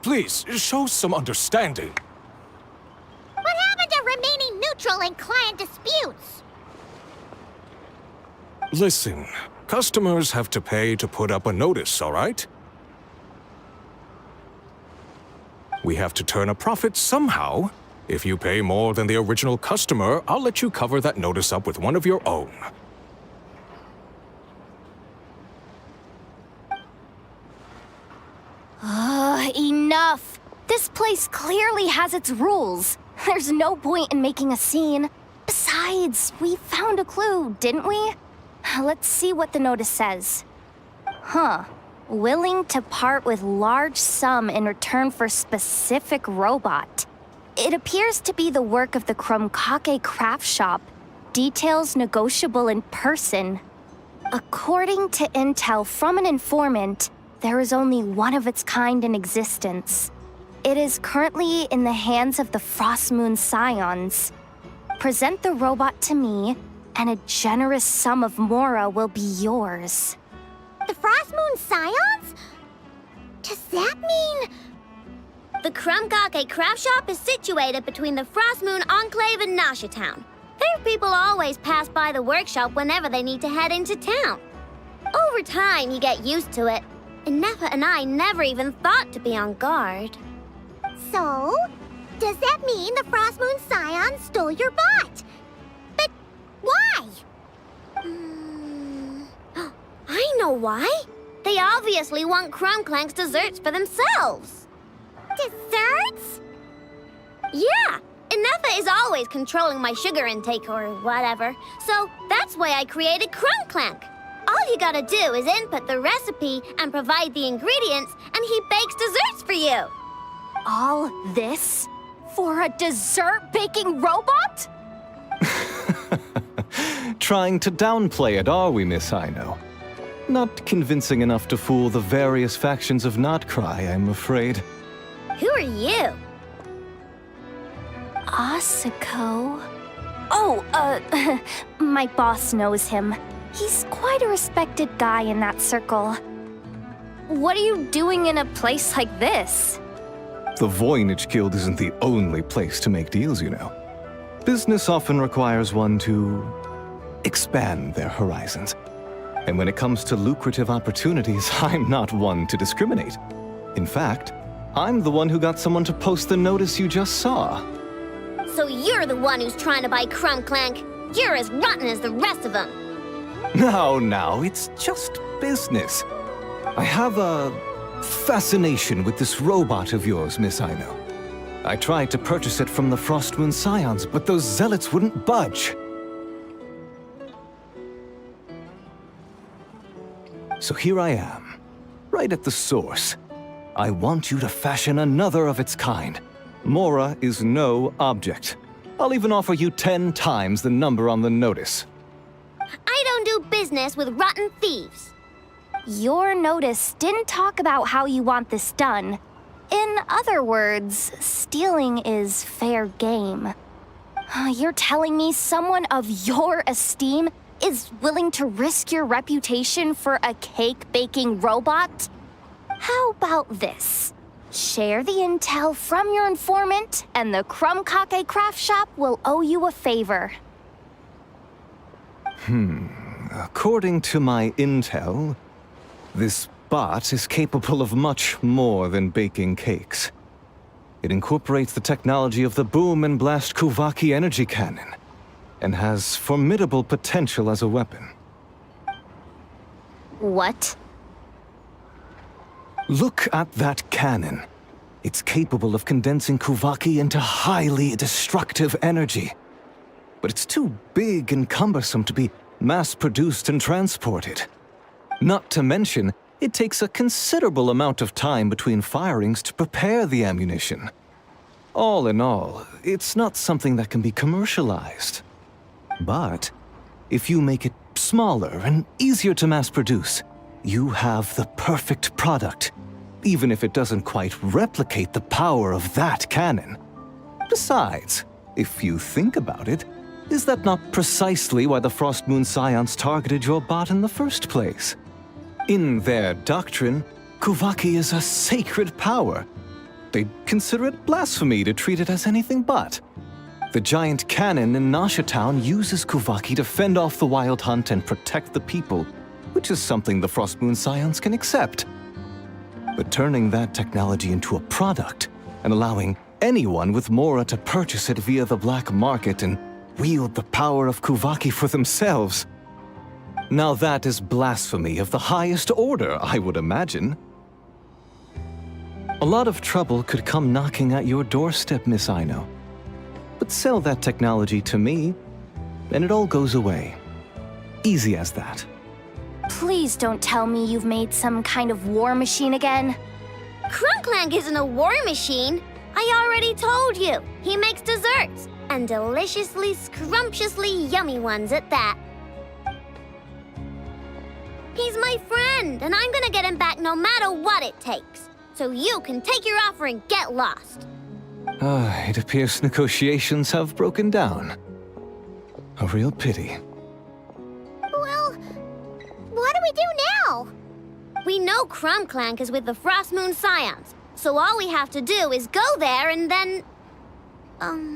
Please, show some understanding. What happened to remaining neutral in client disputes? Listen, customers have to pay to put up a notice, all right? We have to turn a profit somehow. If you pay more than the original customer, I'll let you cover that notice up with one of your own. Enough! This place clearly has its rules. There's no point in making a scene. Besides, we found a clue, didn't we? Let's see what the notice says. Huh. Willing to part with large sum in return for specific robot. It appears to be the work of the Krumkake craft shop. Details negotiable in person. According to intel from an informant, there is only one of its kind in existence. It is currently in the hands of the Frost Moon Scions. Present the robot to me, and a generous sum of Mora will be yours. The Frost Moon Scions? Does that mean... The Krumkake craft shop is situated between the Frost Moon Enclave and Nasha Town. Their people always pass by the workshop whenever they need to head into town. Over time, you get used to it. And Nefa and I never even thought to be on guard. So, does that mean the Frost Moon Scion stole your bot? But why? I know why. They obviously want Clank's desserts for themselves. Desserts? Yeah, and Nefa is always controlling my sugar intake or whatever, so that's why I created Clank. All you gotta do is input the recipe and provide the ingredients, and he bakes desserts for you. All this for a dessert baking robot? Trying to downplay it, are we, Miss Aino? Not convincing enough to fool the various factions of Nod-Krai, I'm afraid. Who are you? Asako? Oh, my boss knows him. He's quite a respected guy in that circle. What are you doing in a place like this? The Voynich Guild isn't the only place to make deals, you know. Business often requires one to expand their horizons. And when it comes to lucrative opportunities, I'm not one to discriminate. In fact, I'm the one who got someone to post the notice you just saw. So you're the one who's trying to buy Clank. You're as rotten as the rest of them. Now, it's just business. I have a fascination with this robot of yours, Miss Aino. I tried to purchase it from the Frost Moon Scions, but those zealots wouldn't budge. So here I am, right at the source. I want you to fashion another of its kind. Mora is no object. I'll even offer you 10 times the number on the notice. I don't do business with rotten thieves. Your notice didn't talk about how you want this done. In other words, stealing is fair game. You're telling me someone of your esteem is willing to risk your reputation for a cake-baking robot? How about this? Share the intel from your informant, and the Krumkake craft shop will owe you a favor. According to my intel, this bot is capable of much more than baking cakes. It incorporates the technology of the Boom and Blast Kuvaki energy cannon, and has formidable potential as a weapon. What? Look at that cannon. It's capable of condensing Kuvaki into highly destructive energy. But it's too big and cumbersome to be mass-produced and transported. Not to mention, it takes a considerable amount of time between firings to prepare the ammunition. All in all, it's not something that can be commercialized. But if you make it smaller and easier to mass-produce, you have the perfect product, even if it doesn't quite replicate the power of that cannon. Besides, if you think about it, is that not precisely why the Frost Moon Scions targeted your bot in the first place? In their doctrine, Kuvaki is a sacred power. They'd consider it blasphemy to treat it as anything but. The giant cannon in Nasha Town uses Kuvaki to fend off the wild hunt and protect the people, which is something the Frost Moon Scions can accept. But turning that technology into a product and allowing anyone with Mora to purchase it via the black market and wield the power of Kuvaki for themselves. Now that is blasphemy of the highest order, I would imagine. A lot of trouble could come knocking at your doorstep, Miss Aino. But sell that technology to me, and it all goes away. Easy as that. Please don't tell me you've made some kind of war machine again. Crunklank isn't a war machine. I already told you. He makes desserts, and deliciously, scrumptiously yummy ones at that. He's my friend, and I'm gonna get him back no matter what it takes. So you can take your offer and get lost. It appears negotiations have broken down. A real pity. Well, what do we do now? We know Crunklank is with the Frost Moon Scions, so all we have to do is go there and then... Good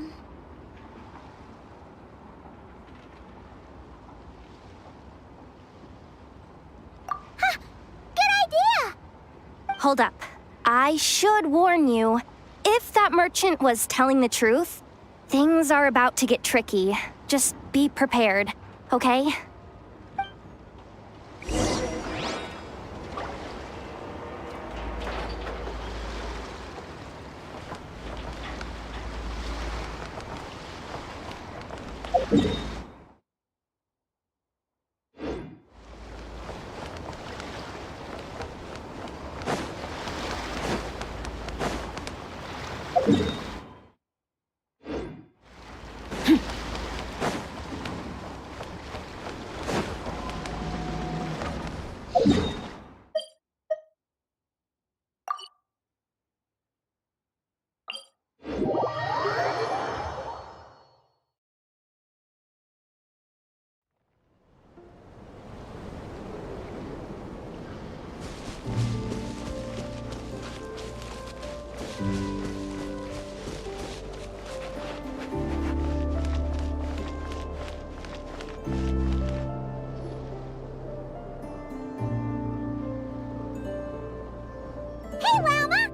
idea! Hold up. I should warn you. If that merchant was telling the truth, things are about to get tricky. Just be prepared, okay? Hey, Llama!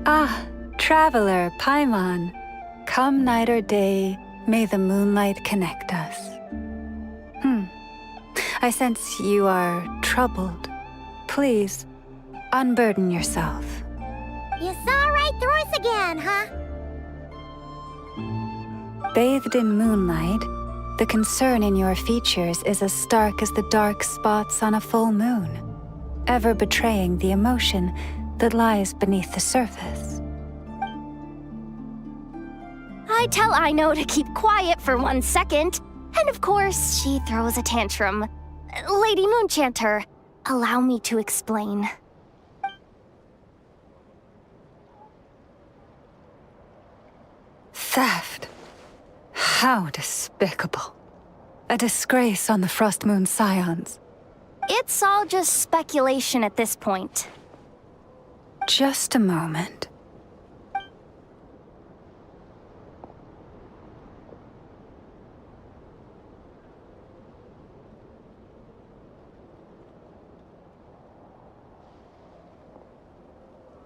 Ah, traveler, Paimon. Come night or day, may the moonlight connect us. I sense you are troubled. Please, unburden yourself. You saw right through us again, huh? Bathed in moonlight, the concern in your features is as stark as the dark spots on a full moon, ever betraying the emotion that lies beneath the surface. I tell Aino to keep quiet for 1 second, and of course, she throws a tantrum. Lady Moonchanter, allow me to explain. Theft. How despicable. A disgrace on the Frost Moon Scions. It's all just speculation at this point. Just a moment.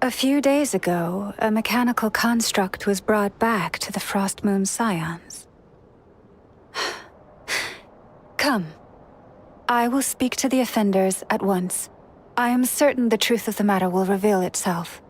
A few days ago, a mechanical construct was brought back to the Frost Moon Scions. Come. I will speak to the offenders at once. I am certain the truth of the matter will reveal itself.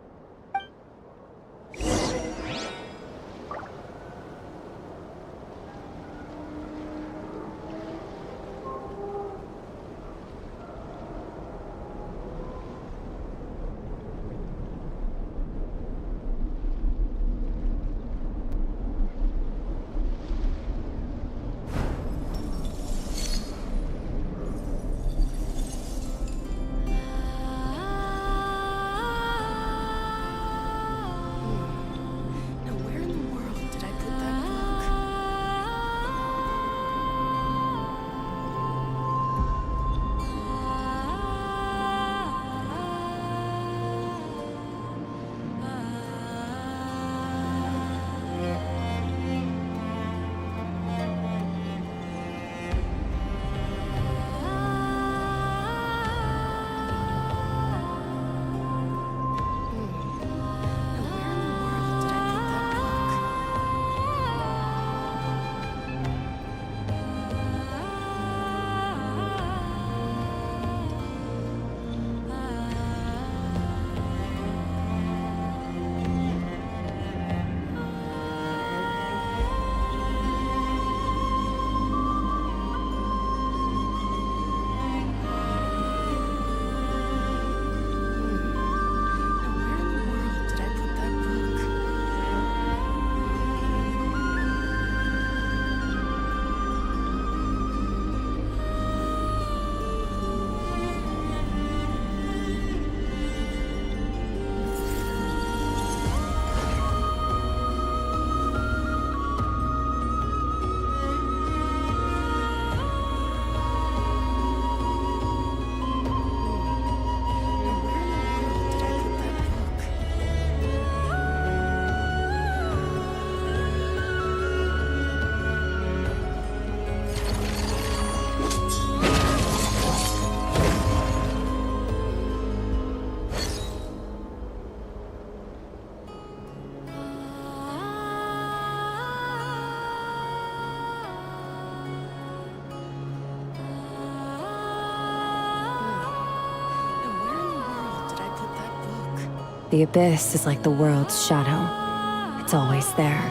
The abyss is like the world's shadow. It's always there,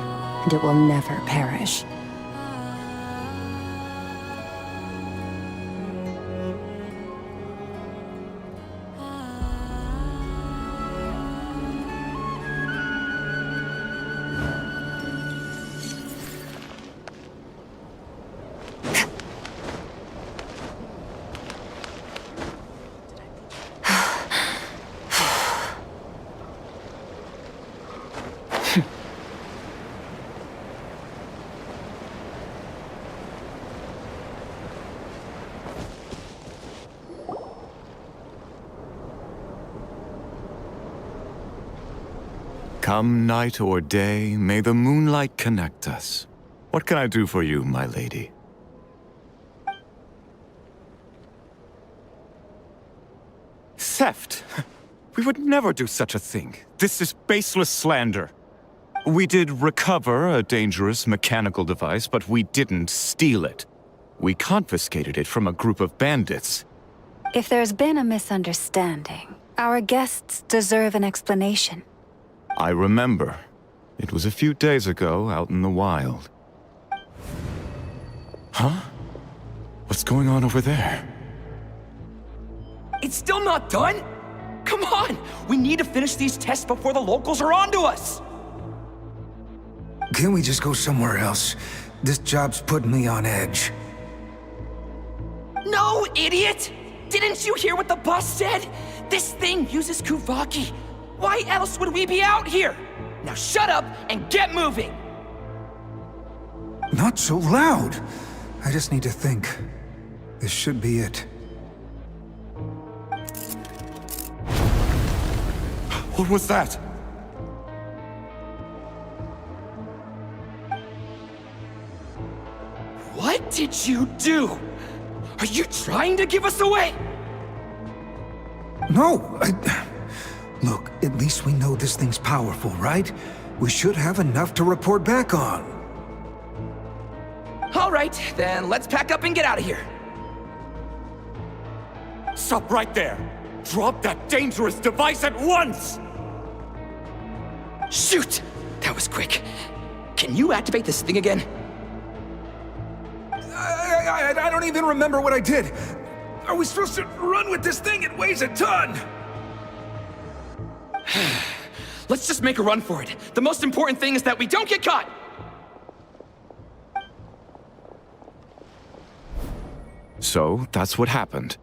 and it will never perish. Come night or day, may the moonlight connect us. What can I do for you, my lady? Theft! We would never do such a thing. This is baseless slander. We did recover a dangerous mechanical device, but we didn't steal it. We confiscated it from a group of bandits. If there's been a misunderstanding, our guests deserve an explanation. I remember. It was a few days ago, out in the wild. Huh? What's going on over there? It's still not done? Come on! We need to finish these tests before the locals are onto us! Can't we just go somewhere else? This job's putting me on edge. No, idiot! Didn't you hear what the boss said? This thing uses Kuvaki. Why else would we be out here? Now shut up and get moving! Not so loud! I just need to think. This should be it. What was that? What did you do? Are you trying to give us away? No, Look, at least we know this thing's powerful, right? We should have enough to report back on. All right, then let's pack up and get out of here. Stop right there! Drop that dangerous device at once! Shoot! That was quick. Can you activate this thing again? I don't even remember what I did. Are we supposed to run with this thing? It weighs a ton! Let's just make a run for it. The most important thing is that we don't get caught! So, that's what happened.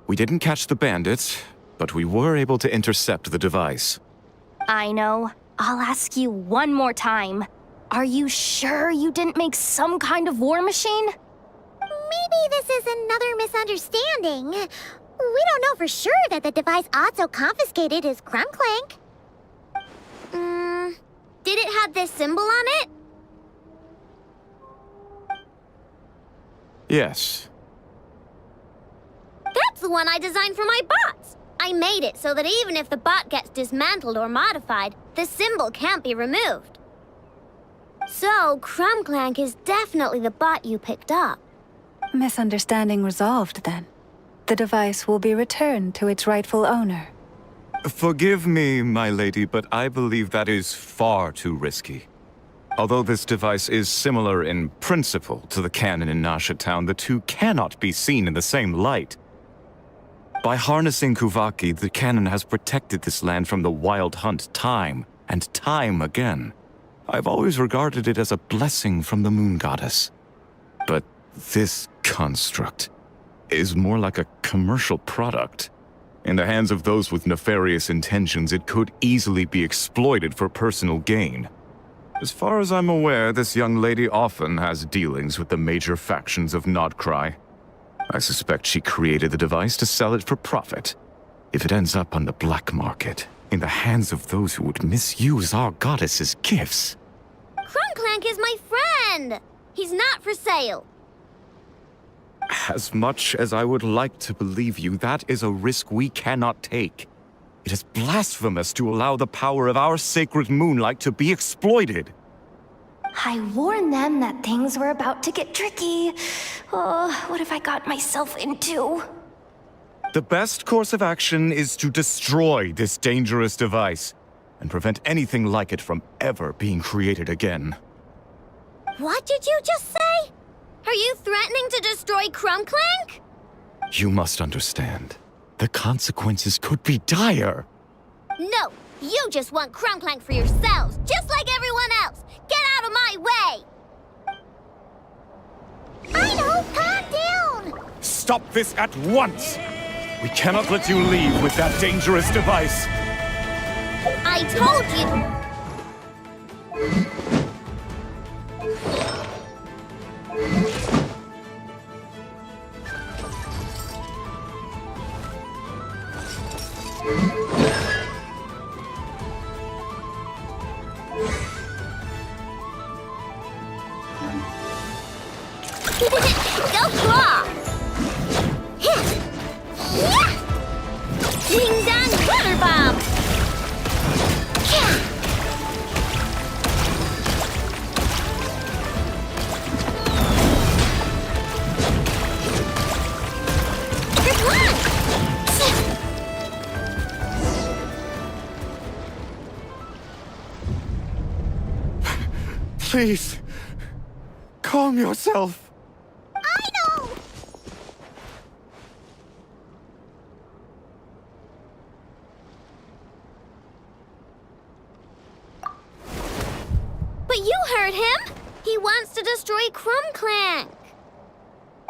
We didn't catch the bandits, but we were able to intercept the device. I know. I'll ask you one more time. Are you sure you didn't make some kind of war machine? Maybe this is another misunderstanding. We don't know for sure that the device Otso confiscated is Clank. Did it have this symbol on it? Yes. That's the one I designed for my bots. I made it so that even if the bot gets dismantled or modified, the symbol can't be removed. So, Clank is definitely the bot you picked up. Misunderstanding resolved, then. The device will be returned to its rightful owner. Forgive me, my lady, but I believe that is far too risky. Although this device is similar in principle to the cannon in Nasha Town, the two cannot be seen in the same light. By harnessing Kuvaki, the cannon has protected this land from the wild hunt time and time again. I've always regarded it as a blessing from the moon goddess. But this construct is more like a commercial product. In the hands of those with nefarious intentions, it could easily be exploited for personal gain. As far as I'm aware, this young lady often has dealings with the major factions of Nod-Krai. I suspect she created the device to sell it for profit. If it ends up on the black market, in the hands of those who would misuse our goddess's gifts. Clank is my friend! He's not for sale. As much as I would like to believe you, that is a risk we cannot take. It is blasphemous to allow the power of our sacred moonlight to be exploited. I warned them that things were about to get tricky. Oh, what have I got myself into? The best course of action is to destroy this dangerous device and prevent anything like it from ever being created again. What did you just say? Are you threatening to destroy Clank? You must understand. The consequences could be dire. No, you just want Clank for yourselves, just like everyone else. Get out of my way! I know, calm down! Stop this at once! We cannot let you leave with that dangerous device. I told you! Go claw! Ding dong glitter bomb! Good luck! Please, calm yourself. But you heard him! He wants to destroy Clank.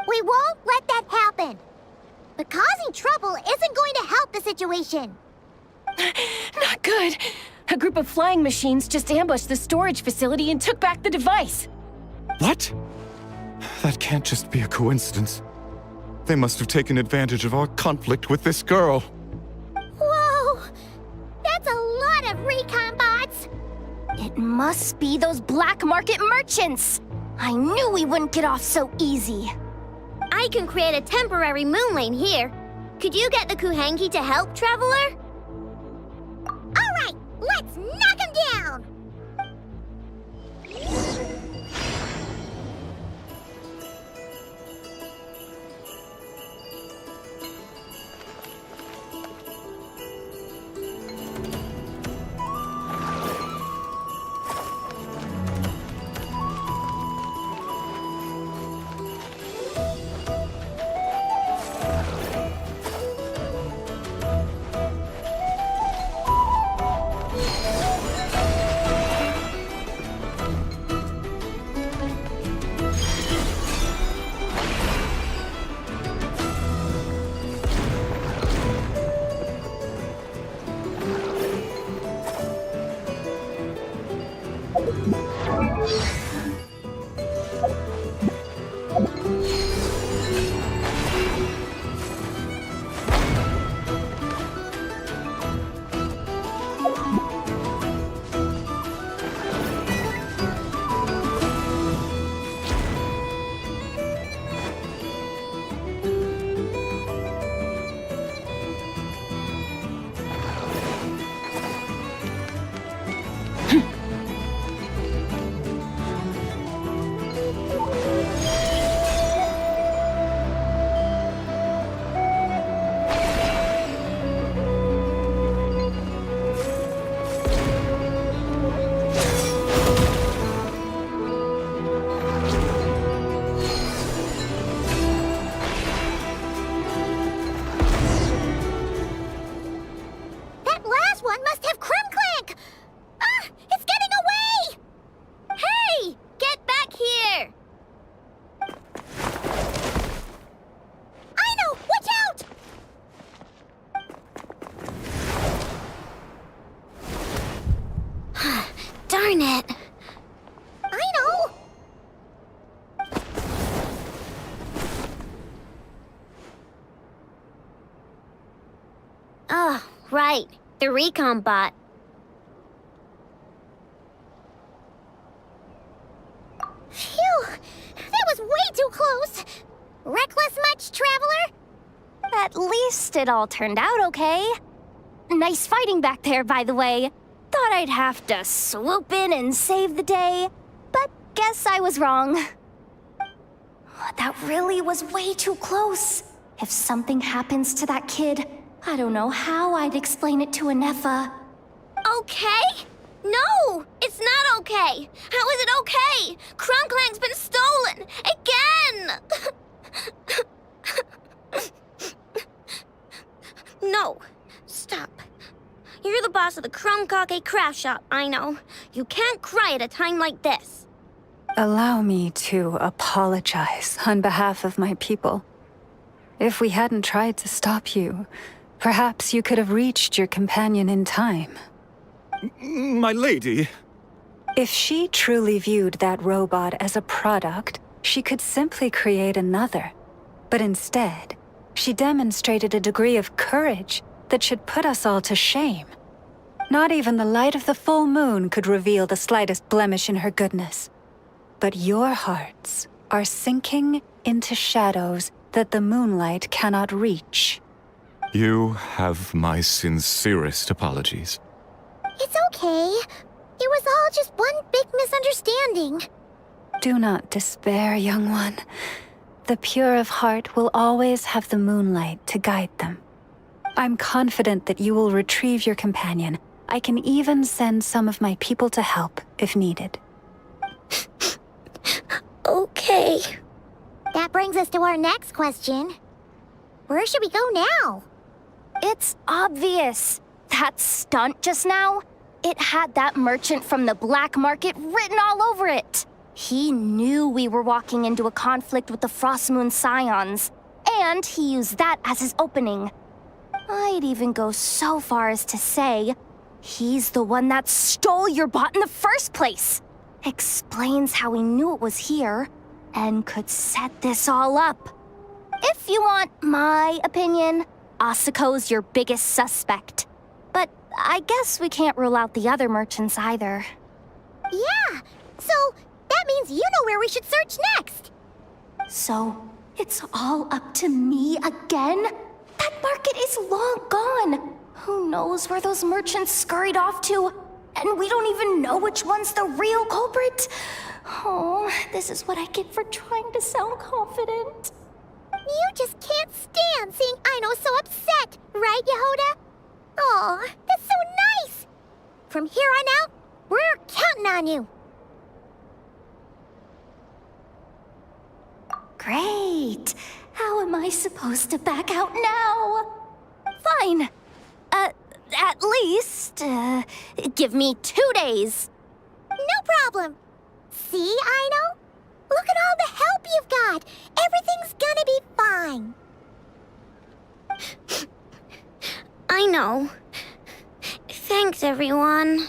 We won't let that happen. But causing trouble isn't going to help the situation. Not good. A group of flying machines just ambushed the storage facility and took back the device. What? That can't just be a coincidence. They must have taken advantage of our conflict with this girl. Whoa! That's a lot of recon bots! It must be those black market merchants. I knew we wouldn't get off so easy. I can create a temporary moon lane here. Could you get the Kuhenki to help, Traveler? Let's knock him down! Darn it. I know. Oh, right. The recon bot. Phew! That was way too close! Reckless much, Traveler? At least it all turned out okay. Nice fighting back there, by the way. Thought I'd have to swoop in and save the day, but guess I was wrong. That really was way too close. If something happens to that kid, I don't know how I'd explain it to Anefa. Okay? No! It's not okay! How is it okay? Crumb-Clang's been stolen! Again! No. Stop. You're the boss of the Crumb-Kake craft shop, I know. You can't cry at a time like this. Allow me to apologize on behalf of my people. If we hadn't tried to stop you, perhaps you could have reached your companion in time. My lady. If she truly viewed that robot as a product, she could simply create another. But instead, she demonstrated a degree of courage that should put us all to shame. Not even the light of the full moon could reveal the slightest blemish in her goodness. But your hearts are sinking into shadows that the moonlight cannot reach. You have my sincerest apologies. It's okay. It was all just one big misunderstanding. Do not despair, young one. The pure of heart will always have the moonlight to guide them. I'm confident that you will retrieve your companion. I can even send some of my people to help if needed. Okay. That brings us to our next question. Where should we go now? It's obvious. That stunt just now, it had that merchant from the black market written all over it. He knew we were walking into a conflict with the Frostmoon Scions, and he used that as his opening. I'd even go so far as to say, he's the one that stole your bot in the first place. Explains how he knew it was here, and could set this all up. If you want my opinion, Asiko's your biggest suspect. But I guess we can't rule out the other merchants either. Yeah, so that means you know where we should search next. So, it's all up to me again? That market is long gone. Who knows where those merchants scurried off to? And we don't even know which one's the real culprit. Oh, this is what I get for trying to sound confident. You just can't stand seeing Aino so upset, right, Yehoda? Aw, that's so nice! From here on out, we're counting on you. Great. How am I supposed to back out now? Fine. At least, give me 2 days. No problem. See, Aino? Look at all the help you've got. Everything's gonna be fine. I know. Thanks, everyone.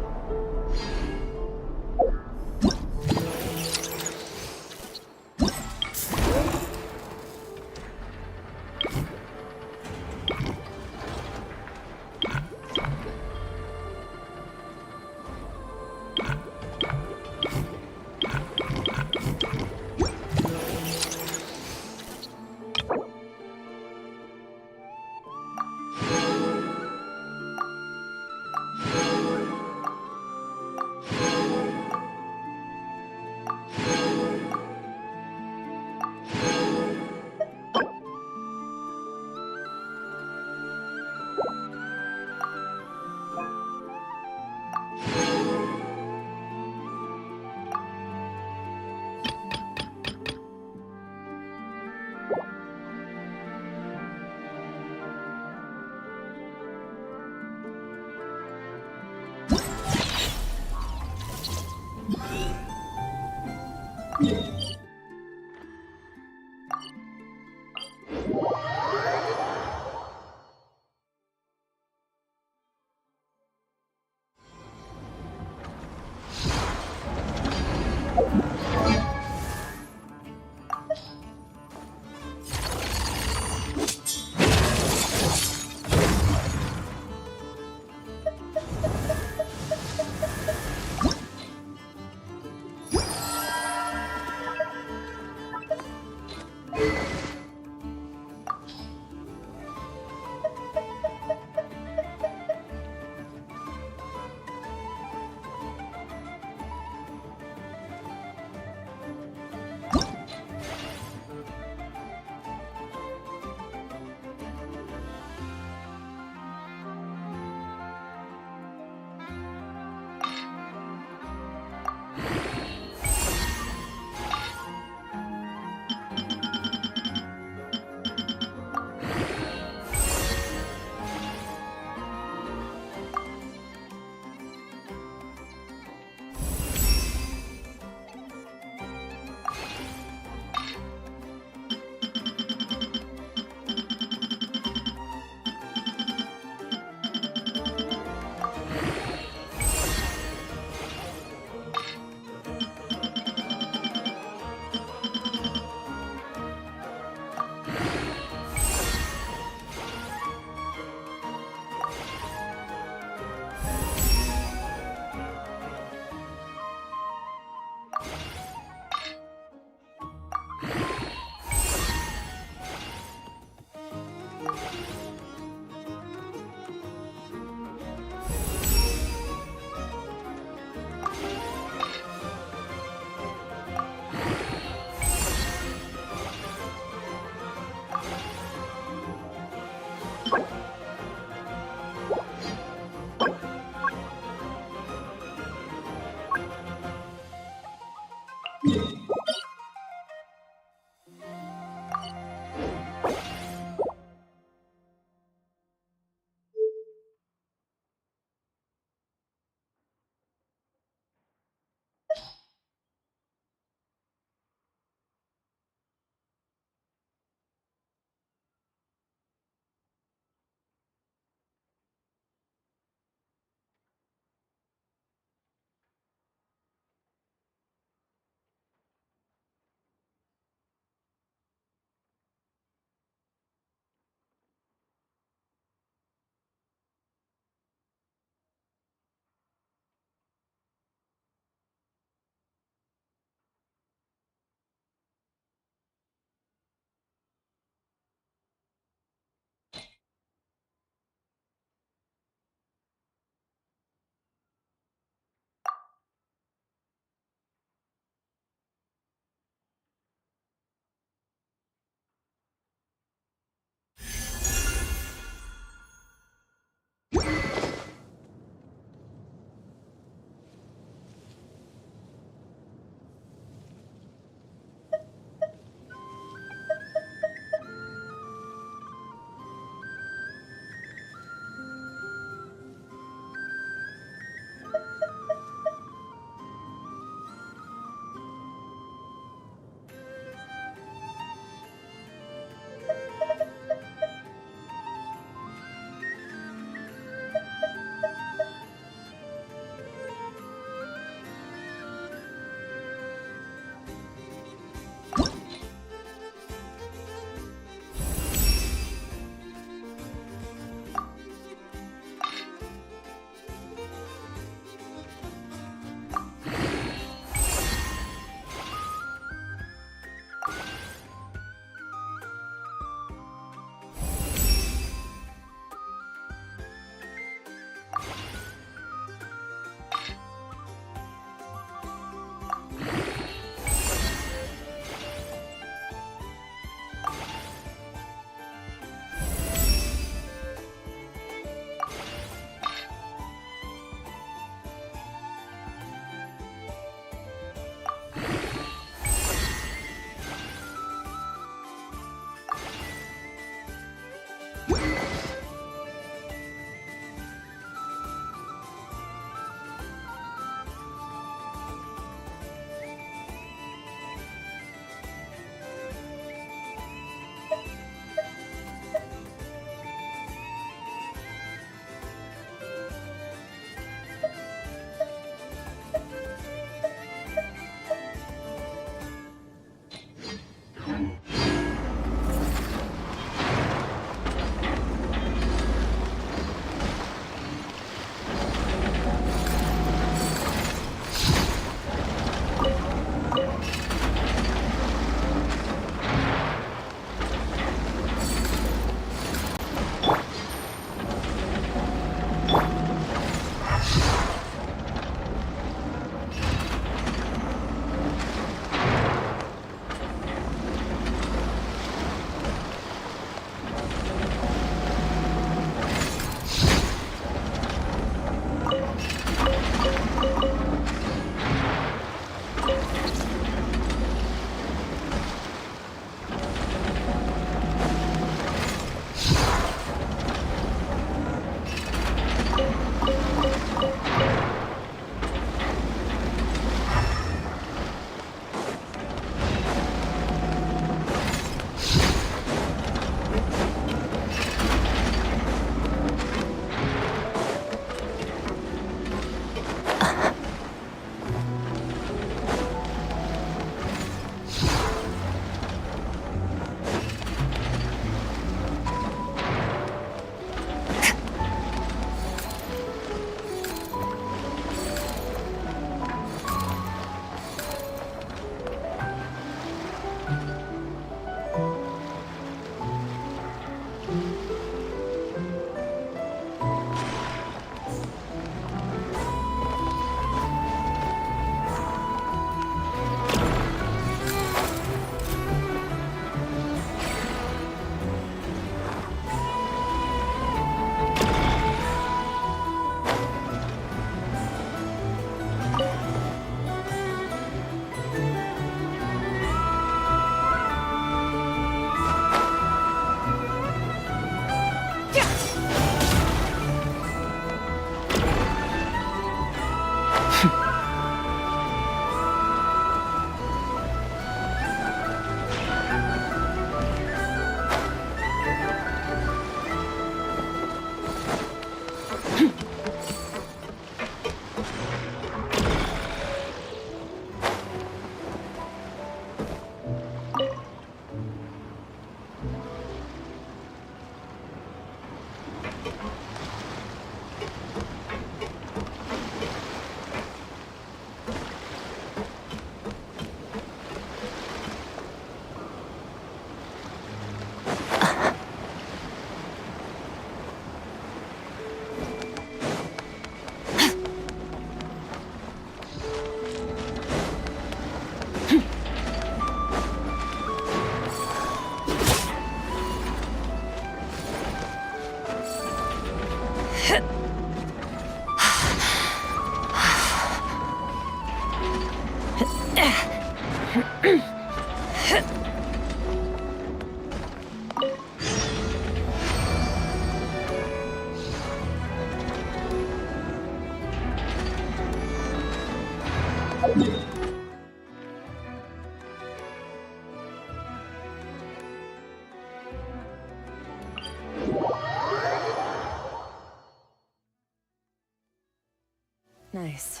nice.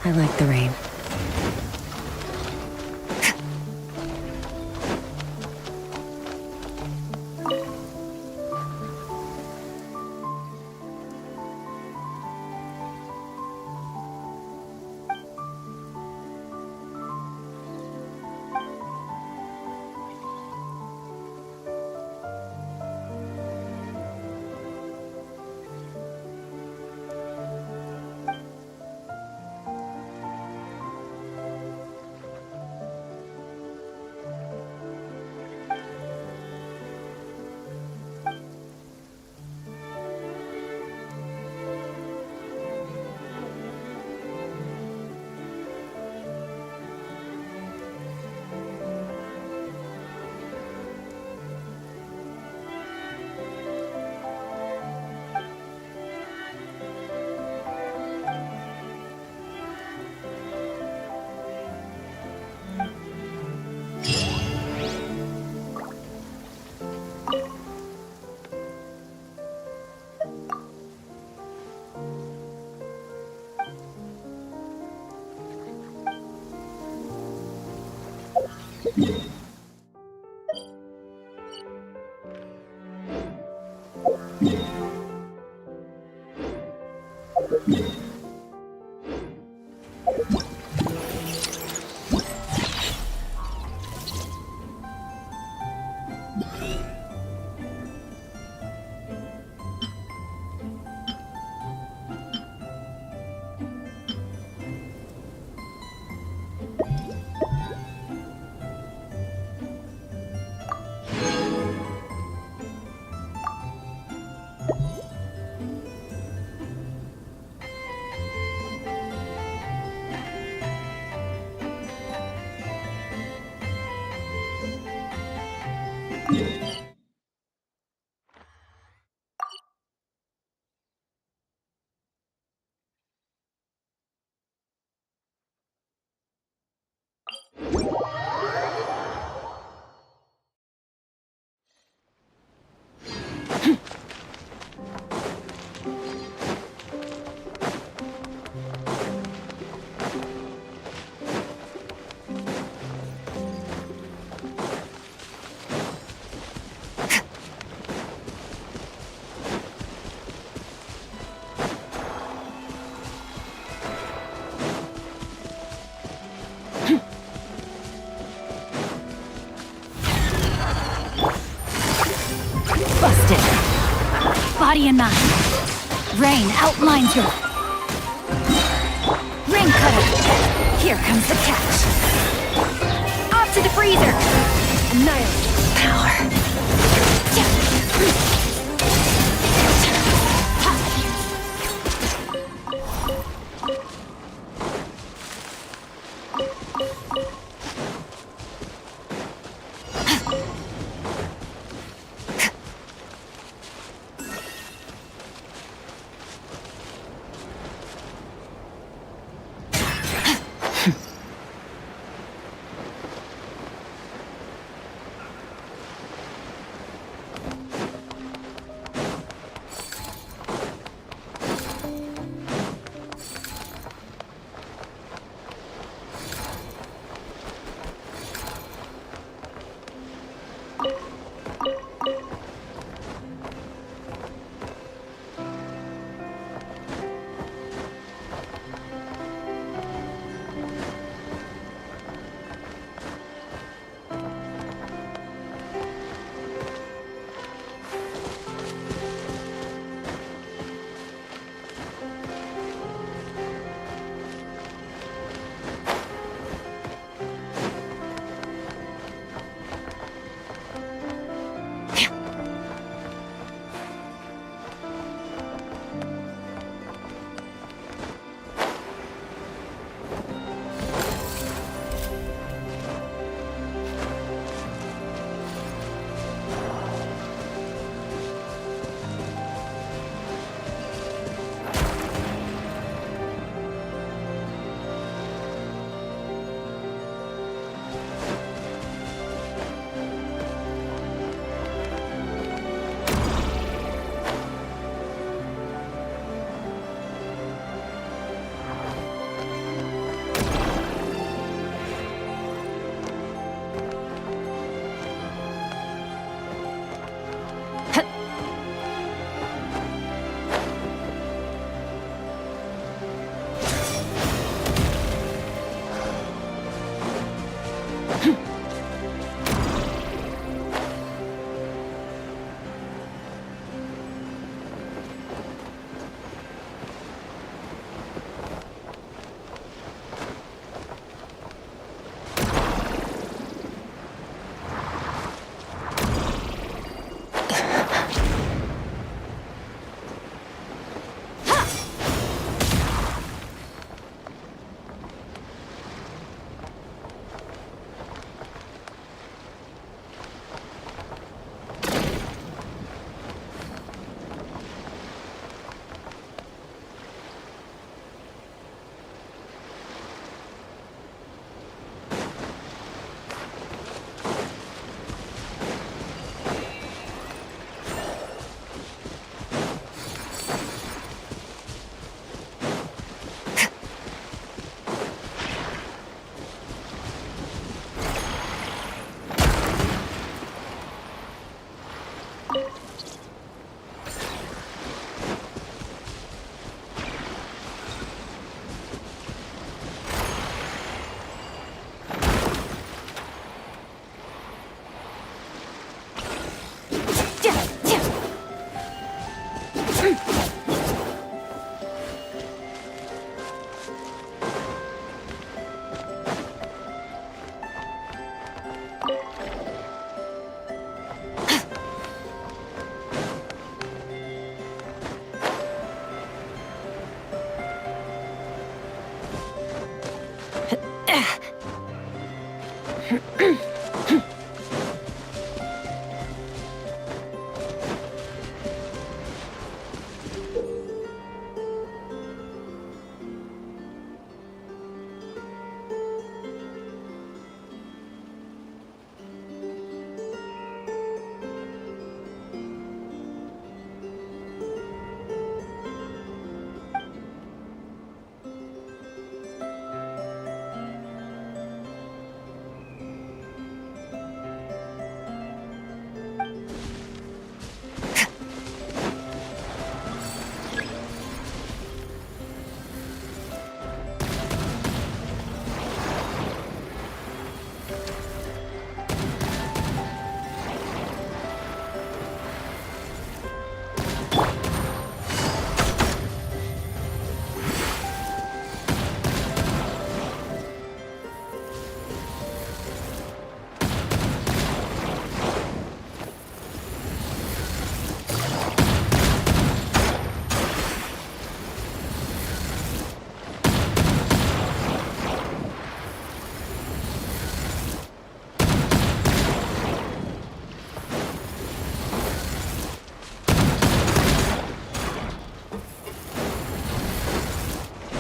I like the rain. Body and mind. Rain outlines your... Ring cutter. Here comes the catch. Off to the freezer. Annihilate power.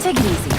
Take it easy.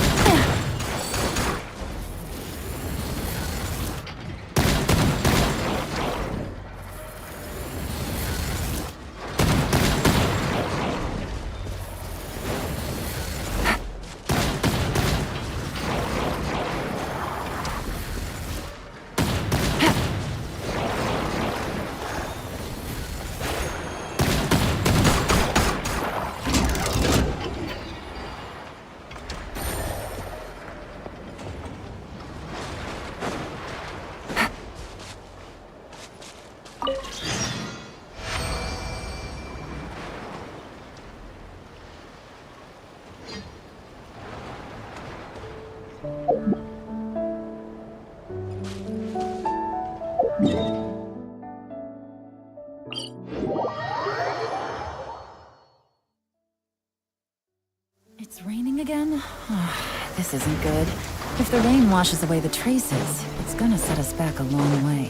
It's raining again? This isn't good. If the rain washes away the traces, it's gonna set us back a long way.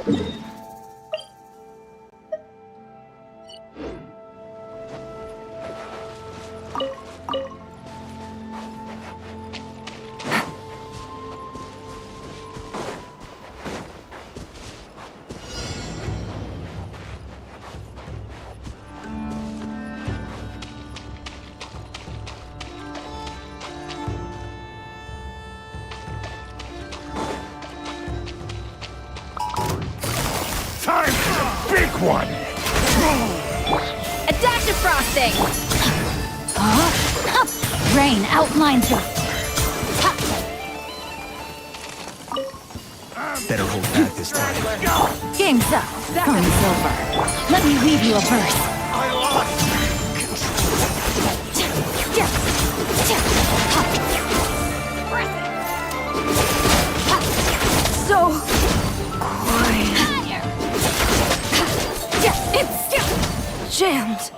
Time for the big one! A dash of frosting! Rain outlines her. Better hold back this time. Game's up. Fun's over. Let me leave you a verse. I lost! So quiet. It's jammed.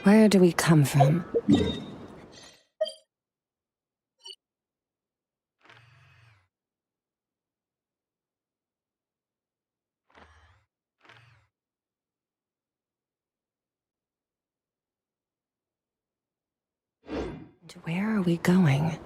Where do we come from? And where are we going?